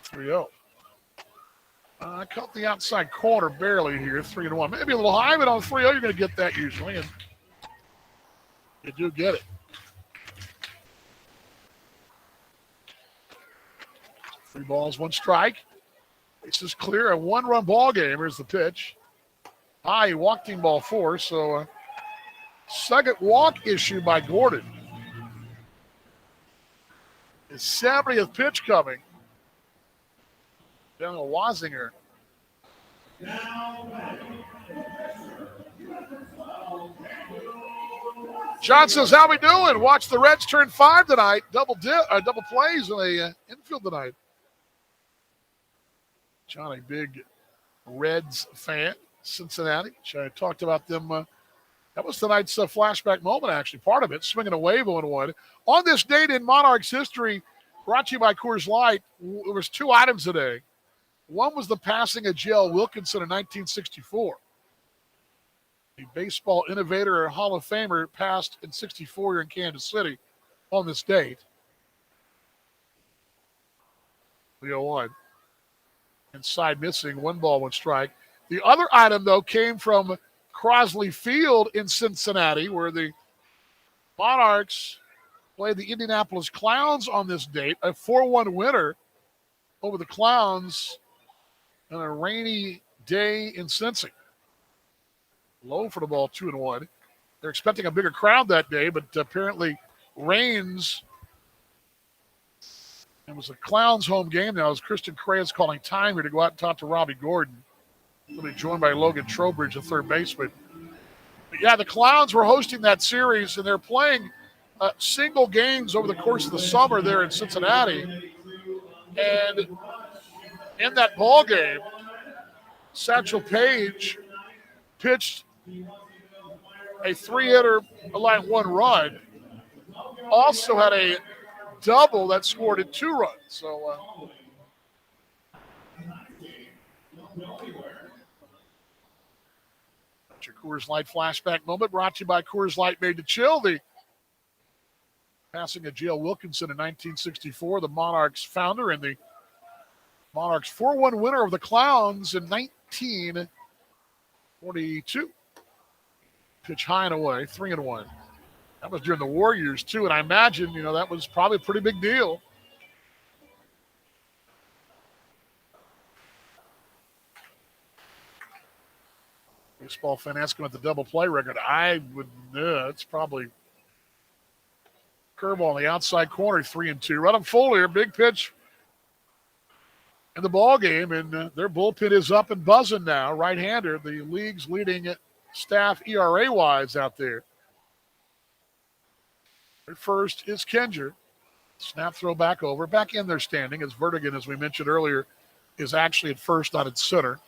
Three-zero. I caught the outside corner barely here, 3-1. Maybe a little high, but on 3-0, you're going to get that usually, and you do get it. 3 balls, 1 strike. This is clear, a 1-run ball game. Here's the pitch. High, walking ball 4, so second walk issue by Gordon. His 70th pitch coming. Down to Wazinger. John says, how we doing? Watch the Reds turn 5 tonight. Double plays in the infield tonight. John, a big Reds fan, Cincinnati. I talked about them. That was tonight's flashback moment, actually. Part of it, swinging a wave 0-1. On this date in Monarchs history, brought to you by Coors Light, there was 2 items today. One was the passing of J.L. Wilkinson in 1964. The baseball innovator and Hall of Famer passed in 64 here in Kansas City on this date. 3-0-1. Inside missing, 1 ball, 1 strike. The other item, though, came from Crosley Field in Cincinnati, where the Monarchs played the Indianapolis Clowns on this date, a 4-1 winner over the Clowns on a rainy day in Cincy. Low for the ball, 2-1. They're expecting a bigger crowd that day, but apparently rains. It was a Clowns home game now as Christian Cray is calling time here to go out and talk to Robbie Gordon. He'll be joined by Logan Trowbridge, the third baseman. But yeah, the Clowns were hosting that series, and they're playing single games over the course of the summer there in Cincinnati. And in that ball game, Satchel Paige pitched a 3-hitter, allowing 1 run. Also had a double that scored in 2 runs. So your Coors Light flashback moment brought to you by Coors Light, made to chill. The passing of J.L. Wilkinson in 1964, the Monarchs founder, and the Monarchs 4-1 winner of the Clowns in 1942. Pitch high and away, 3-1. That was during the war years, too, and I imagine, that was probably a pretty big deal. Baseball fan asking about the double play record. I would, it's probably curveball on the outside corner, 3-2. Right up full here, big pitch in the ball game, and their bullpen is up and buzzing now. Right-hander, the league's leading staff ERA-wise out there. At first is Kinger. Snap throw back over. Back in their standing as Vertigan, as we mentioned earlier, is actually at first, not at center.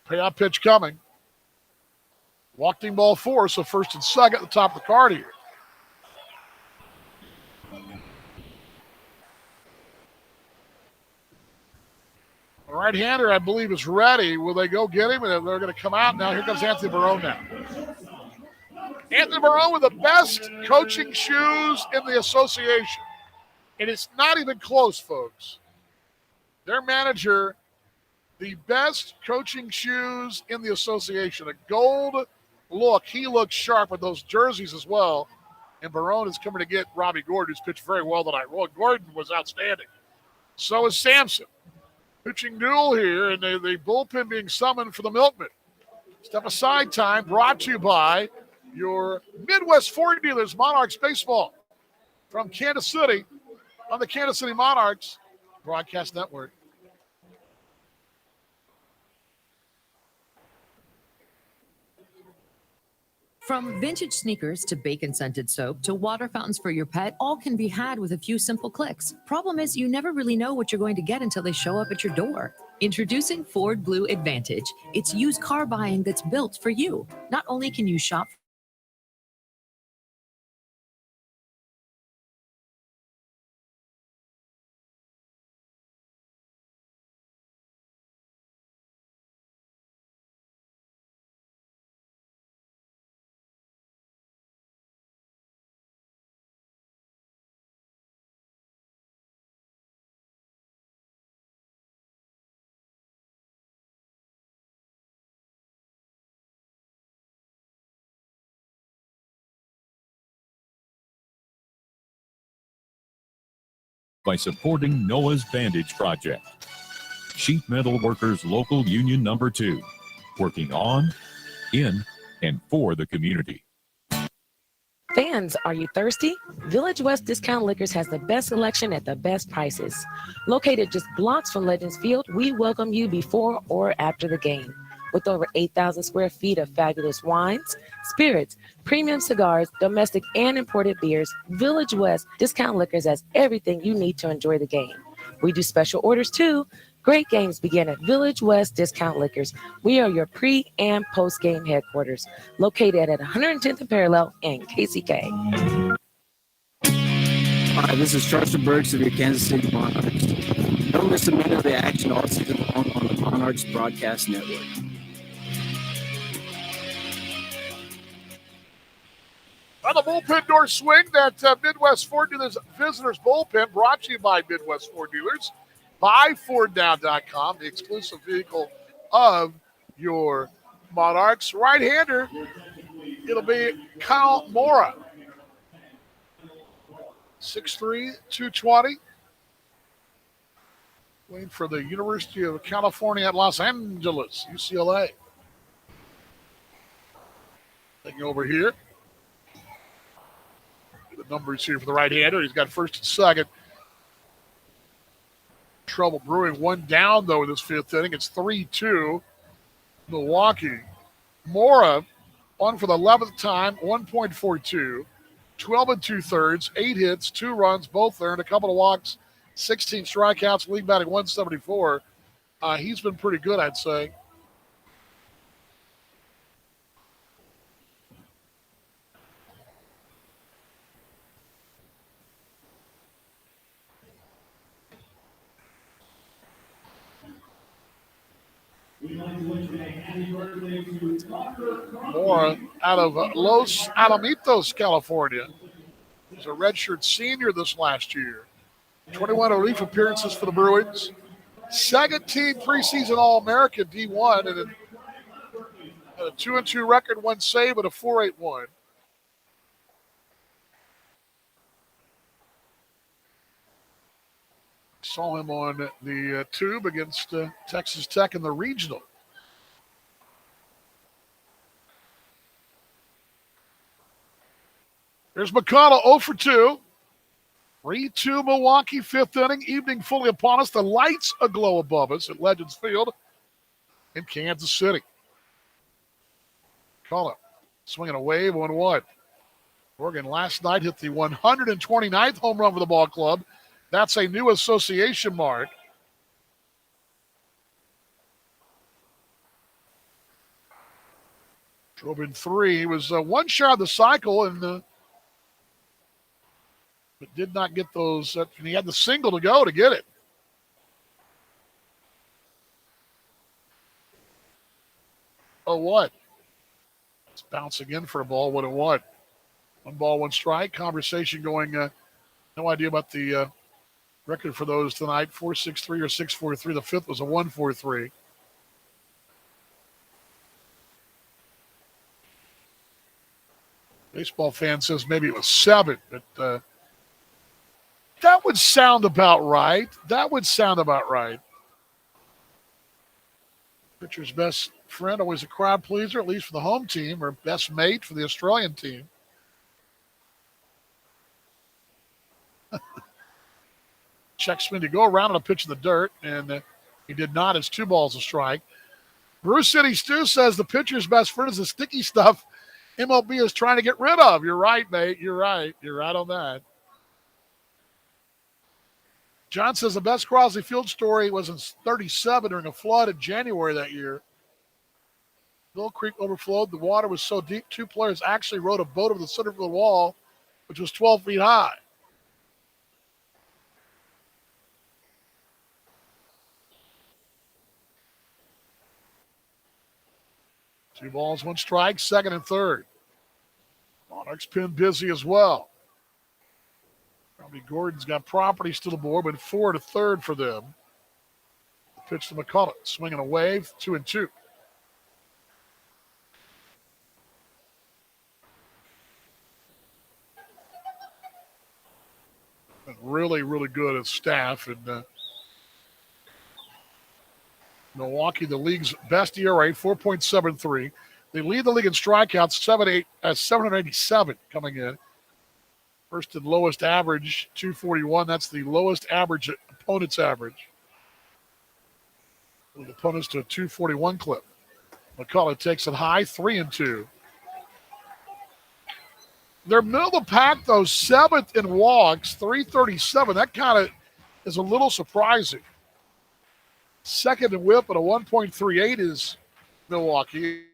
Payoff pitch coming. Walking ball 4, so first and second at the top of the card here. The right-hander, I believe, is ready. Will they go get him? And they're going to come out now. Here comes Anthony Barone now. Anthony Barone with the best coaching shoes in the association. And it's not even close, folks. Their manager, the best coaching shoes in the association. A gold look. He looks sharp with those jerseys as well. And Barone is coming to get Robbie Gordon, who's pitched very well tonight. Well, Gordon was outstanding. So is Sampson. Pitching duel here, and the bullpen being summoned for the Milkman. Step aside time brought to you by your Midwest Ford dealers, Monarchs Baseball. From Kansas City on the Kansas City Monarchs Broadcast Network. From vintage sneakers to bacon-scented soap to water fountains for your pet, all can be had with a few simple clicks. Problem is, you never really know what you're going to get until they show up at your door. Introducing Ford Blue Advantage. It's used car buying that's built for you. Not only can you shop by supporting Noah's Bandage Project. Sheet Metal Workers Local Union Number 2, working on, in, and for the community. Fans, are you thirsty? Village West Discount Liquors has the best selection at the best prices. Located just blocks from Legends Field, we welcome you before or after the game. With over 8,000 square feet of fabulous wines, spirits, premium cigars, domestic and imported beers, Village West Discount Liquors has everything you need to enjoy the game. We do special orders too. Great games begin at Village West Discount Liquors. We are your pre- and post-game headquarters, located at 110th and Parallel and KCK. Hi, this is Charles Burks of your Kansas City Monarchs. Don't miss a minute of the action all season long on the Monarchs Broadcast Network. On the bullpen door swing, that Midwest Ford Dealers Visitors Bullpen, brought to you by Midwest Ford Dealers. BuyFordNow.com, the exclusive vehicle of your Monarchs. Right-hander, it'll be Kyle Mora. 6'3", 220. Playing for the University of California at Los Angeles, UCLA. Taking over here. The numbers here for the right-hander. He's got first and second. Trouble brewing. One down, though, in this fifth inning. It's 3-2 Milwaukee. Mora on for the 11th time, 1.42, 12 2/3, 8 hits, 2 runs, both earned, a couple of walks, 16 strikeouts, league batting 174. He's been pretty good, I'd say. More out of Los Alamitos, California. He's a redshirt senior this last year. 21 relief appearances for the Bruins. Second team preseason All-American D1 and a 2-2 record, 1 save, and a 4.81. Saw him on the tube against Texas Tech in the regional. There's McConnell 0 for 2. 3-2 Milwaukee, fifth inning. Evening fully upon us. The lights aglow above us at Legends Field in Kansas City. McConnell swinging a wave, 1-1. Oregon last night hit the 129th home run for the ball club. That's a new association mark. Drove in 3. He was one shot of the cycle and but did not get those. And he had the single to go to get it. Oh, what? It's bouncing in for a ball, 1-1. 1 ball, 1 strike. Conversation going. No idea about the record for those tonight. 4.63 or 6.43. The fifth was a 1.43. Baseball fan says maybe it was 7, but that would sound about right. Pitcher's best friend, always a crowd pleaser, at least for the home team, or best mate for the Australian team. Checks me to go around on a pitch in the dirt, and he did not. It's 2 balls a strike. Bruce City Stu says the pitcher's best friend is the sticky stuff MLB is trying to get rid of. You're right, mate. You're right on that. John says the best Crosley Field story was in 37 during a flood in January that year. Mill Creek overflowed. The water was so deep, 2 players actually rowed a boat over the center of the wall, which was 12 feet high. Two balls, 1 strike, second and third. Monarchs pin busy as well. Robbie Gordon's got property still aboard, but 4 to third for them. Pitch to McCullough, swinging a wave, 2-2. Been really, really good as staff. And Milwaukee, the league's best ERA, 4.73. They lead the league in strikeouts, 787 coming in. First and lowest average, 241. That's the lowest average opponent's average. With opponents to a 241 clip. McCullough takes it high, 3-2. They're middle of the pack, though, 7th in walks, 337. That kind of is a little surprising. Second in whip at a 1.38 is Milwaukee.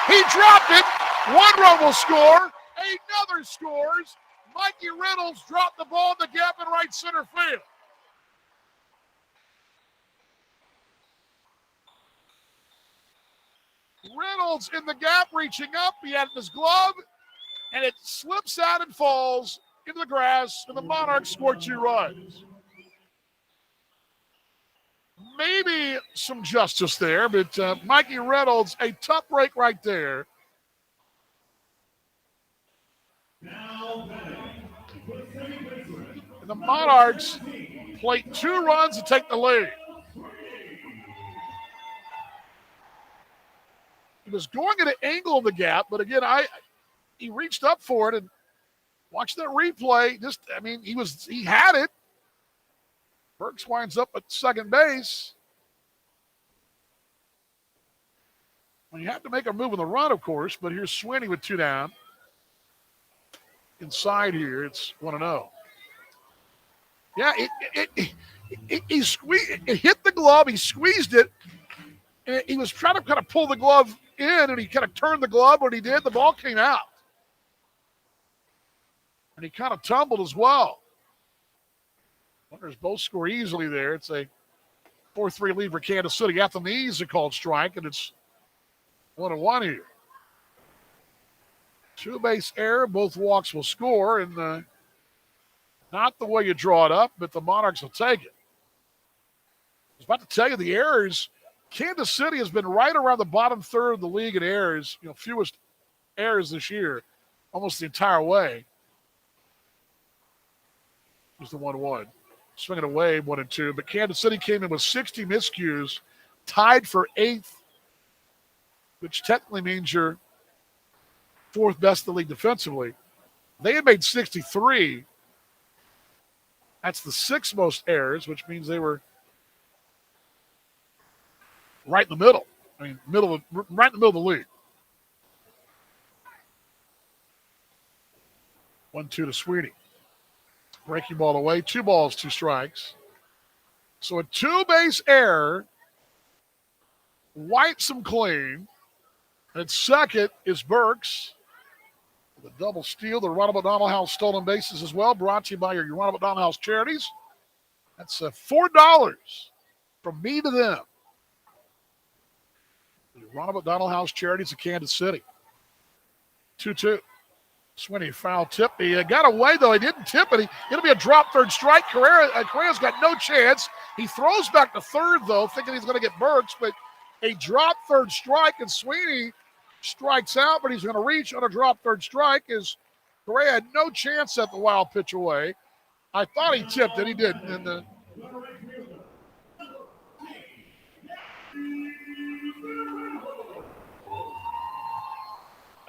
He dropped it. 1 run will score. Another scores. Mikey Reynolds dropped the ball in the gap in right center field. Reynolds in the gap, reaching up. He had it in his glove, and it slips out and falls into the grass, and the Monarchs score 2 runs. Maybe some justice there, but Mikey Reynolds, a tough break right there. And the Monarchs play 2 runs to take the lead. He was going at an angle of the gap, but again, he reached up for it and watch that replay. He had it. Burks winds up at second base. Well, you have to make a move on the run, of course, but here's Sweeney with 2 down. Inside here, it's 1-0. Yeah, it hit the glove. He squeezed it. And he was trying to kind of pull the glove in, and he kind of turned the glove. When he did, the ball came out. And he kind of tumbled as well. Runners both score easily there. It's a 4-3 lead for Kansas City. At the knees, a called strike, and it's 1-1 here. 2-base error. Both walks will score, and not the way you draw it up, but the Monarchs will take it. I was about to tell you the errors. Kansas City has been right around the bottom third of the league in errors, fewest errors this year, almost the entire way. Here's the 1-1. Swinging away, 1-2. But Kansas City came in with 60 miscues, tied for 8th, which technically means you're 4th best in the league defensively. They had made 63. That's the 6th most errors, which means they were right in the middle. Right in the middle of the league. 1-2 to Sweeney. Breaking ball away. 2 balls, 2 strikes. So a 2-base error wipes them clean. And second is Burks. The double steal. The Ronald McDonald House stolen bases as well. Brought to you by your Ronald McDonald House charities. That's $4 from me to them. The Ronald McDonald House charities of Kansas City. 2-2. Sweeney foul tip. He got away, though. He didn't tip it. It'll be a drop third strike. Correa's got no chance. He throws back to third, though, thinking he's going to get Burks, but a drop third strike, and Sweeney strikes out, but he's going to reach on a drop third strike as Correa had no chance at the wild pitch away. I thought he tipped it. He didn't. And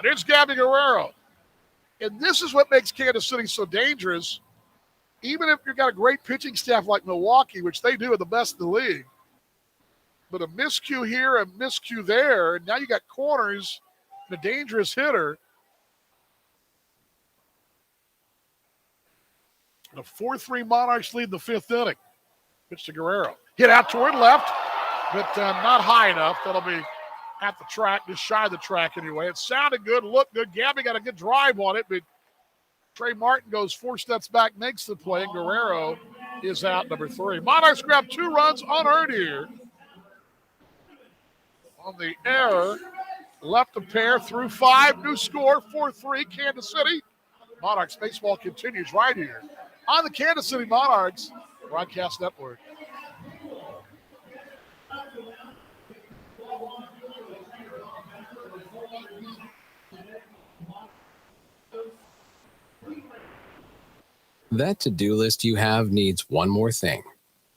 here's Gabby Guerrero. And this is what makes Kansas City so dangerous. Even if you've got a great pitching staff like Milwaukee, which they do are the best in the league, but a miscue here, a miscue there, and now you got corners and a dangerous hitter. And a 4-3 Monarchs lead in the 5th inning. Pitch to Guerrero. Hit out toward left, but not high enough. That'll be at the track, just shy of the track anyway. It sounded good, looked good. Gabby got a good drive on it, but Trey Martin goes 4 steps back, makes the play, and Guerrero is out, number 3. Monarchs grab 2 runs unearned here. On the error, left a pair through 5. New score, 4-3, Kansas City. Monarchs baseball continues right here on the Kansas City Monarchs Broadcast Network. That to-do list you have needs one more thing.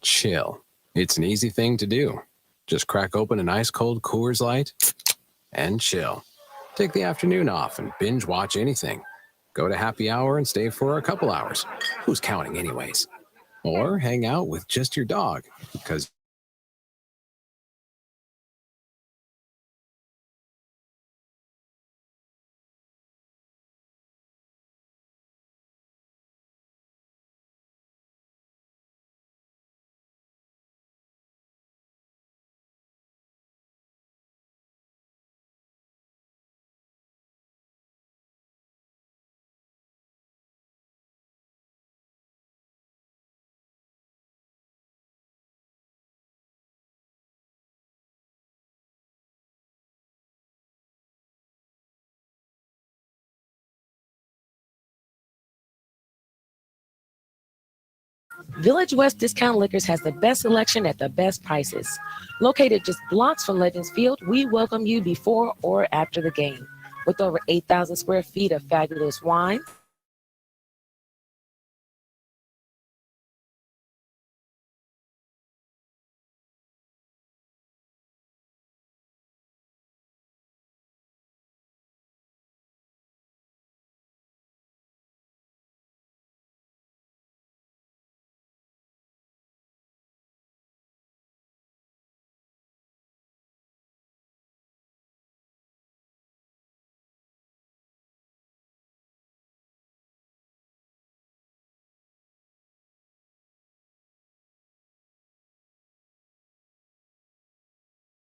Chill. It's an easy thing to do. Just crack open an ice-cold Coors Light and chill. Take the afternoon off and binge watch anything. Go to happy hour and stay for a couple hours. Who's counting anyways? Or hang out with just your dog, because Village West Discount Liquors has the best selection at the best prices. Located just blocks from Legends Field, we welcome you before or after the game. With over 8,000 square feet of fabulous wine,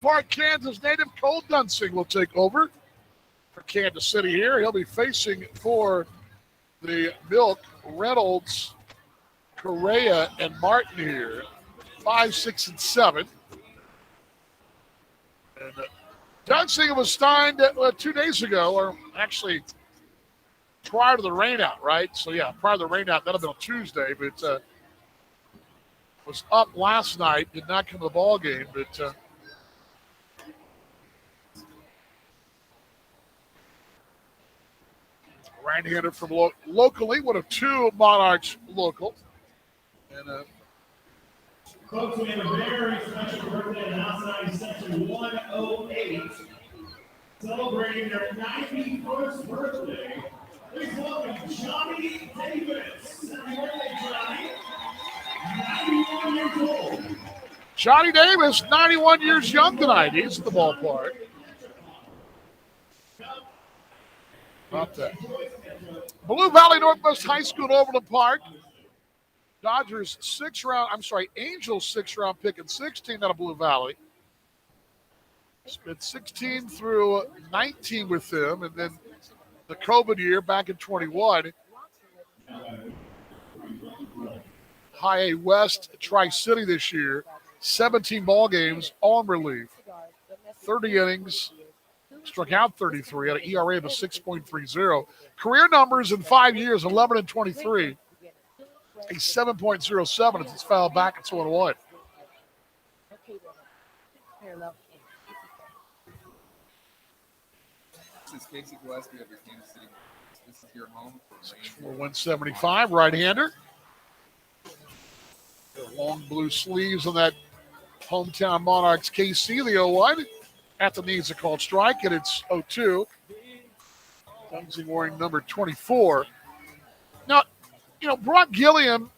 Park, Kansas native Cole Dunsing will take over for Kansas City here. He'll be facing for the Milk, Reynolds, Correa, and Martin here. 5, 6, and 7. And Dunsing was signed 2 days ago, or actually prior to the rainout, right? So, yeah, prior to the rainout, that'll be on Tuesday, but was up last night, did not come to the ball game, but right-hander from locally, one of 2 Monarchs local. And folks, we have a very special birthday in outside section 108, celebrating their 91st birthday. Please welcome Johnny Davis. Happy birthday, Johnny. 91 years old. Johnny Davis, 91 years young tonight. He's at the ballpark. About that. Blue Valley Northwest High School in Overland Park. Angels 6th-round pick in 16 out of Blue Valley. Spent 16 through 19 with them, and then the COVID year back in 21. High A West Tri-City this year. 17 ball games, all in relief. 30 innings, struck out 33 at an ERA of a 6.30. Career numbers in 5 years, 11 and 23. A 7.07 as it's fouled back at 2-1. This is Casey Gillespie of your Kansas City. This is your home. 175, right-hander. The long blue sleeves on that hometown Monarchs KC, the 0-1. At the knees, a called strike, and it's 0-2. Dunsing wearing number 24. Now, Brock Gilliam,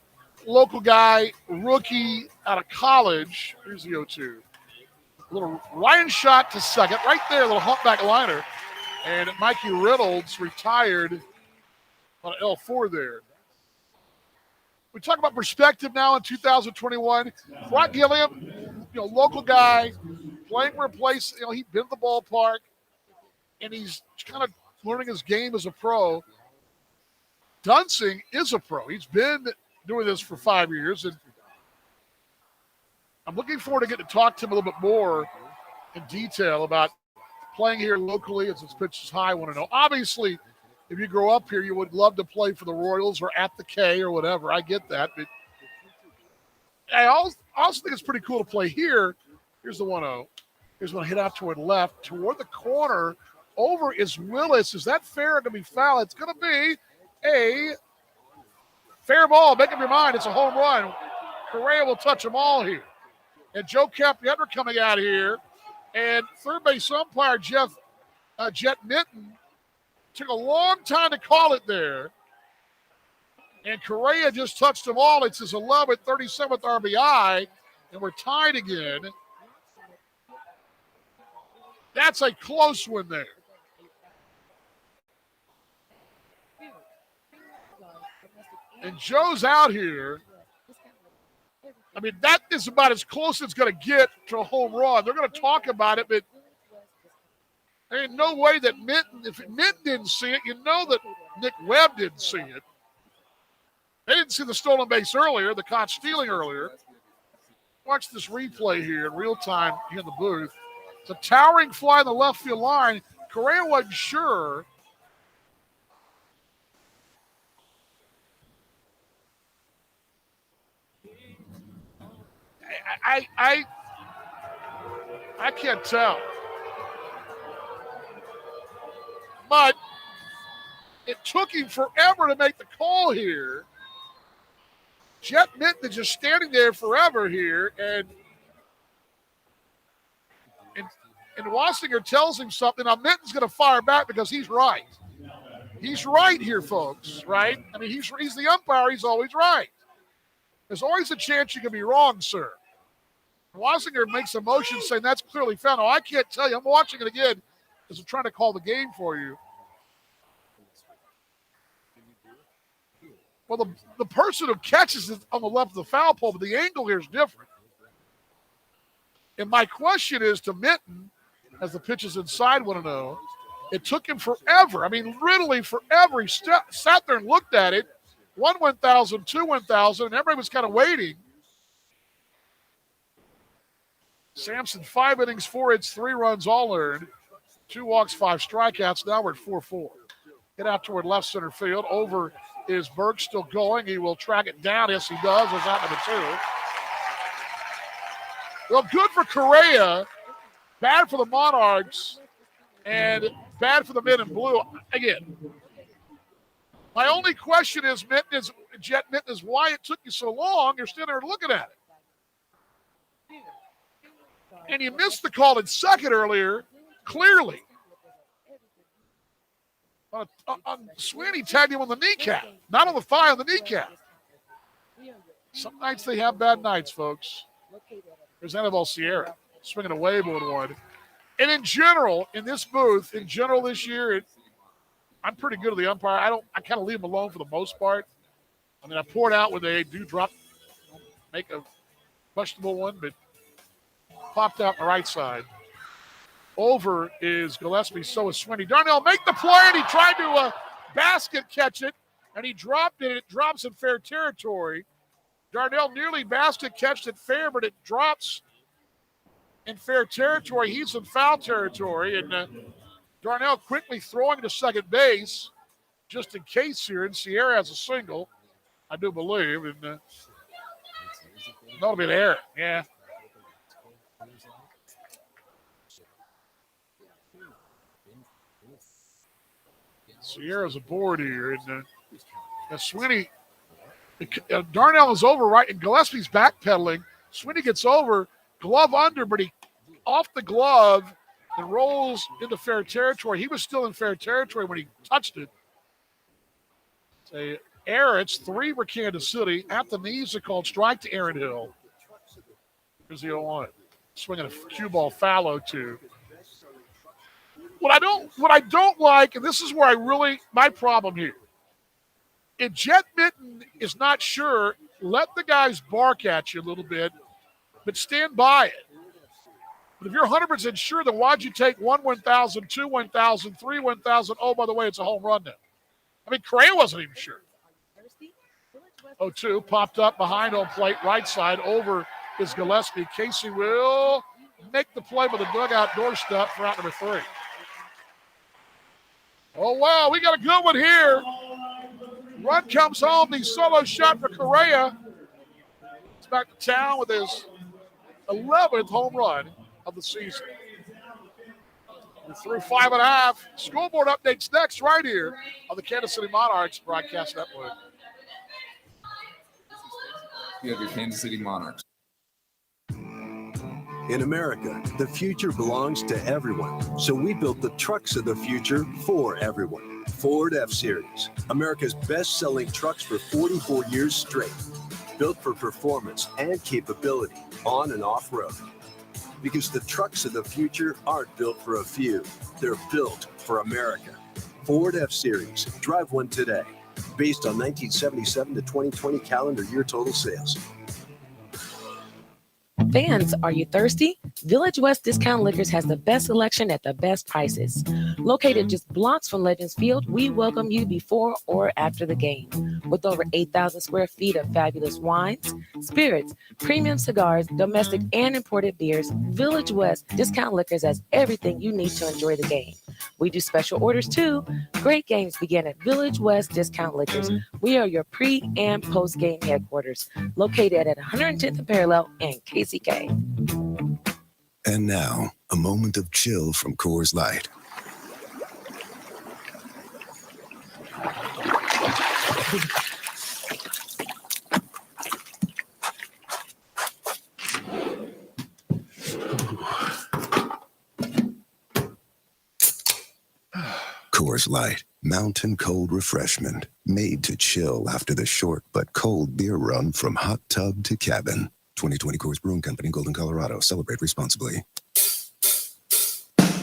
local guy, rookie out of college. Here's the 0-2. A little Ryan shot to second. Right there, a little humpback liner. And Mikey Reynolds retired on L4 there. We talk about perspective now in 2021. Brock Gilliam, local guy, playing for a place, he'd been at the ballpark, and he's kind of learning his game as a pro. Dunsing is a pro. He's been doing this for 5 years, and I'm looking forward to getting to talk to him a little bit more in detail about playing here locally as his pitch is high. I want to know. Obviously, if you grow up here, you would love to play for the Royals or at the K or whatever. I get that, but I also think it's pretty cool to play here. Here's the 1-0. Here's one hit out toward left, toward the corner. Over is Willis. Is that fair or going to be foul? It's going to be a fair ball. Make up your mind. It's a home run. Correa will touch them all here. And Joe Capietro coming out here. And third base umpire Jet Minton took a long time to call it there. And Correa just touched them all. It's his 11th, 37th RBI. And we're tied again. That's a close one there. And Joe's out here. I mean, that is about as close as it's going to get to a home run. They're going to talk about it, but there ain't no way that if Minton didn't see it, you know that Nick Webb didn't see it. They didn't see the stolen base earlier, the caught stealing earlier. Watch this replay here in real time here in the booth. It's a towering fly in the left field line. Correa wasn't sure. I can't tell. But it took him forever to make the call here. Jet Minton is just standing there forever here, and Wassinger tells him something. Now, Minton's going to fire back because he's right. He's right here, folks, right? I mean, he's the umpire. He's always right. There's always a chance you can be wrong, sir. Wassinger makes a motion saying that's clearly foul. No, I can't tell you. I'm watching it again because I'm trying to call the game for you. Well, the person who catches it on the left of the foul pole, but the angle here is different. And my question is to Minton, as the pitch is inside 1-0, it took him forever. I mean, literally forever. He sat there and looked at it. 1,000, 1,000, and everybody was kind of waiting. Sampson, 5 innings, 4 hits, 3 runs, all earned. 2 walks, 5 strikeouts. Now we're at 4-4. Hit out toward left center field. Over is Burke still going. He will track it down. Yes, he does. There's out number 2. Well, good for Correa. Bad for the Monarchs. And bad for the men in blue. Again, my only question is, Jet Minton, is why it took you so long. You're standing there looking at it. And you missed the call in second earlier, clearly. Sweeney tagged him on the kneecap, not on the thigh, on the kneecap. Some nights they have bad nights, folks. There's Anibal Sierra swinging away, ball 1. And in general, in this booth, this year, I'm pretty good at the umpire. I kind of leave them alone for the most part. I mean, I pour it out when they do drop, make a questionable one, but popped out on the right side. Over is Gillespie, so is Sweeney. Darnell make the play, and he tried to basket catch it, and he dropped it. It drops in fair territory. Darnell nearly basket catched it fair, but it drops in fair territory. He's in foul territory, and Darnell quickly throwing to second base just in case here, and Sierra has a single, I do believe, and that'll be an error. Yeah. Sierra's aboard here, and Sweeney, Darnell is over right, and Gillespie's backpedaling. Sweeney gets over, glove under, but he off the glove and rolls into fair territory. He was still in fair territory when he touched it. It's an error. It's 3 for Kansas City. At the knees, a called strike to Aaron Hill. Here's the 0-1. Swinging a cue ball foul 0-2. What I don't like, and this is where my problem here. If Jet Minton is not sure, let the guys bark at you a little bit, but stand by it. But if you're 100% sure, then why'd you take 1 1,000, 2 1,000, 3 1,000? Oh, by the way, it's a home run now. I mean, Correa wasn't even sure. 0-2 popped up behind home plate, right side. Over is Gillespie. Casey will make the play with a dugout doorstep for out number 3. Oh, wow, we got a good one here. Run comes home, the solo shot for Correa. He's back to town with his 11th home run of the season. We're through 5.5. Scoreboard updates next right here on the Kansas City Monarchs Broadcast Network. You have your Kansas City Monarchs. In America, the future belongs to everyone. So we built the trucks of the future for everyone. Ford F-Series, America's best-selling trucks for 44 years straight. Built for performance and capability on and off-road. Because the trucks of the future aren't built for a few. They're built for America. Ford F-Series. Drive one today. Based on 1977 to 2020 calendar year total sales. Fans, are you thirsty? Village West Discount Liquors has the best selection at the best prices. Located just blocks from Legends Field, we welcome you before or after the game. With over 8,000 square feet of fabulous wines, spirits, premium cigars, domestic and imported beers, Village West Discount Liquors has everything you need to enjoy the game. We do special orders too. Great games begin at Village West Discount Liquors. We are your pre- and post-game headquarters, located at 110th and Parallel and KCK. And now, a moment of chill from Coors Light. Coors Light, mountain cold refreshment, made to chill after the short but cold beer run from hot tub to cabin. 2020 Coors Brewing Company, Golden, Colorado. Celebrate responsibly.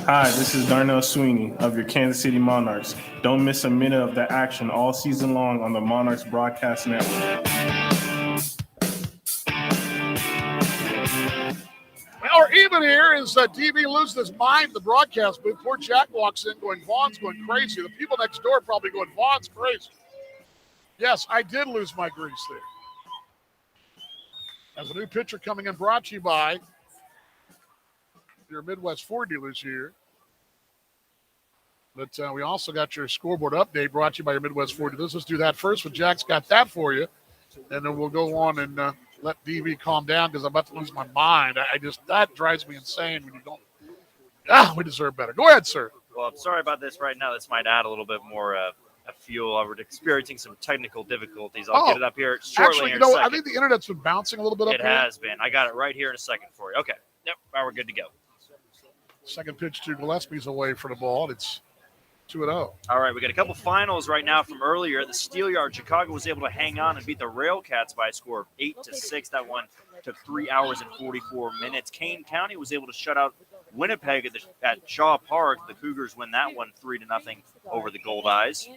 Hi, this is Darnell Sweeney of your Kansas City Monarchs. Don't miss a minute of the action all season long on the Monarchs Broadcast Network. Well, we're even here as DB loses his mind in the broadcast booth. Poor Jack walks in going, Vaughn's going crazy. The people next door probably going, Vaughn's crazy. Yes, I did lose my grease there. As a new pitcher coming in, brought to you by your Midwest Ford dealers here. But we also got your scoreboard update brought to you by your Midwest Ford dealers. Let's do that first when Jack's got that for you. And then we'll go on and let DV calm down because I'm about to lose my mind. That drives me insane when you don't. We deserve better. Go ahead, sir. Well, I'm sorry about this right now. This might add a little bit more fuel. We're experiencing some technical difficulties. I'll get it up here shortly. Actually, I think the internet's been bouncing a little bit up here. It has been. I got it right here in a second for you. Okay. Yep. Now we're good to go. Second pitch to Gillespie's away for the ball. It's 2-0. All right, we got a couple finals right now from earlier. At the Steel Yard, Chicago was able to hang on and beat the Railcats by a score of 8-6. That one took 3 hours and 44 minutes. Kane County was able to shut out Winnipeg at Shaw Park. The Cougars win that one 3-0 over the Gold Eyes.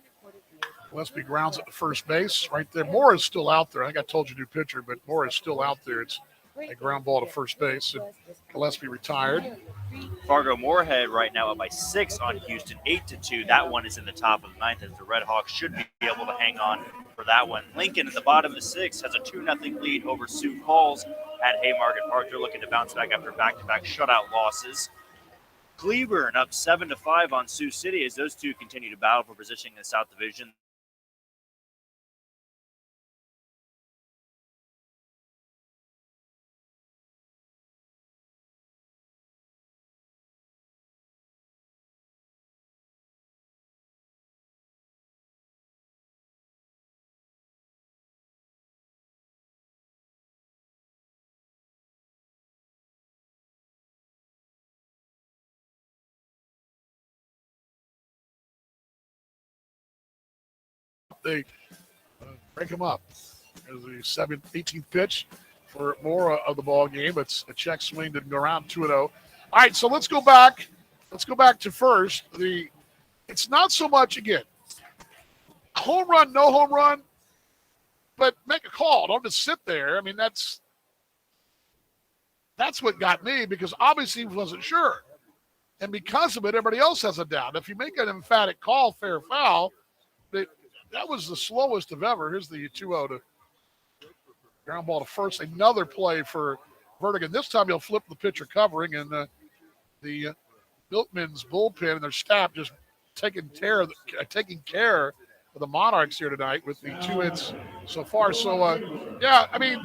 Gillespie grounds at the first base right there. Moore is still out there. I think I told you new pitcher, but Moore is still out there. It's a ground ball to first base. And Gillespie retired. Fargo Moorhead right now up by 6 on Houston, 8-2. That one is in the top of the ninth as the Red Hawks should be able to hang on for that one. Lincoln at the bottom of the sixth has a 2-0 lead over Sioux Falls at Haymarket Park. They're looking to bounce back after back-to-back shutout losses. Cleburne up 7-5 on Sioux City as those two continue to battle for positioning in the South Division. They break him up. There's the 18th pitch for more of the ball game. It's a check swing, didn't go around 2-0. All right, so let's go back. Let's go back to first. It's not so much, again, home run, no home run, but make a call. Don't just sit there. I mean, that's what got me because obviously he wasn't sure. And because of it, everybody else has a doubt. If you make an emphatic call, fair foul, that was the slowest of ever. Here's the 2-0 to ground ball to first. Another play for Vertigan. This time he'll flip the pitcher covering, and the Milkman's bullpen and their staff just taking care of the Monarchs here tonight with the 2 hits so far. So, I mean,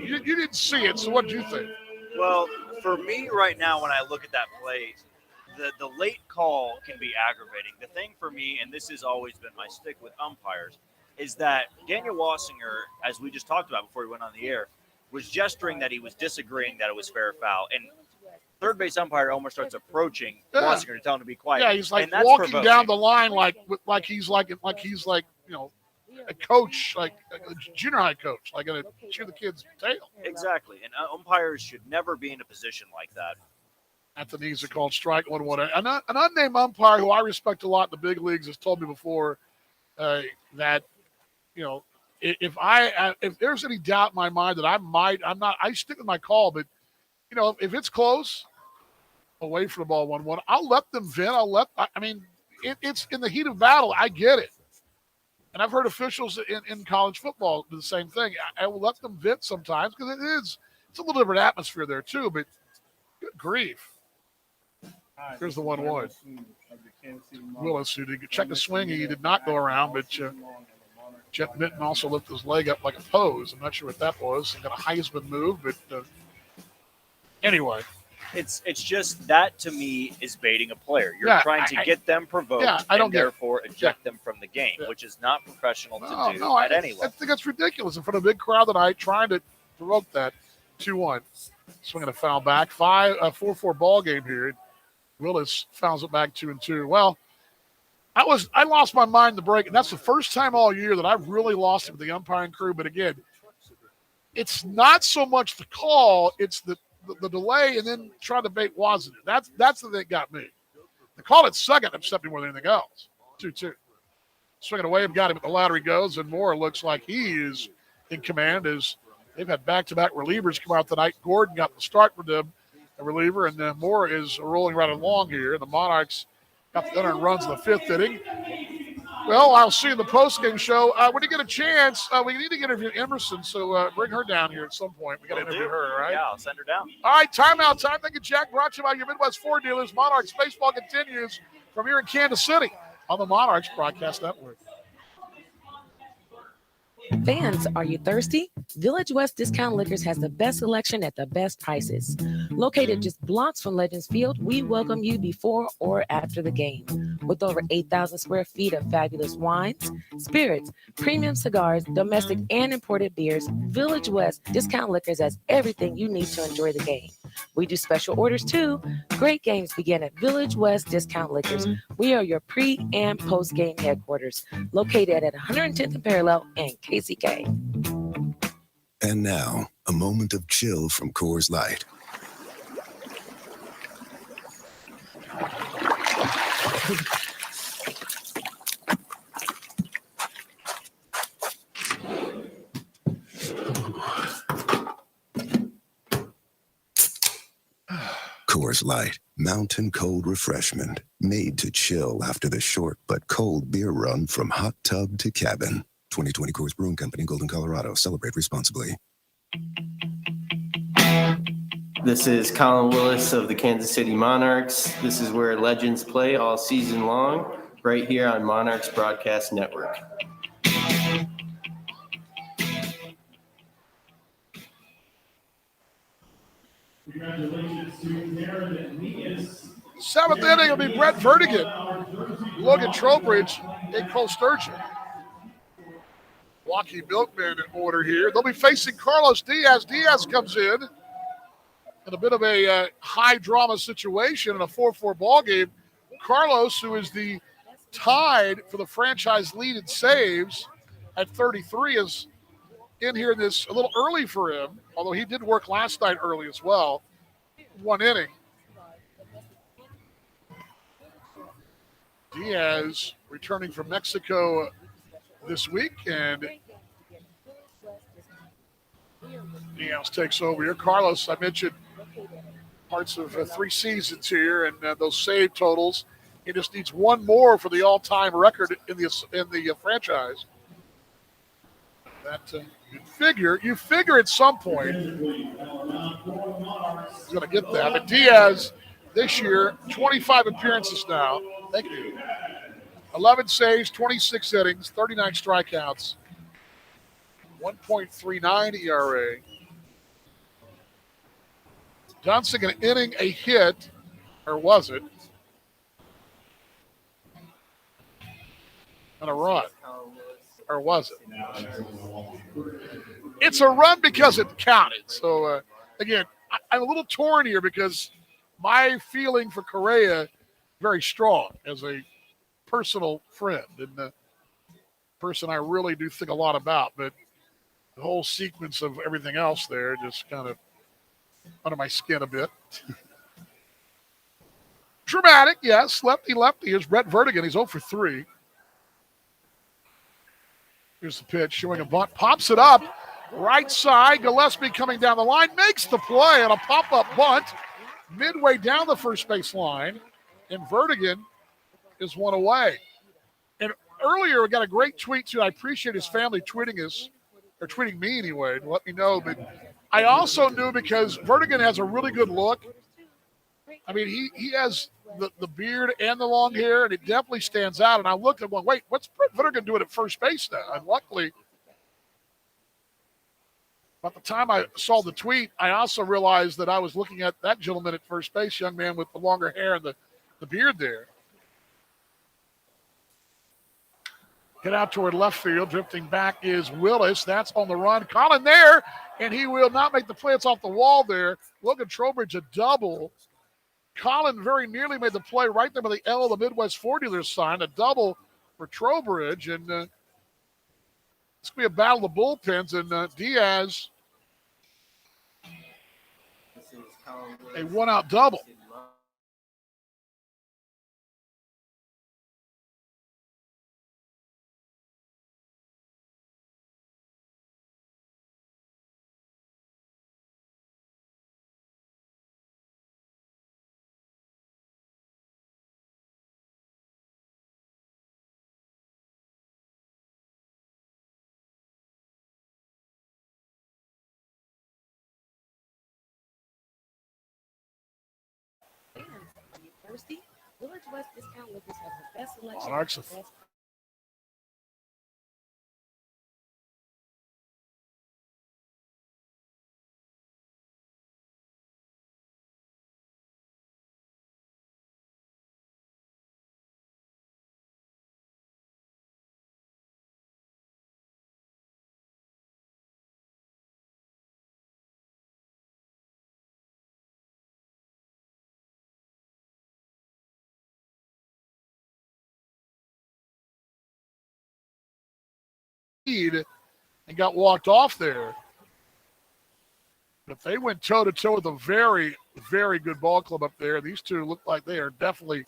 you didn't see it, so what do you think? Well, for me right now, when I look at that play, the late call can be aggravating. The thing for me, and this has always been my stick with umpires, is that Daniel Wassinger, as we just talked about before we went on the air, was gesturing that he was disagreeing that it was fair foul. And third base umpire almost starts approaching Wassinger to tell him to be quiet. Yeah, he's like walking down the line like he's like a coach, like a junior high coach, like going to chew the kid's tail. Exactly, and umpires should never be in a position like that. At the knees are called strike 1-1. An unnamed umpire who I respect a lot in the big leagues has told me before that, if there's any doubt in my mind that I stick with my call, but if it's close, away from the ball 1-1, I'll let them vent. It's in the heat of battle. I get it. And I've heard officials in college football do the same thing. I will let them vent sometimes because it's a little different atmosphere there too, but good grief. Here's the 1-1. Willis, who did check the swing, he did not go around, but Jet Minton also lifted his leg up like a pose. I'm not sure what that was. He got a Heisman move, but anyway. It's just that to me is baiting a player. You're trying to get them provoked and therefore eject them from the game, which is not professional to do at any level. I think that's ridiculous in front of a big crowd tonight trying to provoke that. 2-1. Swinging a foul back. 4-4 ball game here. Willis fouls it back 2-2. Well, I lost my mind in the break, and that's the first time all year that I've really lost it with the umpiring crew. But again, it's not so much the call, it's the delay and then trying to bait Wazoo. That's the thing that got me. The call at second upset me more than anything else. 2-2. Swinging away, got him at the ladder he goes, and Moore looks like he is in command as they've had back-to-back relievers come out tonight. Gordon got the start for them a reliever, and Moore is rolling right along here. The Monarchs got the unearned runs in the 5th inning. Well, I'll see you in the postgame show. When you get a chance, we need to interview Emerson, so bring her down here at some point. We got to interview her, all right? Yeah, I'll send her down. All right, timeout time. Thank you, Jack. Brought to you by your Midwest Ford dealers. Monarchs baseball continues from here in Kansas City on the Monarchs Broadcast Network. Fans, are you thirsty? Village West Discount Liquors has the best selection at the best prices. Located just blocks from Legends Field, we welcome you before or after the game. With over 8,000 square feet of fabulous wines, spirits, premium cigars, domestic and imported beers, Village West Discount Liquors has everything you need to enjoy the game. We do special orders too. Great games begin at Village West Discount Liquors. We are your pre- and post-game headquarters, located at 110th and Parallel and KCK. And now, a moment of chill from Coors Light. Coors Light, mountain cold refreshment, made to chill after the short but cold beer run from hot tub to cabin. 2020 Coors Brewing Company, Golden, Colorado. Celebrate responsibly. This is Colin Willis of the Kansas City Monarchs. This is where legends play all season long, right here on Monarchs Broadcast Network. Congratulations to Darren and Neas. 7th inning will be Brett Vertigan. Logan Trowbridge, a Cole Sturgeon. Milwaukee Milkmen in order here. They'll be facing Carlos Diaz. Diaz comes in a bit of a high drama situation in a 4-4 ball game. Carlos, who is the tied for the franchise lead in saves at 33, is in here this a little early for him, although he did work last night early as well. 1 inning. Diaz returning from Mexico this week, and Diaz takes over here. Carlos, I mentioned parts of 3 seasons here, and those save totals. He just needs 1 more for the all-time record in the franchise. That you figure at some point he's going to get that. But Diaz this year, 25 appearances now. Thank you. 11 saves, 26 innings, 39 strikeouts, 1.39 ERA. Dunsing an inning, a hit, or was it? And a run. Or was it? It's a run because it counted. So, again, I'm a little torn here because my feeling for Correa very strong as a personal friend and a person I really do think a lot about. But the whole sequence of everything else there just kind of under my skin a bit. Dramatic, yes. Lefty. Here's Brett Vertigan. He's 0 for 3. Here's the pitch, showing a bunt. Pops it up. Right side. Gillespie coming down the line. Makes the play on a pop-up bunt. Midway down the first base line. And Vertigan is 1 away. And earlier, we got a great tweet, too. I appreciate his family tweeting us, or tweeting me anyway, to let me know. But I also knew because Vertigan has a really good look. I mean, he has the beard and the long hair, and it definitely stands out. And I looked at one, wait, what's Brett Vertigan doing at first base now? And luckily, by the time I saw the tweet, I also realized that I was looking at that gentleman at first base, young man with the longer hair and the beard there. Hit out toward left field. Drifting back is Willis. That's on the run. Colin there, and he will not make the play. It's off the wall there. Logan Trowbridge a double. Colin very nearly made the play right there by the L of the Midwest Ford dealers sign. A double for Trowbridge. And it's going to be a battle of the bullpens. And Diaz, a one-out double. thirsty? Village West Discount Liquors has the best selection. Monarchs. at the best And got walked off there. But if they went toe-to-toe with a very, very good ball club up there, these two look like they are definitely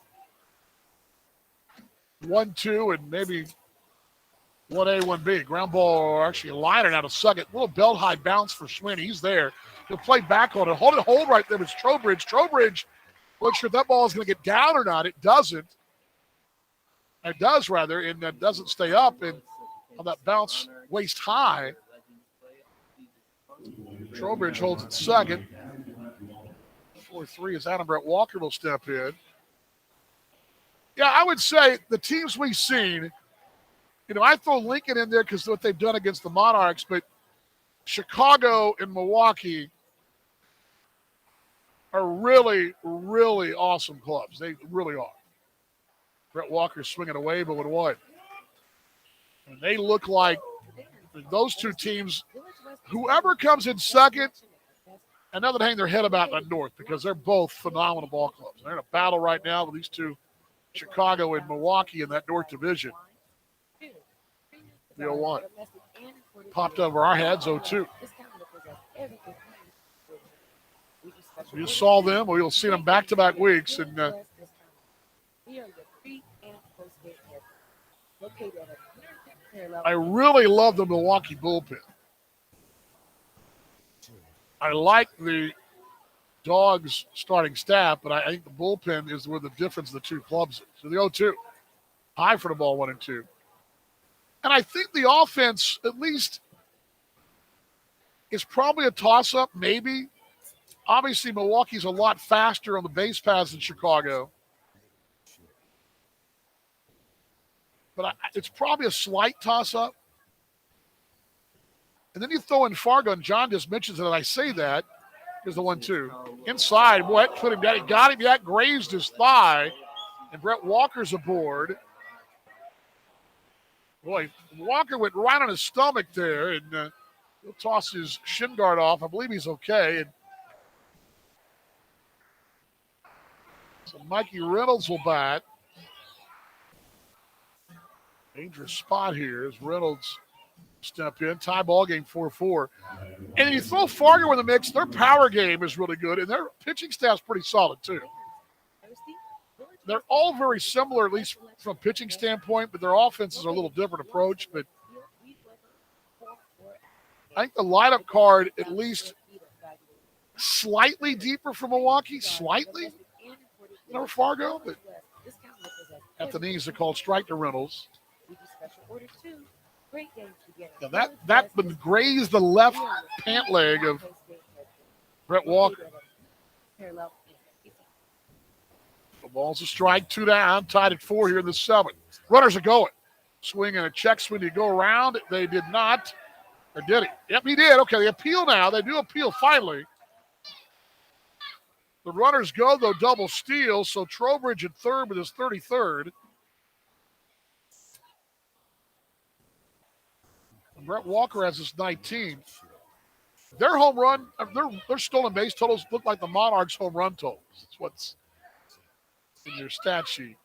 1-2 and maybe 1A, 1B. Ground ball, actually a liner now to Suggett. Little belt high bounce for Sweeney. He's there. He'll play back on it. Hold right there. It's Trowbridge. Trowbridge, not sure if that ball is going to get down or not. It doesn't. It does, rather, and that doesn't stay up. And on that bounce waist high, Trowbridge holds it second. 4-3 as Adam Brett Walker will step in. Yeah, I would say the teams we've seen, I throw Lincoln in there because of what they've done against the Monarchs, but Chicago and Milwaukee are really, really awesome clubs. They really are. Brett Walker's swinging away, but with what? And they look like those two teams, whoever comes in second, and now they hang their head about that North because they're both phenomenal ball clubs. They're in a battle right now with these two, Chicago and Milwaukee, in that North Division. 0-1. Popped over our heads, 0-2. So you saw them, or you'll see them back-to-back weeks. And I really love the Milwaukee bullpen. I like the Dogs starting staff, but I think the bullpen is where the difference of the two clubs is. So the 0-2. High for the ball, 1-2. And I think the offense, at least, is probably a toss-up, maybe. Obviously, Milwaukee's a lot faster on the base paths than Chicago. But it's probably a slight toss-up. And then you throw in Fargo, and John just mentions it, and I say that. Here's the 1-2. Inside, boy, that put him down. He got him, that grazed his thigh. And Brett Walker's aboard. Boy, Walker went right on his stomach there, and he'll toss his shin guard off. I believe he's okay. And so Mikey Reynolds will bat. Dangerous spot here as Reynolds step in. Tie ball game 4-4. And you throw Fargo in the mix, their power game is really good, and their pitching staff's pretty solid too. They're all very similar, at least from a pitching standpoint, but their offenses are a little different approach. But I think the lineup card, at least slightly deeper for Milwaukee, slightly over Fargo, but at the knees, they're called strike to Reynolds. Now that would graze the left pant leg of Brett Walker. The ball's a strike, 2 down, tied at 4 here in the 7th. Runners are going. Swing and a check swing to go around. They did not. Or did he? Yep, he did. Okay, they appeal now. They do appeal finally. The runners go, though, double steal. So Trowbridge at third with his 33rd. And Brett Walker has his 19th. Their home run, their stolen base totals look like the Monarchs' home run totals. That's what's in your stat sheet.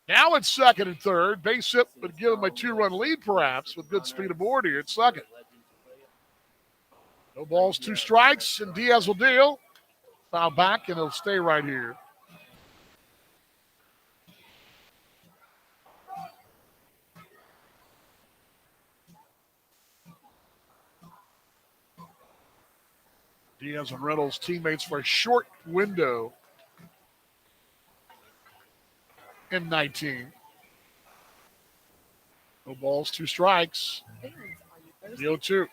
Now it's second and third. Base hit would give them a 2-run lead, perhaps, with good speed aboard here at second. No balls, 2 strikes, and Diaz will deal. Foul back, and he'll stay right here. Diaz and Reynolds, teammates for a short window in 19. No balls, 2 strikes. The 0-2.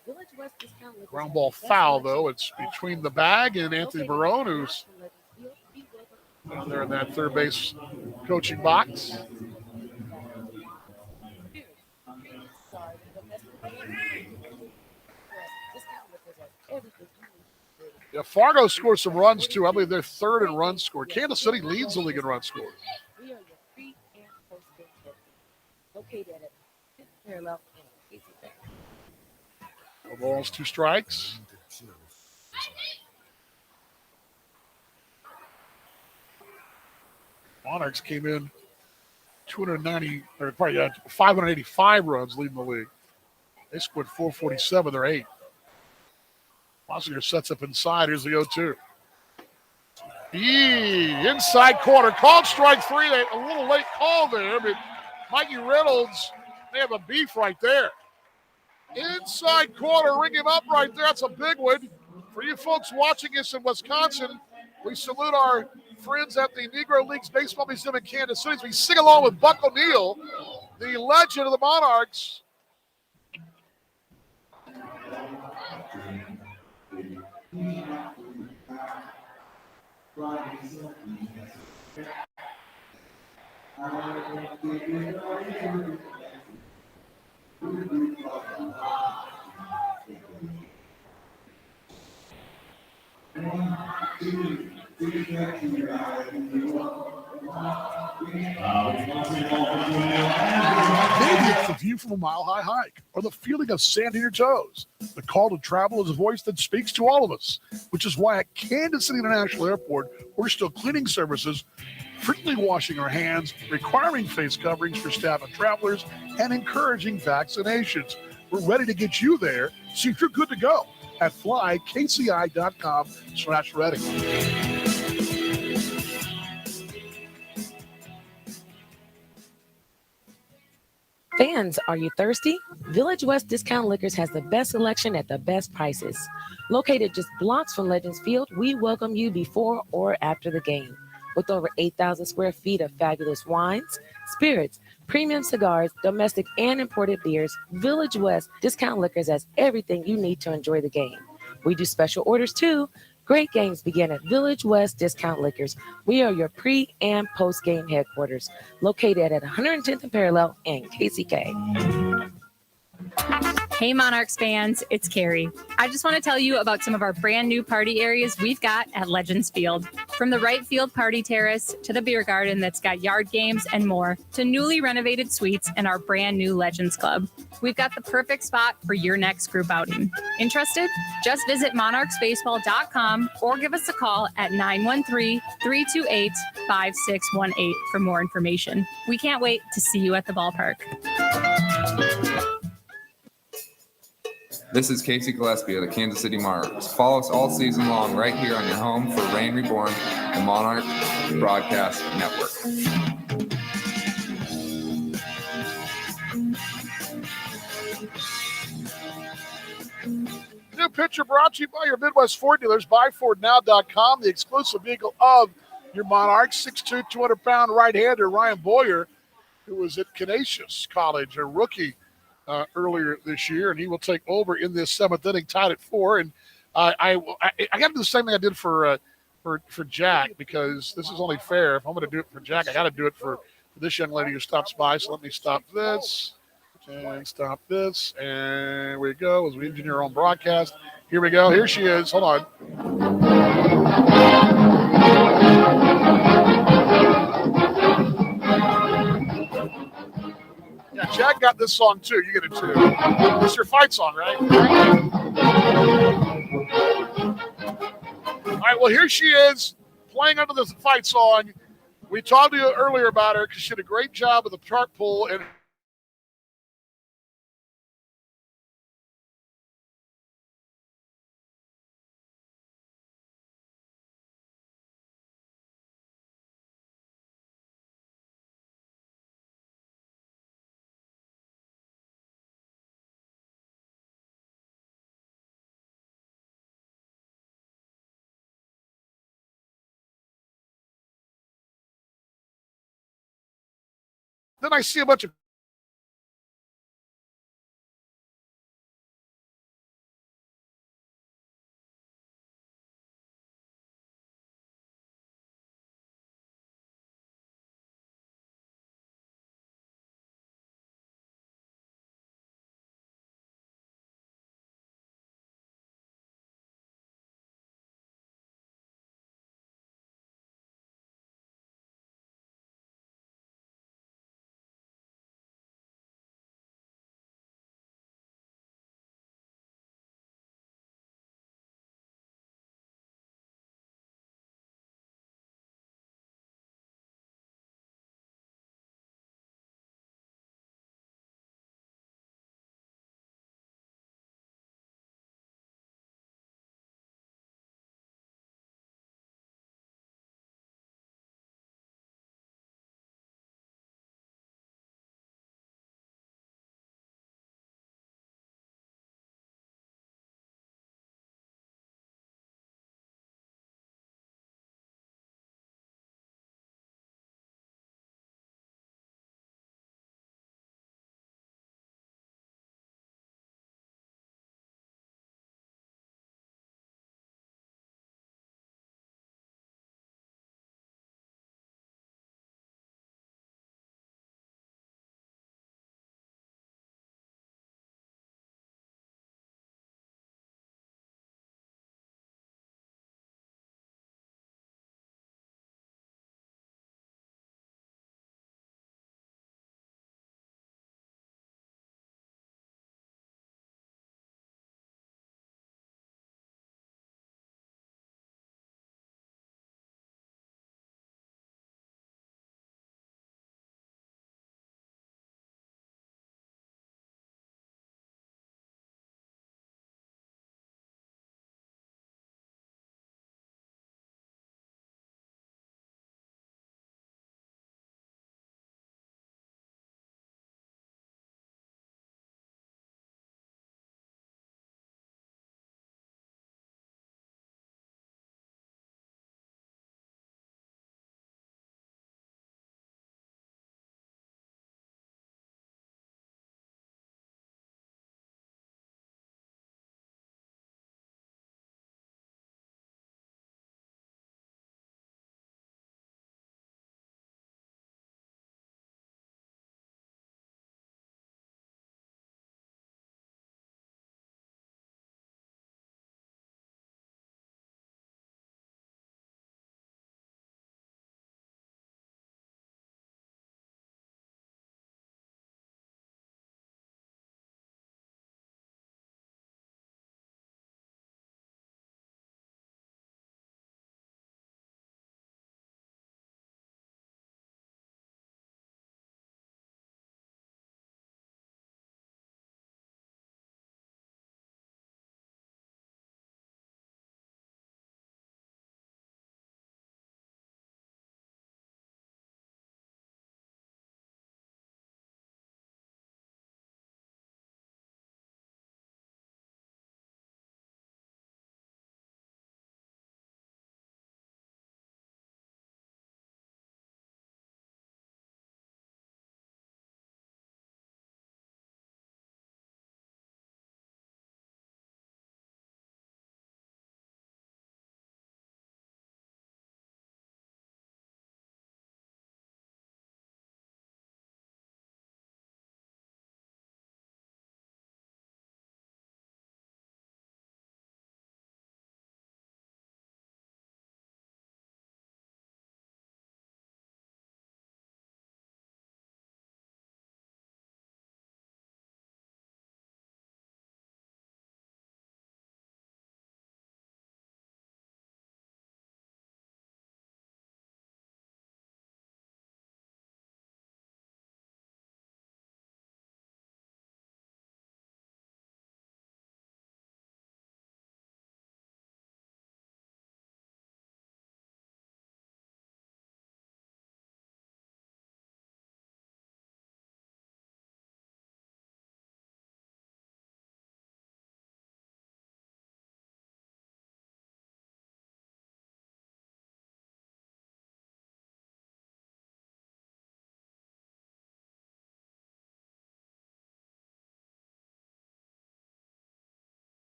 Ground ball foul, though. It's between the bag and Anthony Barone, who's down there in that third base coaching box. Yeah, Fargo scores some runs too. I believe they're third in runs scored. Kansas City leads the league in runs scored. We are your pre and post game headquarters, located at 5th parallel and Casey Bank. No balls, 2 strikes. Monarchs came in 290 or probably 585 runs leading the league. They scored 447. They're 8. Mossinger sets up inside. Here's the 0-2. Inside corner. Called strike 3. A little late call there, but Mikey Reynolds, they have a beef right there. Inside corner. Ring him up right there. That's a big one. For you folks watching us in Wisconsin, we salute our friends at the Negro Leagues Baseball Museum in Kansas City. We sing along with Buck O'Neill, the legend of the Monarchs. Maybe it's the view from a mile-high hike or the feeling of sand in your toes. The call to travel is a voice that speaks to all of us, which is why at Kansas City International Airport, we're still cleaning services, frequently washing our hands, requiring face coverings for staff and travelers, and encouraging vaccinations. We're ready to get you there, so you're good to go at flykci.com/ready. Fans, are you thirsty? Village West Discount Liquors has the best selection at the best prices. Located just blocks from Legends Field, we welcome you before or after the game. With over 8,000 square feet of fabulous wines, spirits, premium cigars, domestic and imported beers, Village West Discount Liquors has everything you need to enjoy the game. We do special orders too. Great games begin at Village West Discount Liquors. We are your pre- and post-game headquarters, located at 110th and Parallel and KCK. Hey Monarchs fans, it's Carrie. I just want to tell you about some of our brand new party areas we've got at Legends Field. From the right field party terrace to the beer garden that's got yard games and more, to newly renovated suites and our brand new Legends Club. We've got the perfect spot for your next group outing. Interested? Just visit monarchsbaseball.com or give us a call at 913-328-5618 for more information. We can't wait to see you at the ballpark. This is Casey Gillespie of the Kansas City Monarchs. Follow us all season long right here on your home for Rain Reborn, the Monarch Broadcast Network. New picture brought to you by your Midwest Ford dealers. BuyFordNow.com, the exclusive vehicle of your Monarchs. 6'2", 200-pound right-hander Ryan Boyer, who was at Canisius College, a rookie earlier this year, and he will take over in this 7th inning, tied at 4. And I got to do the same thing I did for Jack, because this is only fair. If I'm going to do it for Jack, I got to do it for this young lady who stops by. So let me stop this and stop this, and we go as we engineer our own broadcast. Here we go. Here she is. Hold on. Yeah, Jack got this song too. You get it too. It's your fight song, right? All right, well, here she is playing under the fight song. We talked to you earlier about her because she did a great job with the chart pull and then I see a bunch of